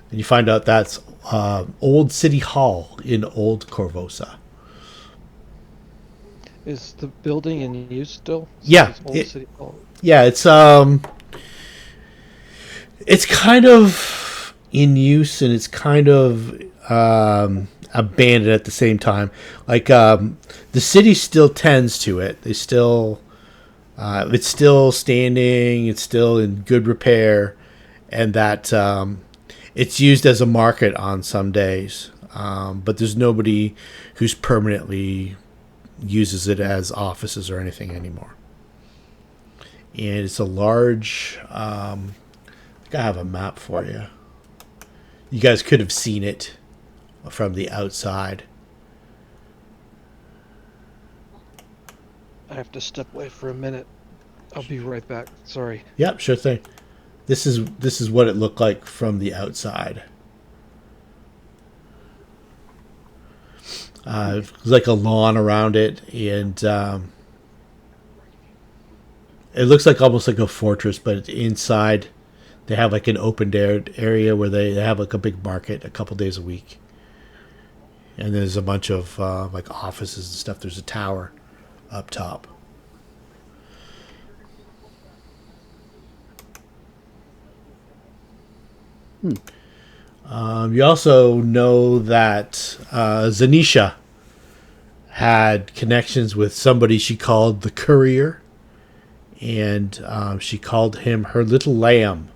And you find out that's Old City Hall in Old Korvosa. Is the building in use still? Yeah, It's Old City Hall. Yeah, it's kind of in use and it's kind of abandoned at the same time. Like the city still tends to it. They still it's still standing, it's still in good repair, and that it's used as a market on some days. But there's nobody who's permanently uses it as offices or anything anymore. And it's a large I think I have a map for you. You guys could have seen it from the outside. I have to step away for a minute. I'll be right back. Sorry. Yep, sure thing. This is what it looked like from the outside. There's like a lawn around it, and it looks like almost like a fortress, but inside they have like an open area where they have like a big market a couple days a week. And there's a bunch of like offices and stuff. There's a tower up top. You also know that Zanisha had connections with somebody she called the Courier, and she called him her little lamb.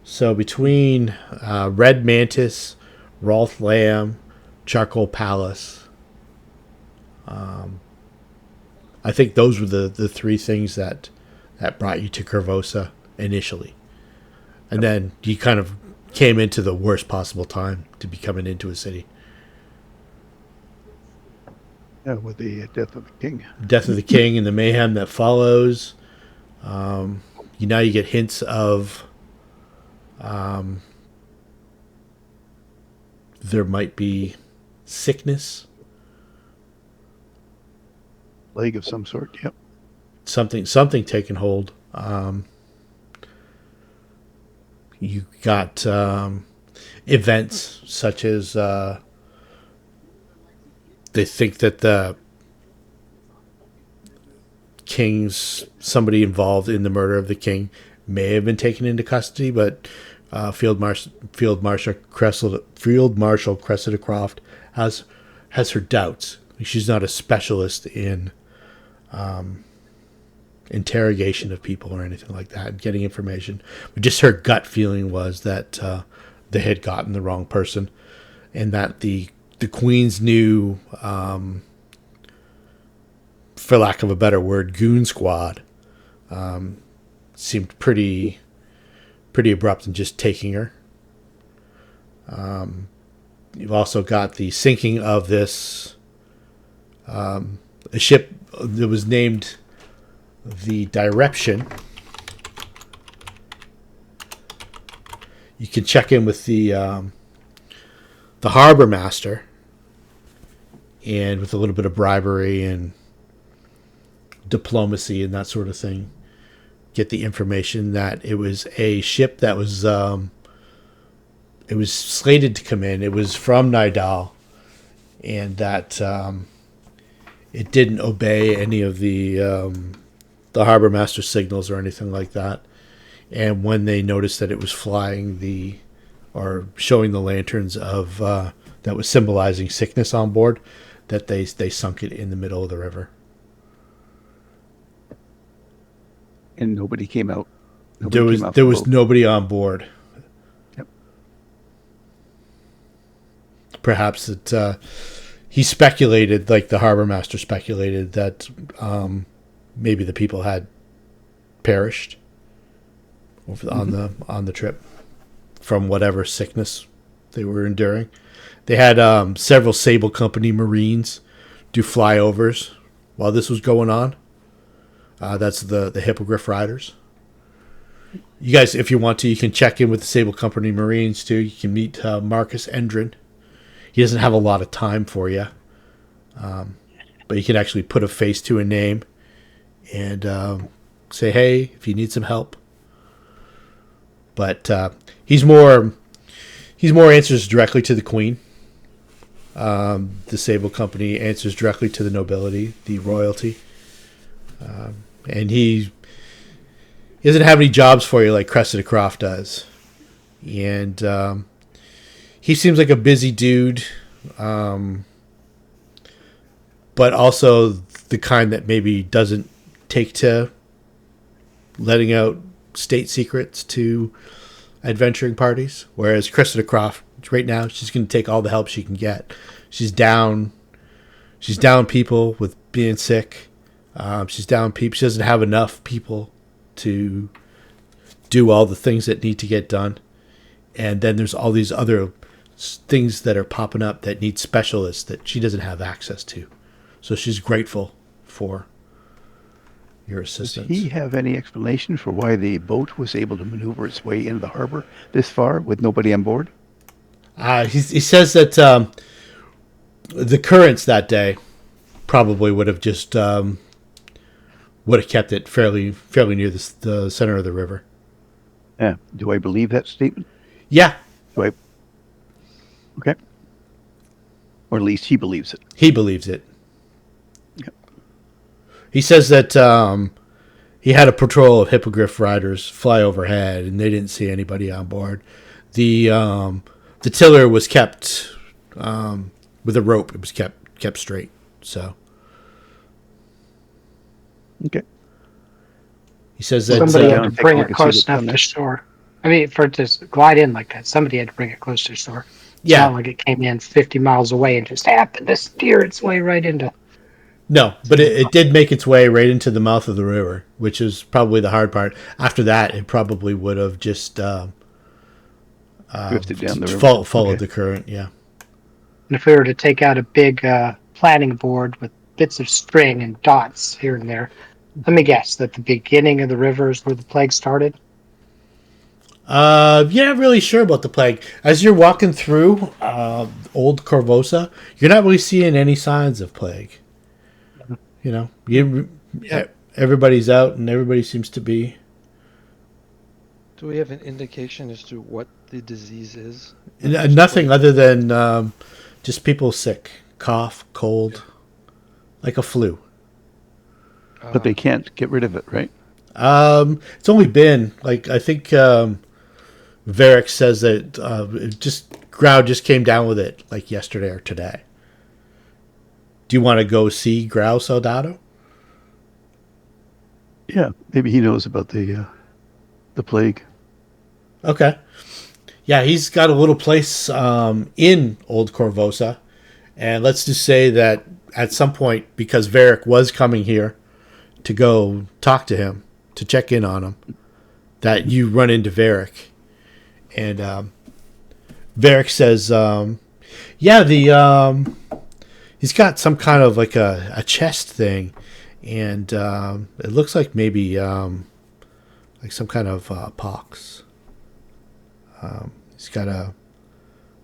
So between Red Mantis, Rolf Lamb, Charcoal Palace, I think those were the three things that brought you to Korvosa initially. And then you kind of came into the worst possible time to be coming into a city. Yeah, with the death of the king. Death of the king and the mayhem that follows. Now you get hints of there might be sickness, Plague of some sort. Yep. something taking hold. You got events such as they think that the somebody involved in the murder of the king may have been taken into custody, but Field Marshal Cressida Kroft has her doubts. She's not a specialist in interrogation of people or anything like that, getting information. But just her gut feeling was that they had gotten the wrong person, and that the Queen's new, for lack of a better word, goon squad seemed pretty abrupt in just taking her. You've also got the sinking of this a ship that was named the Direction. You can check in with the harbor master, and with a little bit of bribery and diplomacy and that sort of thing, get the information that it was a ship that was it was slated to come in. It was from Nidal, and that it didn't obey any of the harbor master signals or anything like that. And when they noticed that it was flying or showing the lanterns of that was symbolizing sickness on board, that they sunk it in the middle of the river. And nobody came out. There was nobody on board. Yep. Perhaps that he speculated, like the harbor master speculated, that maybe the people had perished on the trip from whatever sickness they were enduring. They had several Sable Company Marines do flyovers while this was going on. That's the Hippogriff Riders. You guys, if you want to, you can check in with the Sable Company Marines too. You can meet Marcus Endrin. He doesn't have a lot of time for you, but you can actually put a face to a name and say, hey, if you need some help. But he's more answers directly to the Queen. The Sable Company answers directly to the nobility, the royalty. And he doesn't have any jobs for you like Cressida Kroft does. And he seems like a busy dude, but also the kind that maybe doesn't take to letting out state secrets to adventuring parties. Whereas Cressida Kroft, right now, she's going to take all the help she can get. She's down people with being sick. She's down people. She doesn't have enough people to do all the things that need to get done. And then there's all these other things that are popping up that need specialists that she doesn't have access to. So she's grateful for your assistance. Does he have any explanation for why the boat was able to maneuver its way into the harbor this far with nobody on board? He says that the currents that day probably would have just would have kept it fairly near the center of the river. Yeah. Do I believe that statement? Yeah. Do I? Okay. Or at least he believes it. He believes it. Yep. He says that he had a patrol of Hippogriff Riders fly overhead, and they didn't see anybody on board. The tiller was kept with a rope. It was kept straight. So. Okay. He says that somebody had to take bring a it look close and see what's enough on to there. shore. I mean, for it to glide in like that, somebody had to bring it close to shore. It's Yeah. not like it came in 50 miles away and just happened to steer its way right into. No, but it did make its way right into the mouth of the river, which is probably the hard part. After that, it probably would have just Drifted down the river. followed Okay. the current. Yeah. And if we were to take out a big planning board with bits of string and dots here and there, let me guess that the beginning of the river is where the plague started. You're not really sure about the plague. As you're walking through Old Korvosa, you're not really seeing any signs of plague. You know, everybody's out and everybody seems to be. Do we have an indication as to what the disease is? Nothing other than just people sick, cough, cold, like a flu. But they can't get rid of it, right? It's only been like I think Varric says that Grau just came down with it like yesterday or today. Do you want to go see Grau Soldado? Yeah, maybe he knows about the plague. Okay. Yeah, he's got a little place in Old Korvosa. And let's just say that at some point, because Varric was coming here to go talk to him, to check in on him, that you run into Varric. And Varric says, he's got some kind of like a chest thing. And it looks like maybe like some kind of pox. He's got a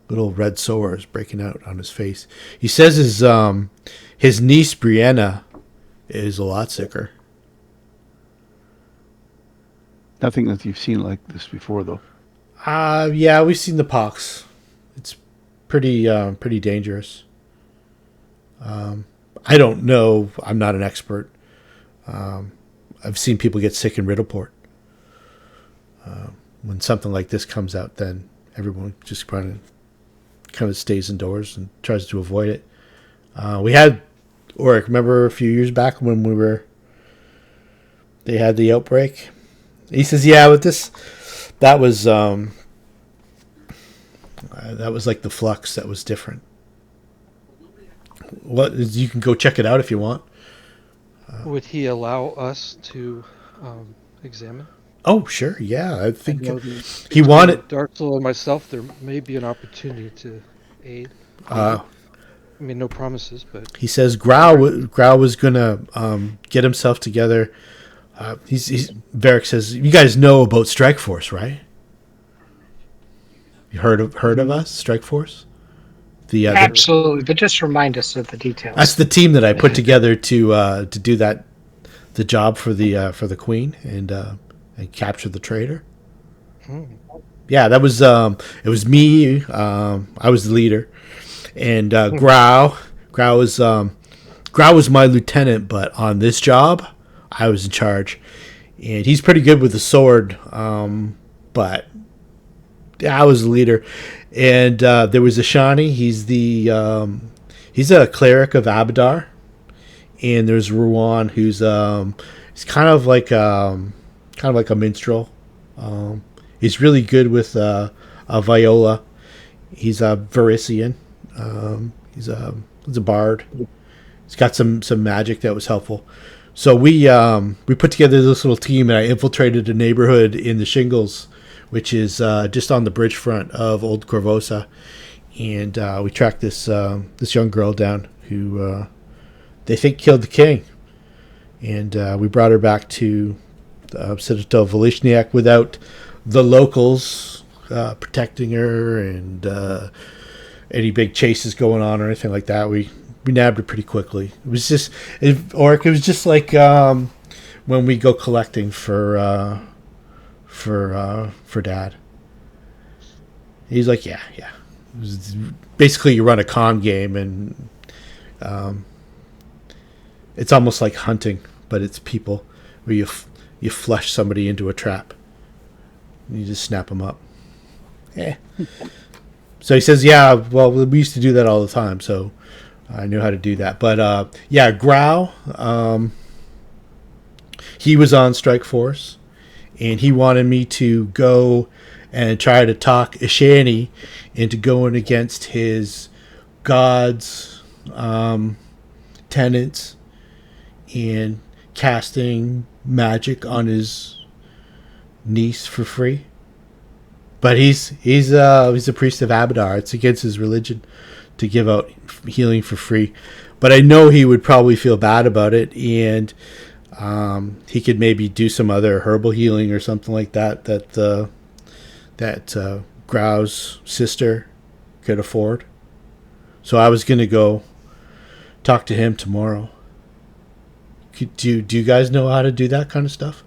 little red sores breaking out on his face. He says his niece Brianna is a lot sicker. Nothing that you've seen like this before, though. Yeah, we've seen the pox. It's pretty dangerous. I don't know. I'm not an expert. I've seen people get sick in Riddleport. When something like this comes out, then everyone just kind of stays indoors and tries to avoid it. We had Oric, remember a few years back when they had the outbreak? He says, yeah, with this, that was like the flux that was different. You can go check it out if you want. Would he allow us to examine? Oh, sure, yeah. I think I know he wanted. Dark Soul and myself, there may be an opportunity to aid. I mean, no promises, but He says Grau was gonna get himself together. Varric says, "You guys know about Strike Force, right? You heard of us, Strike Force? Absolutely, but just remind us of the details. That's the team that I put together to do the job for the Queen and capture the traitor. Yeah, that was it was me. I was the leader, and Grau was my lieutenant, but on this job, I was in charge, and he's pretty good with the sword. But yeah, I was the leader, and there was a Shani. He's a cleric of Abadar, and there's Ruan, who's he's kind of like a minstrel. He's really good with a viola. He's a Varisian. He's a bard. He's got some magic that was helpful. So we put together this little team, and I infiltrated a neighborhood in the Shingles, which is just on the bridge front of Old Korvosa, and we tracked this young girl down who they think killed the king, and we brought her back to Citadel Volishniak without the locals protecting her and any big chases going on or anything like that. We nabbed her pretty quickly. It was just Oric. It was just like when we go collecting for Dad. He's like, yeah. It was basically, you run a con game, and it's almost like hunting, but it's people where you flush somebody into a trap. And you just snap them up. Yeah. So he says, yeah, well, we used to do that all the time, so I knew how to do that. But, yeah, Grau, he was on Strike Force, and he wanted me to go and try to talk Ishani into going against his gods, tenants, and casting magic on his niece for free. But he's a priest of Abadar. It's against his religion to give out healing for free. But I know he would probably feel bad about it, and he could maybe do some other herbal healing or something like that Grau's sister could afford. So I was going to go talk to him tomorrow. Do you guys know how to do that kind of stuff?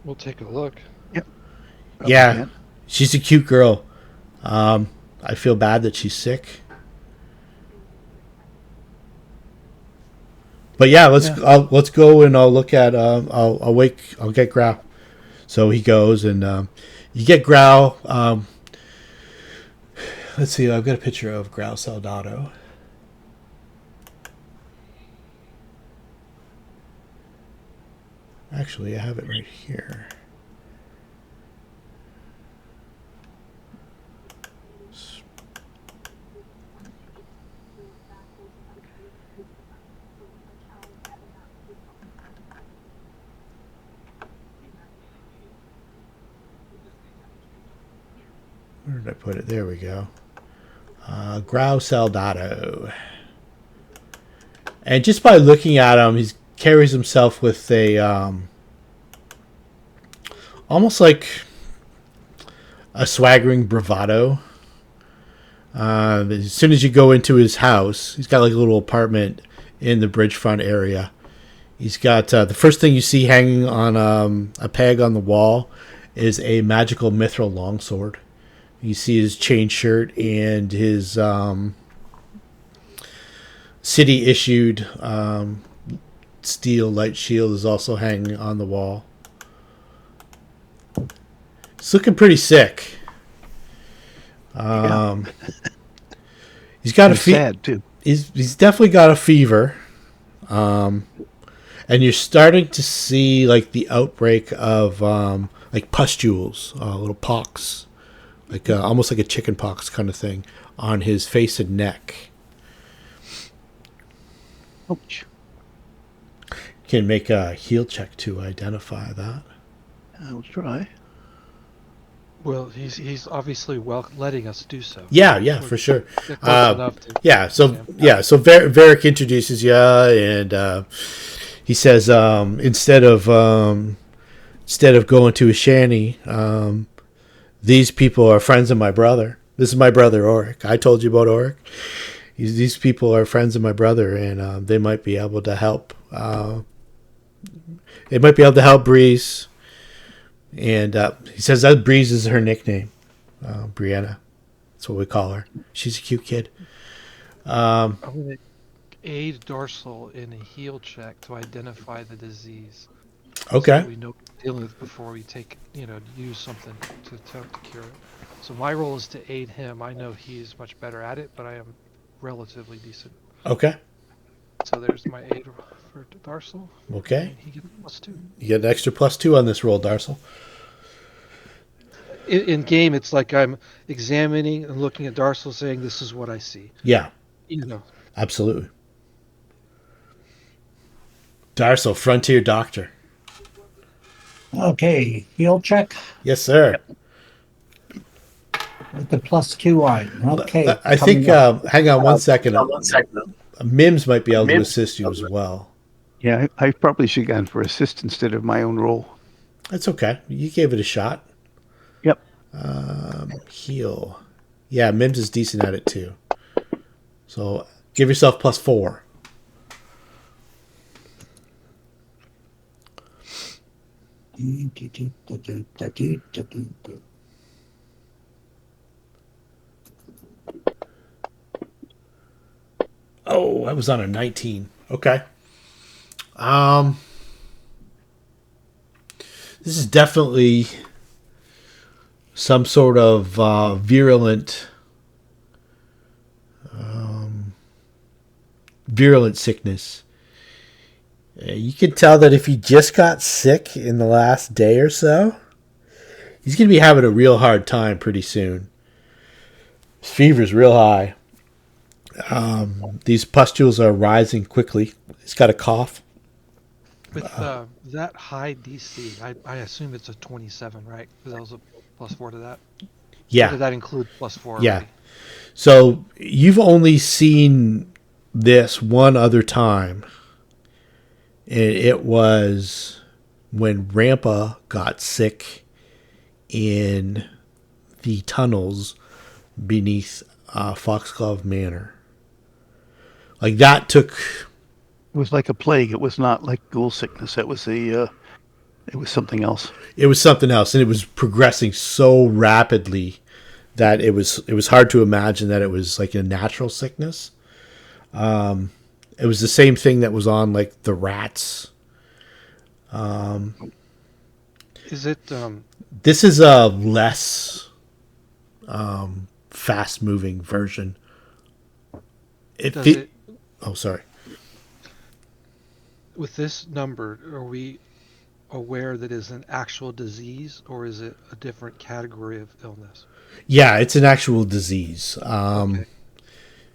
we'll take a look. Yeah, she's a cute girl. I feel bad that she's sick. But yeah, let's go and I'll look at I'll get Grau. So he goes and you get Growl. Let's see. I've got a picture of Growl Soldado. Actually, I have it right here. Where did I put it? There we go. Growl Soldado. And just by looking at him, he carries himself with a almost like a swaggering bravado. As soon as you go into his house, he's got like a little apartment in the bridgefront area. He's got the first thing you see hanging on a peg on the wall is a magical mithril longsword. You see his chain shirt and his city-issued steel light shield is also hanging on the wall. It's looking pretty sick. He's got a sad too. He's definitely got a fever, and you're starting to see like the outbreak of like pustules, little pox, like almost like a chicken pox kind of thing on his face and neck. Ouch. Can make a heal check to identify that. I'll try. Well, he's obviously letting us do so. Yeah, for sure. They're close enough to- So Varric introduces you, and he says instead of going to a shanty, these people are friends of my brother. This is my brother Oric. I told you about Oric. These people are friends of my brother, and they might be able to help. They might be able to help Breeze. And he says that Breeze is her nickname, Brianna. That's what we call her. She's a cute kid. I'm going to aid Dorsal in a heal check to identify the disease. Okay. So we know what we're dealing with before we use something to attempt to cure it. So my role is to aid him. I know he's much better at it, but I am relatively decent. Okay. So there's my aid for Dorsal. Okay. He gets +2. You get an extra +2 on this roll, Darsal. In game, it's like I'm examining and looking at Dorsal, saying, "This is what I see." Yeah, You know. absolutely. Darsal, Frontier Doctor. Okay, heal check Yes, sir. with the +2 on. Okay. I think, coming up. hang on one second. Mims might be able to assist you as well. Yeah, I probably should have gone for assist instead of my own roll. That's okay. You gave it a shot. Yep. Heal. Yeah, Mims is decent at it too. So give yourself +4. Oh, I was on a 19. Okay. This is definitely some sort of virulent sickness. You can tell that if he just got sick in the last day or so, he's going to be having a real hard time pretty soon. His fever's real high. These pustules are rising quickly. He's got a cough. With that high DC, I assume it's a 27, right? Because that was a +4 to that. Or Yeah. did that include +4? Yeah. Already? So you've only seen this one other time. And it was when Rampa got sick in the tunnels beneath Foxglove Manor. Like that took... It was like a plague. It was not like ghoul sickness. It was it was something else. It was something else, and it was progressing so rapidly that it was hard to imagine that it was like a natural sickness. It was the same thing that was on like the rats. Is it This is a less fast-moving version. does it Oh, sorry. with this number? Are we aware that is an actual disease, or is it a different category of illness? Yeah, it's an actual disease. Okay.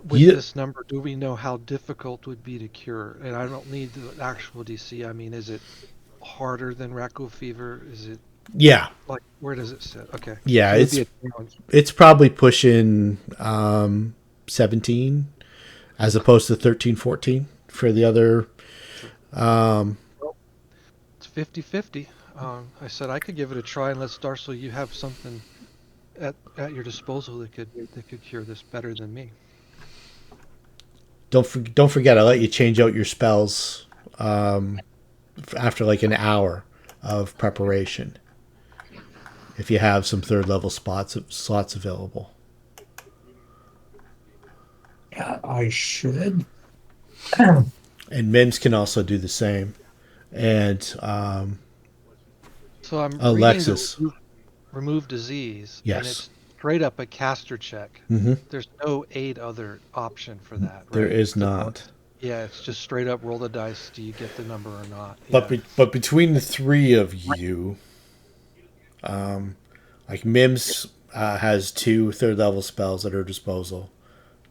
With You, this number, do we know how difficult would be to cure? And I don't need the actual DC. I mean, is it harder than raccoon fever? Is it yeah, like where does it sit? Okay. yeah. So it would be a challenge. It's probably pushing 17 as opposed to 13, 14 for the other. It's 50-50. I said I could give it a try unless Darcel, you have something at your disposal that could cure this better than me. Don't forget, I let you change out your spells after like an hour of preparation. If you have some third level slots available. Yeah, I should. And Mims can also do the same. And So I'm Alexis. reading the remove disease, Yes. and it's straight up a caster check. Mhm. There's no aid other option for that. Right? There is not. Yeah, it's just straight up roll the dice. Do you get the number or not? But Yeah. but between the three of you, like Mims has 2 third level spells at her disposal.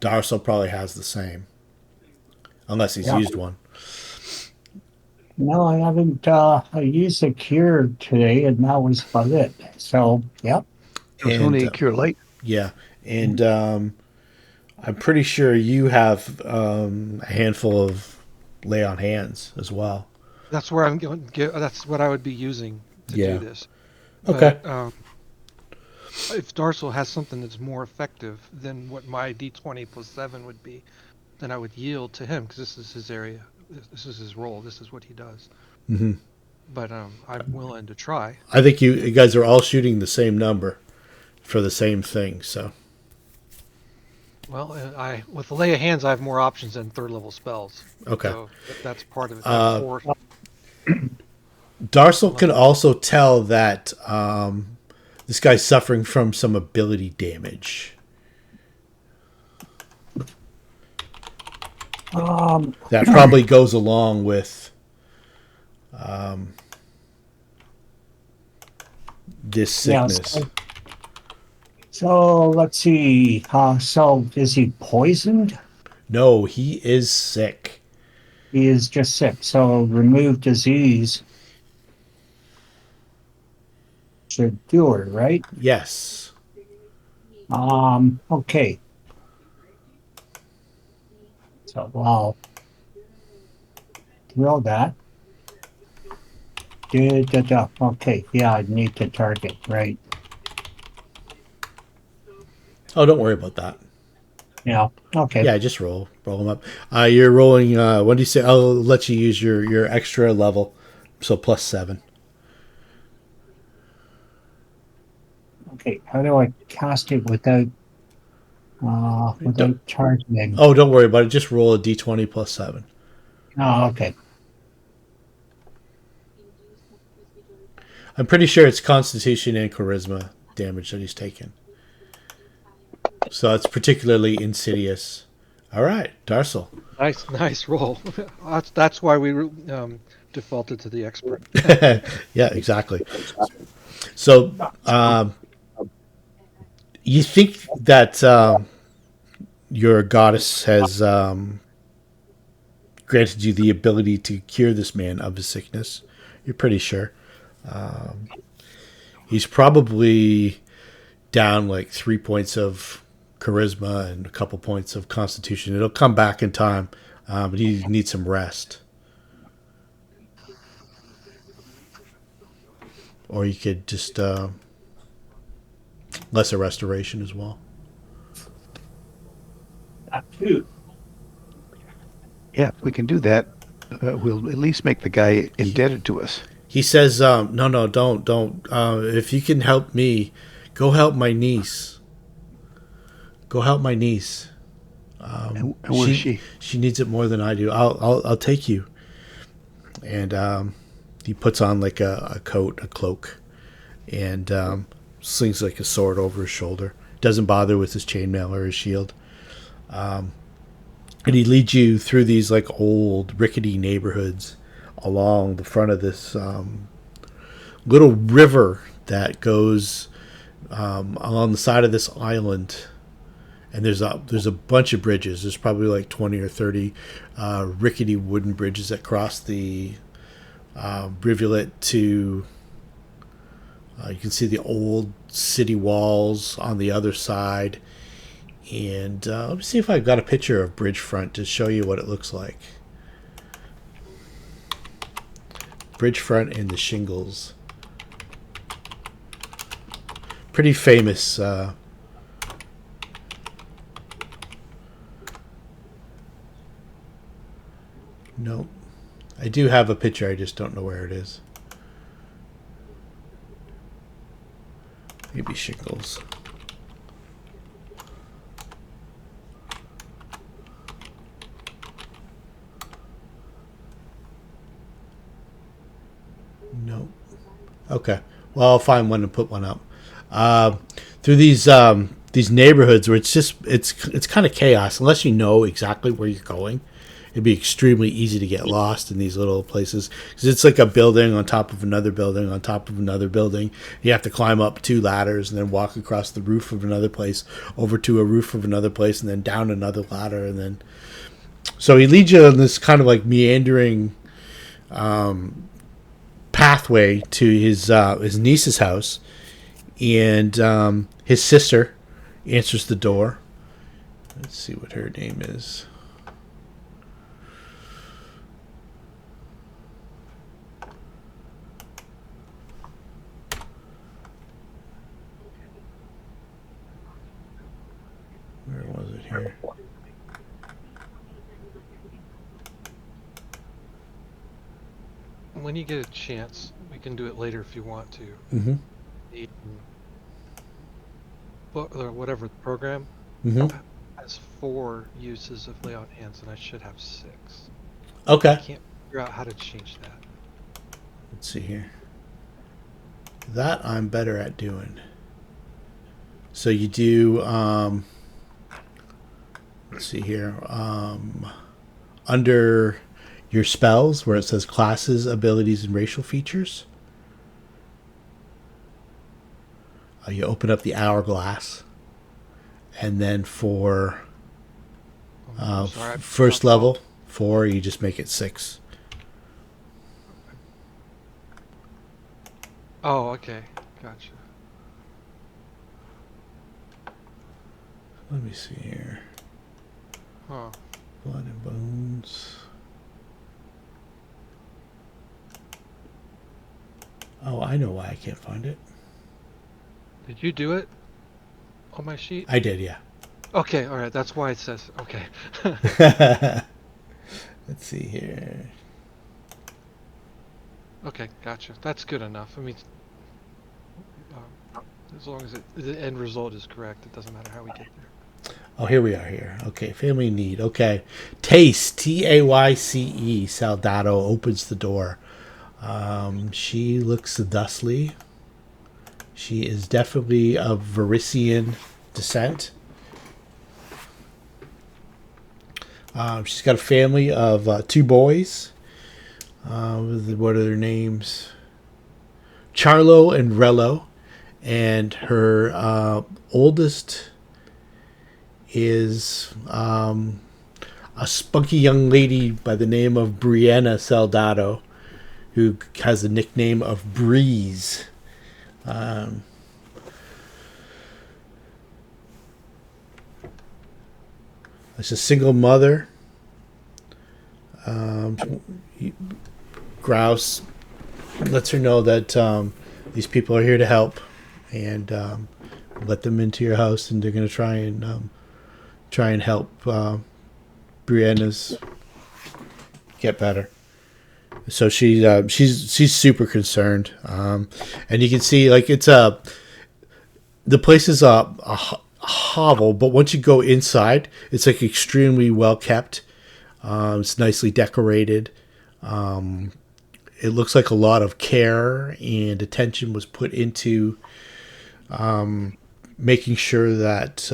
Darcel probably has the same, unless he's used one. No, I haven't. I used a cure today, and that was about it. So, yep. It was only a cure light. Yeah, and I'm pretty sure you have a handful of lay on hands as well. That's where I'm going. That's what I would be using to Yeah. do this. Okay. But, if Darcel has something that's more effective than what my D20 plus 7 would be, then I would yield to him because this is his area. This is his role. This is what he does. Mm-hmm. But I'm willing to try. I think you guys are all shooting the same number for the same thing. So Well, with the lay of hands, I have more options than third level spells. okay. So that's part of it. That four, Darcel can also tell that this guy's suffering from some ability damage. That probably goes along with this sickness. Yeah, so let's see. So is he poisoned? No, he is sick. He is just sick. So remove disease should do it, right? Yes. Okay. So I'll throw that. Okay, yeah, I need to target, right? Oh, don't worry about that. Yeah, okay. Yeah, just roll them up. You're rolling. What do you say? I'll let you use your extra level, so +7. Okay, how do I cast it without charging? Oh, don't worry about it. Just roll a d20 +7. Oh, okay. I'm pretty sure it's Constitution and Charisma damage that he's taken. So it's particularly insidious. All right, Darcel. nice roll. That's why we defaulted to the expert. Yeah, exactly. So you think that your goddess has granted you the ability to cure this man of his sickness. You're pretty sure. He's probably down like 3 points of charisma and a couple points of constitution. It'll come back in time, but he needs some rest. Or you could just lesser restoration as well. Yeah, if we can do that, we'll at least make the guy indebted to us. He says, no, don't. If you can help me, go help my niece. Go help my niece. And where is she? She needs it more than I do. I'll take you. And he puts on like a coat, a cloak, and slings like a sword over his shoulder. Doesn't bother with his chainmail or his shield. And he leads you through these like old rickety neighborhoods along the front of this little river that goes along the side of this island. And there's a bunch of bridges. There's probably like 20 or 30 rickety wooden bridges that cross the rivulet to. You can see the old city walls on the other side. And let me see if I've got a picture of bridge front to show you what it looks like. Bridge front and the shingles. Pretty famous. Nope. I do have a picture, I just don't know where it is. Maybe shingles. Nope. Okay. Well, I'll find one and put one up. Through these neighborhoods where it's kind of chaos unless you know exactly where you're going. It'd be extremely easy to get lost in these little places because it's like a building on top of another building on top of another building. You have to climb up 2 ladders and then walk across the roof of another place over to a roof of another place and then down another ladder and then. So he leads you on this kind of like meandering pathway to his niece's house, and his sister answers the door. Let's see what her name is. Where was it here? When you get a chance, we can do it later if you want to. Mm-hmm. Or whatever the program Mm-hmm. has 4 uses of lay on hands, and I should have 6. I Okay. can't figure out how to change that. Let's see here. That I'm better at doing. So you do, let's see here, under your spells where it says classes, abilities, and racial features, you open up the hourglass, and then for Sorry, first level 4, you just make it 6. Oh, okay, gotcha. Let me see here. Huh. Blood and bones. Oh, I know why I can't find it. Did you do it on my sheet? I did, yeah. Okay, all right. That's why it says okay. Let's see here. Okay, gotcha. That's good enough. I mean, as long as the end result is correct, it doesn't matter how we get there. Oh, here we are here. Okay, family need. Okay. Tace, Tayce, Saldato opens the door. She looks thusly. She is definitely of Varisian descent. She's got a family of 2 boys. What are their names? Charlo and Rello. And her oldest is a spunky young lady by the name of Brianna Saldato, who has the nickname of Breeze. It's a single mother. Grouse lets her know that these people are here to help, and let them into your house, and they're going to try and help Brianna's get better. So she's super concerned, and you can see like it's the place is a hovel, but once you go inside, it's like extremely well kept. It's nicely decorated. it looks like a lot of care and attention was put into making sure that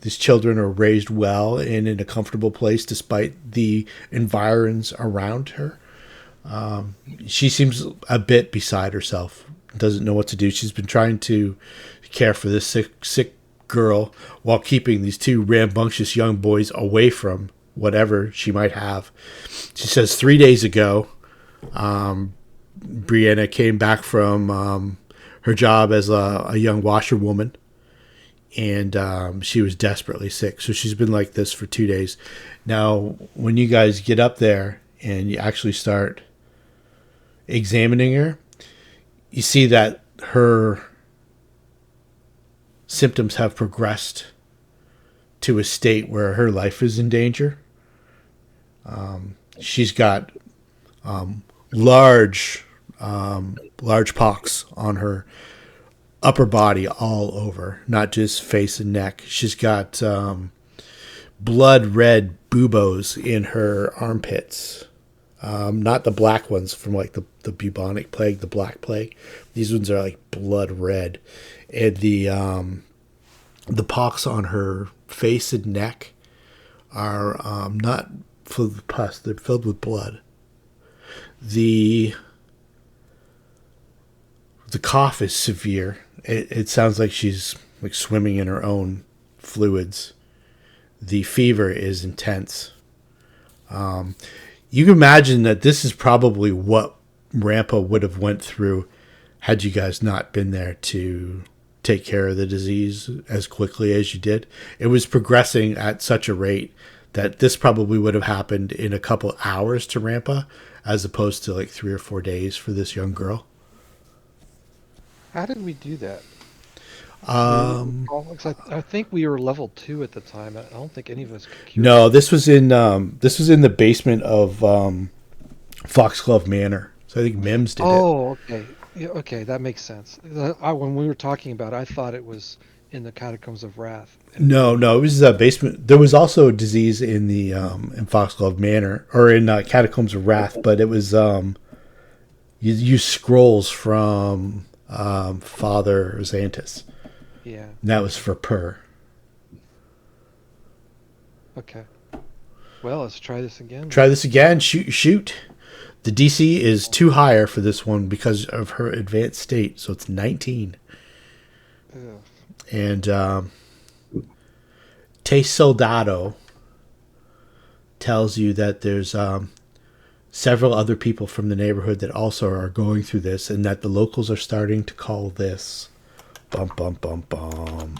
these children are raised well and in a comfortable place despite the environs around her. She seems a bit beside herself, doesn't know what to do. She's been trying to care for this sick girl while keeping these two rambunctious young boys away from whatever she might have. She says 3 days ago, Brianna came back from her job as a young washerwoman, and she was desperately sick. So she's been like this for 2 days. Now, when you guys get up there and you actually start examining her, you see that her symptoms have progressed to a state where her life is in danger. She's got large pox on her upper body all over, not just face and neck. She's got blood red buboes in her armpits. Not the black ones from like the bubonic plague, the black plague. These ones are like blood red. And the pox on her face and neck are not filled with pus, they're filled with blood. The cough is severe. It sounds like she's like swimming in her own fluids. The fever is intense. You can imagine that this is probably what Rampa would have went through had you guys not been there to take care of the disease as quickly as you did. It was progressing at such a rate that this probably would have happened in a couple hours to Rampa as opposed to like 3 or 4 days for this young girl. How did we do that? Um, I think we were level 2 at the time. I don't think any of us could cure. no, this was in the basement of Foxglove Manor. So I think Mims did it. Oh, okay. Yeah, okay, that makes sense. When we were talking about it, I thought it was in the Catacombs of Wrath. No, it was a basement. There was also a disease in the in Foxglove Manor or in Catacombs of Wrath, but it was you use scrolls from Father Xantus. Yeah. And that was for Per. Okay. Well, let's try this again. Try this again. Shoot. The DC is too higher for this one because of her advanced state, so it's 19. Ugh. And Te Soldado tells you that there's several other people from the neighborhood that also are going through this, and that the locals are starting to call this bum bum bum bum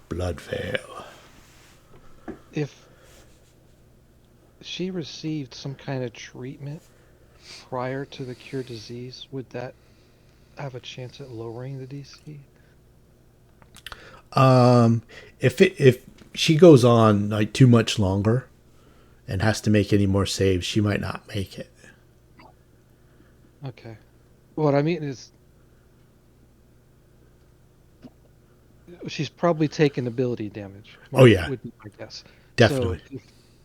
Bloodvale. If she received some kind of treatment prior to the cure disease, would that have a chance at lowering the DC? If she goes on like too much longer and has to make any more saves, she might not make it. Okay. What I mean is, she's probably taken ability damage. Oh, yeah. Would be my guess. Definitely.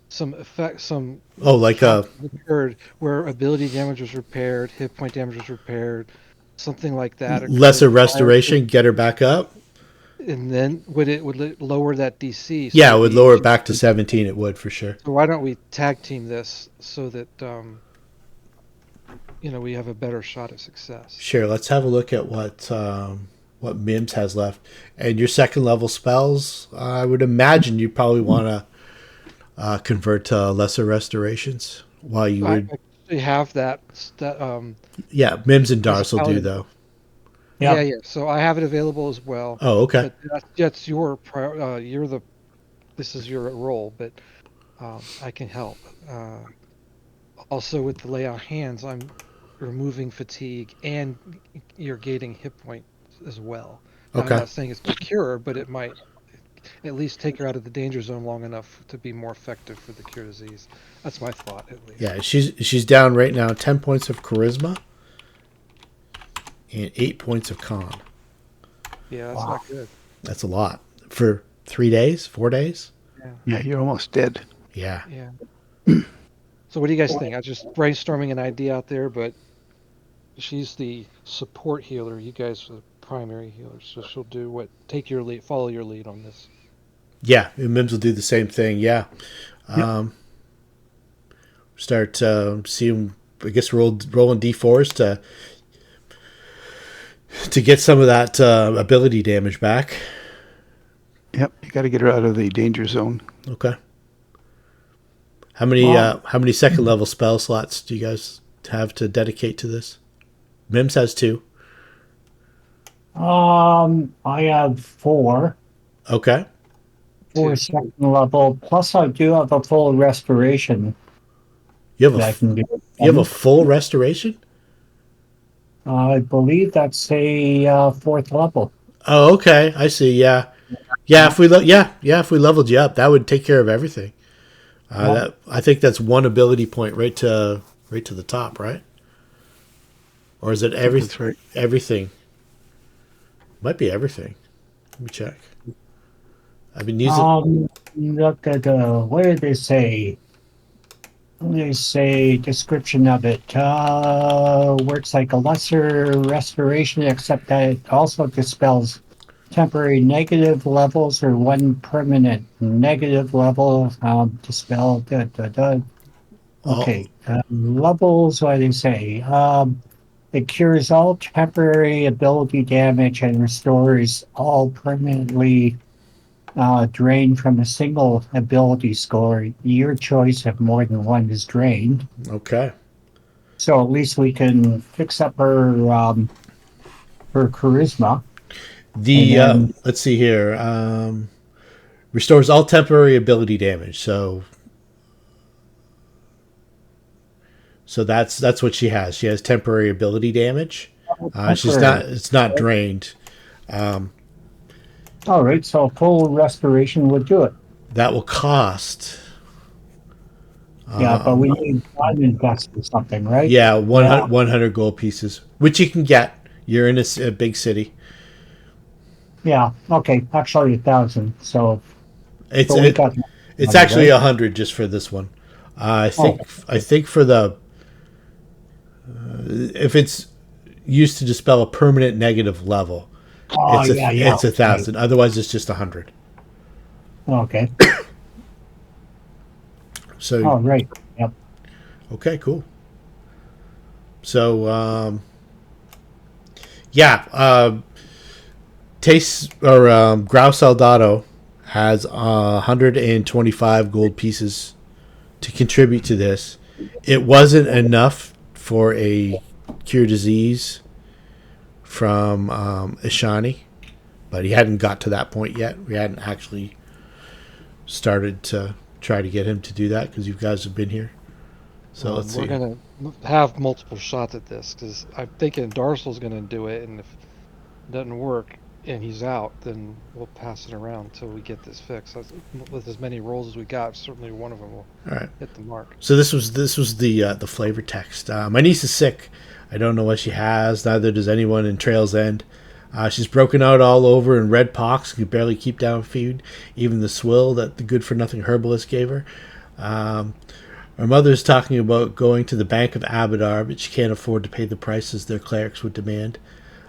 So if some occurred where ability damage was repaired, hit point damage was repaired, something like that. occurred Lesser prior restoration, get her back up. and then would it lower that DC? Yeah, it would lower it back to 17. It would for sure. So why don't we tag team this so that we have a better shot at success? Sure. Let's have a look at what Mims has left. And your second level spells, I would imagine you probably want to convert to lesser restorations while you would. I actually have that. Yeah, Mims and Dars will do though. Yeah. Yeah. So I have it available as well. Oh, okay. But that's your this is your role, but I can help. Also with the lay on hands, I'm removing fatigue and you're gating hit point as well. Now, Okay. I'm not saying it's a cure, but it might at least take her out of the danger zone long enough to be more effective for the cure disease. That's my thought, at least. Yeah, she's down right now 10 points of charisma and 8 points of con. Yeah, that's not good. That's a lot for 3 days, 4 days. Yeah, you're almost dead. Yeah. Yeah. So what do you guys think? I was just brainstorming an idea out there, but she's the support healer. You guys are the primary healers, so she'll do what? Take your lead, follow your lead on this. Yeah, and Mims will do the same thing. Yeah. Start seeing. I guess rolling d4s to get some of that ability damage back. Yep, you got to get her out of the danger zone. Okay. How many second level spell slots do you guys have to dedicate to this? Mims has 2. I have 4. Okay. 4 second level. Plus, I do have a full restoration You have that I can do. you have a full restoration? I believe that's a 4th level. Oh, okay. I see. Yeah. Yeah, if we if we leveled you up, that would take care of everything. I think that's 1 ability point right to the top, right? Or is it everything? That's right. Everything. Might be everything. Let me check. I've been using. Look at what did they say? They say description of it. Works like a lesser restoration, except that it also dispels temporary negative levels or 1 permanent negative level. Dispel. Okay. Levels. What do they say? It cures all temporary ability damage and restores all permanently drained from a single ability score. Your choice if more than 1 is drained. Okay. So at least we can fix up her charisma. Let's see here. Restores all temporary ability damage. So that's what she has. She has temporary ability damage. It's not drained. All right, so full restoration would do it. That will cost. Yeah, but we need 1 invest or something, right? Yeah, 100 gold pieces, which you can get. You're in a big city. Yeah. Okay. Actually, 1,000. So It's actually 100 just for this one. I think for the if it's used to dispel a permanent negative level, it's 1,000. Right. Otherwise, it's just 100. Okay. So. Oh, right. Yep. Okay. Cool. So, Taste or Grouse Soldado has 125 gold pieces to contribute to this. It wasn't enough for a cure disease from Ishani, but he hadn't got to that point yet. We hadn't actually started to try to get him to do that because you guys have been here. So let's see. We're going to have multiple shots at this because I'm thinking Darcel's going to do it, and if it doesn't work and he's out, then we'll pass it around until we get this fixed. With as many rolls as we got, certainly one of them will hit the mark. So this was the flavor text. My niece is sick. I don't know what she has. Neither does anyone in Trail's End. She's broken out all over in red pox and can barely keep down food, even the swill that the good-for-nothing herbalist gave her. Her mother's talking about going to the Bank of Abadar, but she can't afford to pay the prices their clerics would demand.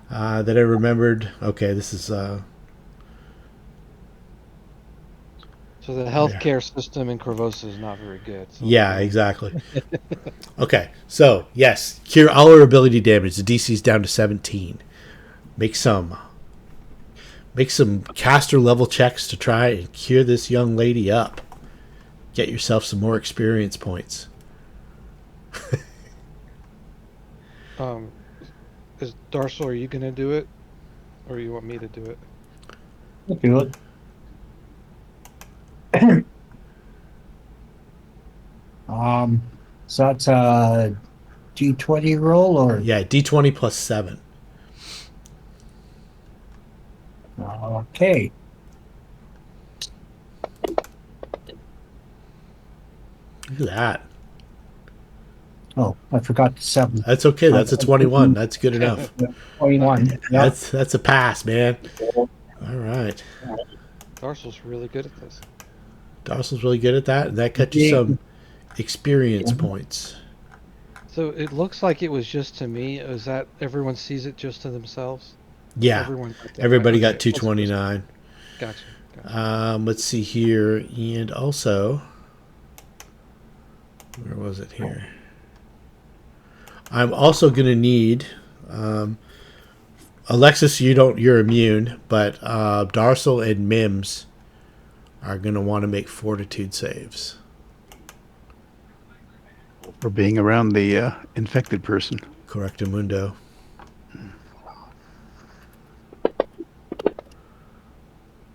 Then I remembered, okay, this is... So the healthcare system in Korvosa is not very good. So. Yeah, exactly. Okay, so, yes, cure all her ability damage. The DC's down to 17. Make some caster level checks to try and cure this young lady up. Get yourself some more experience points. Is Darcel, are you going to do it? Or you want me to do it? I'll do it. So that's a D20 roll, or? Yeah, D20 plus 7. Okay. Look at that. Oh, I forgot the 7. That's okay. That's a 21. That's good enough. 21. Yep. That's a pass, man. All right. Darcel's really good at this. Darcel's really good at that. And that gets you some experience points. So it looks like it was just to me. Is that everyone sees it just to themselves? Yeah, Everyone got that, everybody right? got Okay. 229. Gotcha. Let's see here, and also, where was it here? I'm also going to need Alexis. You're immune, but Darcel and Mims are going to want to make fortitude saves. For being around the infected person. Correctamundo.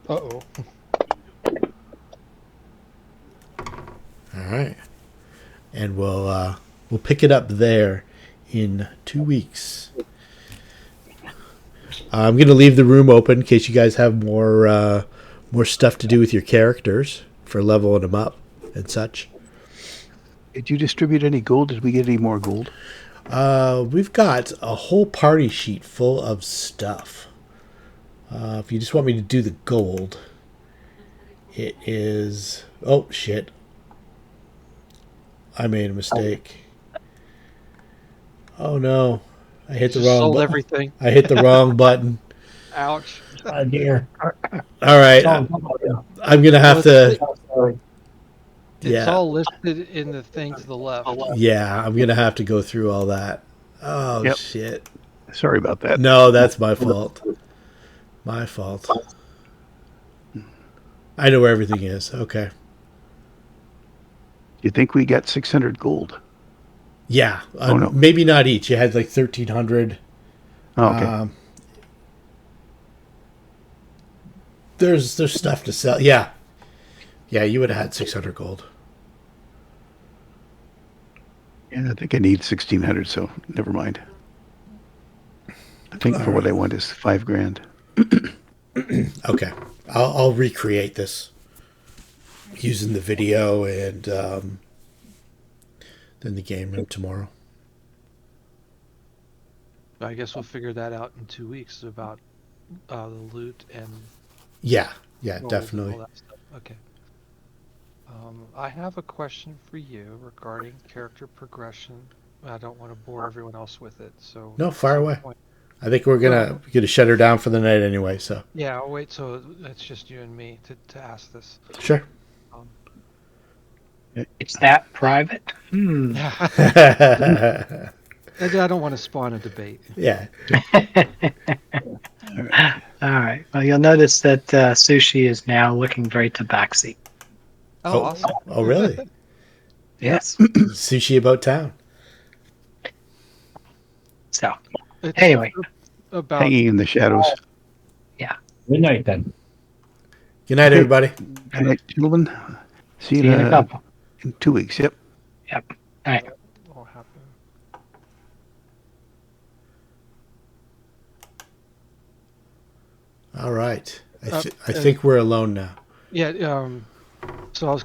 Uh-oh. All right, and we'll pick it up there in 2 weeks. I'm going to leave the room open in case you guys have more stuff to do with your characters for leveling them up and such. Did you distribute any gold? Did we get any more gold? We've got a whole party sheet full of stuff. If you just want me to do the gold, it is... Oh, shit. I made a mistake. Oh, no. I hit the Just wrong sold button. everything. I hit the wrong button. Ouch. Oh dear. All right. It's all- I'm going to have to... Sorry. It's Yeah. all listed in the thing to the left. Yeah, I'm going to have to go through all that. Oh, Yep. shit. Sorry about that. No, that's my fault. My fault. I know where everything is. Okay. You think we got 600 gold? Yeah. Oh, no. Maybe not each. You had like 1,300. Oh, okay. There's stuff to sell. Yeah. Yeah, you would have had 600 gold. Yeah, I think I need 1,600, so never mind. I think for what I want is 5 grand. Okay. I'll recreate this using the video and then the game room tomorrow. I guess we'll figure that out in 2 weeks about the loot and Yeah, gold and definitely. all that stuff. Okay. I have a question for you regarding character progression. I don't want to bore everyone else with it, so No, at fire some away. point- I think we're gonna shut her down for the night anyway. So Yeah, I'll wait till it's just you and me to ask this. sure. It's that private. Yeah. I don't want to spawn a debate. All right. Well, you'll notice that Sushi is now looking very tabaxi. Oh, awesome. Oh, really? Yes. Sushi about town. So, It's anyway. about Hanging in the shadows. Good night then. Good night, Okay. everybody. Good night, gentlemen. See see you in a you couple. in 2 weeks. Yep. Yep. All right. what happened. All right. I Uh, think we're alone now. Yeah, so I was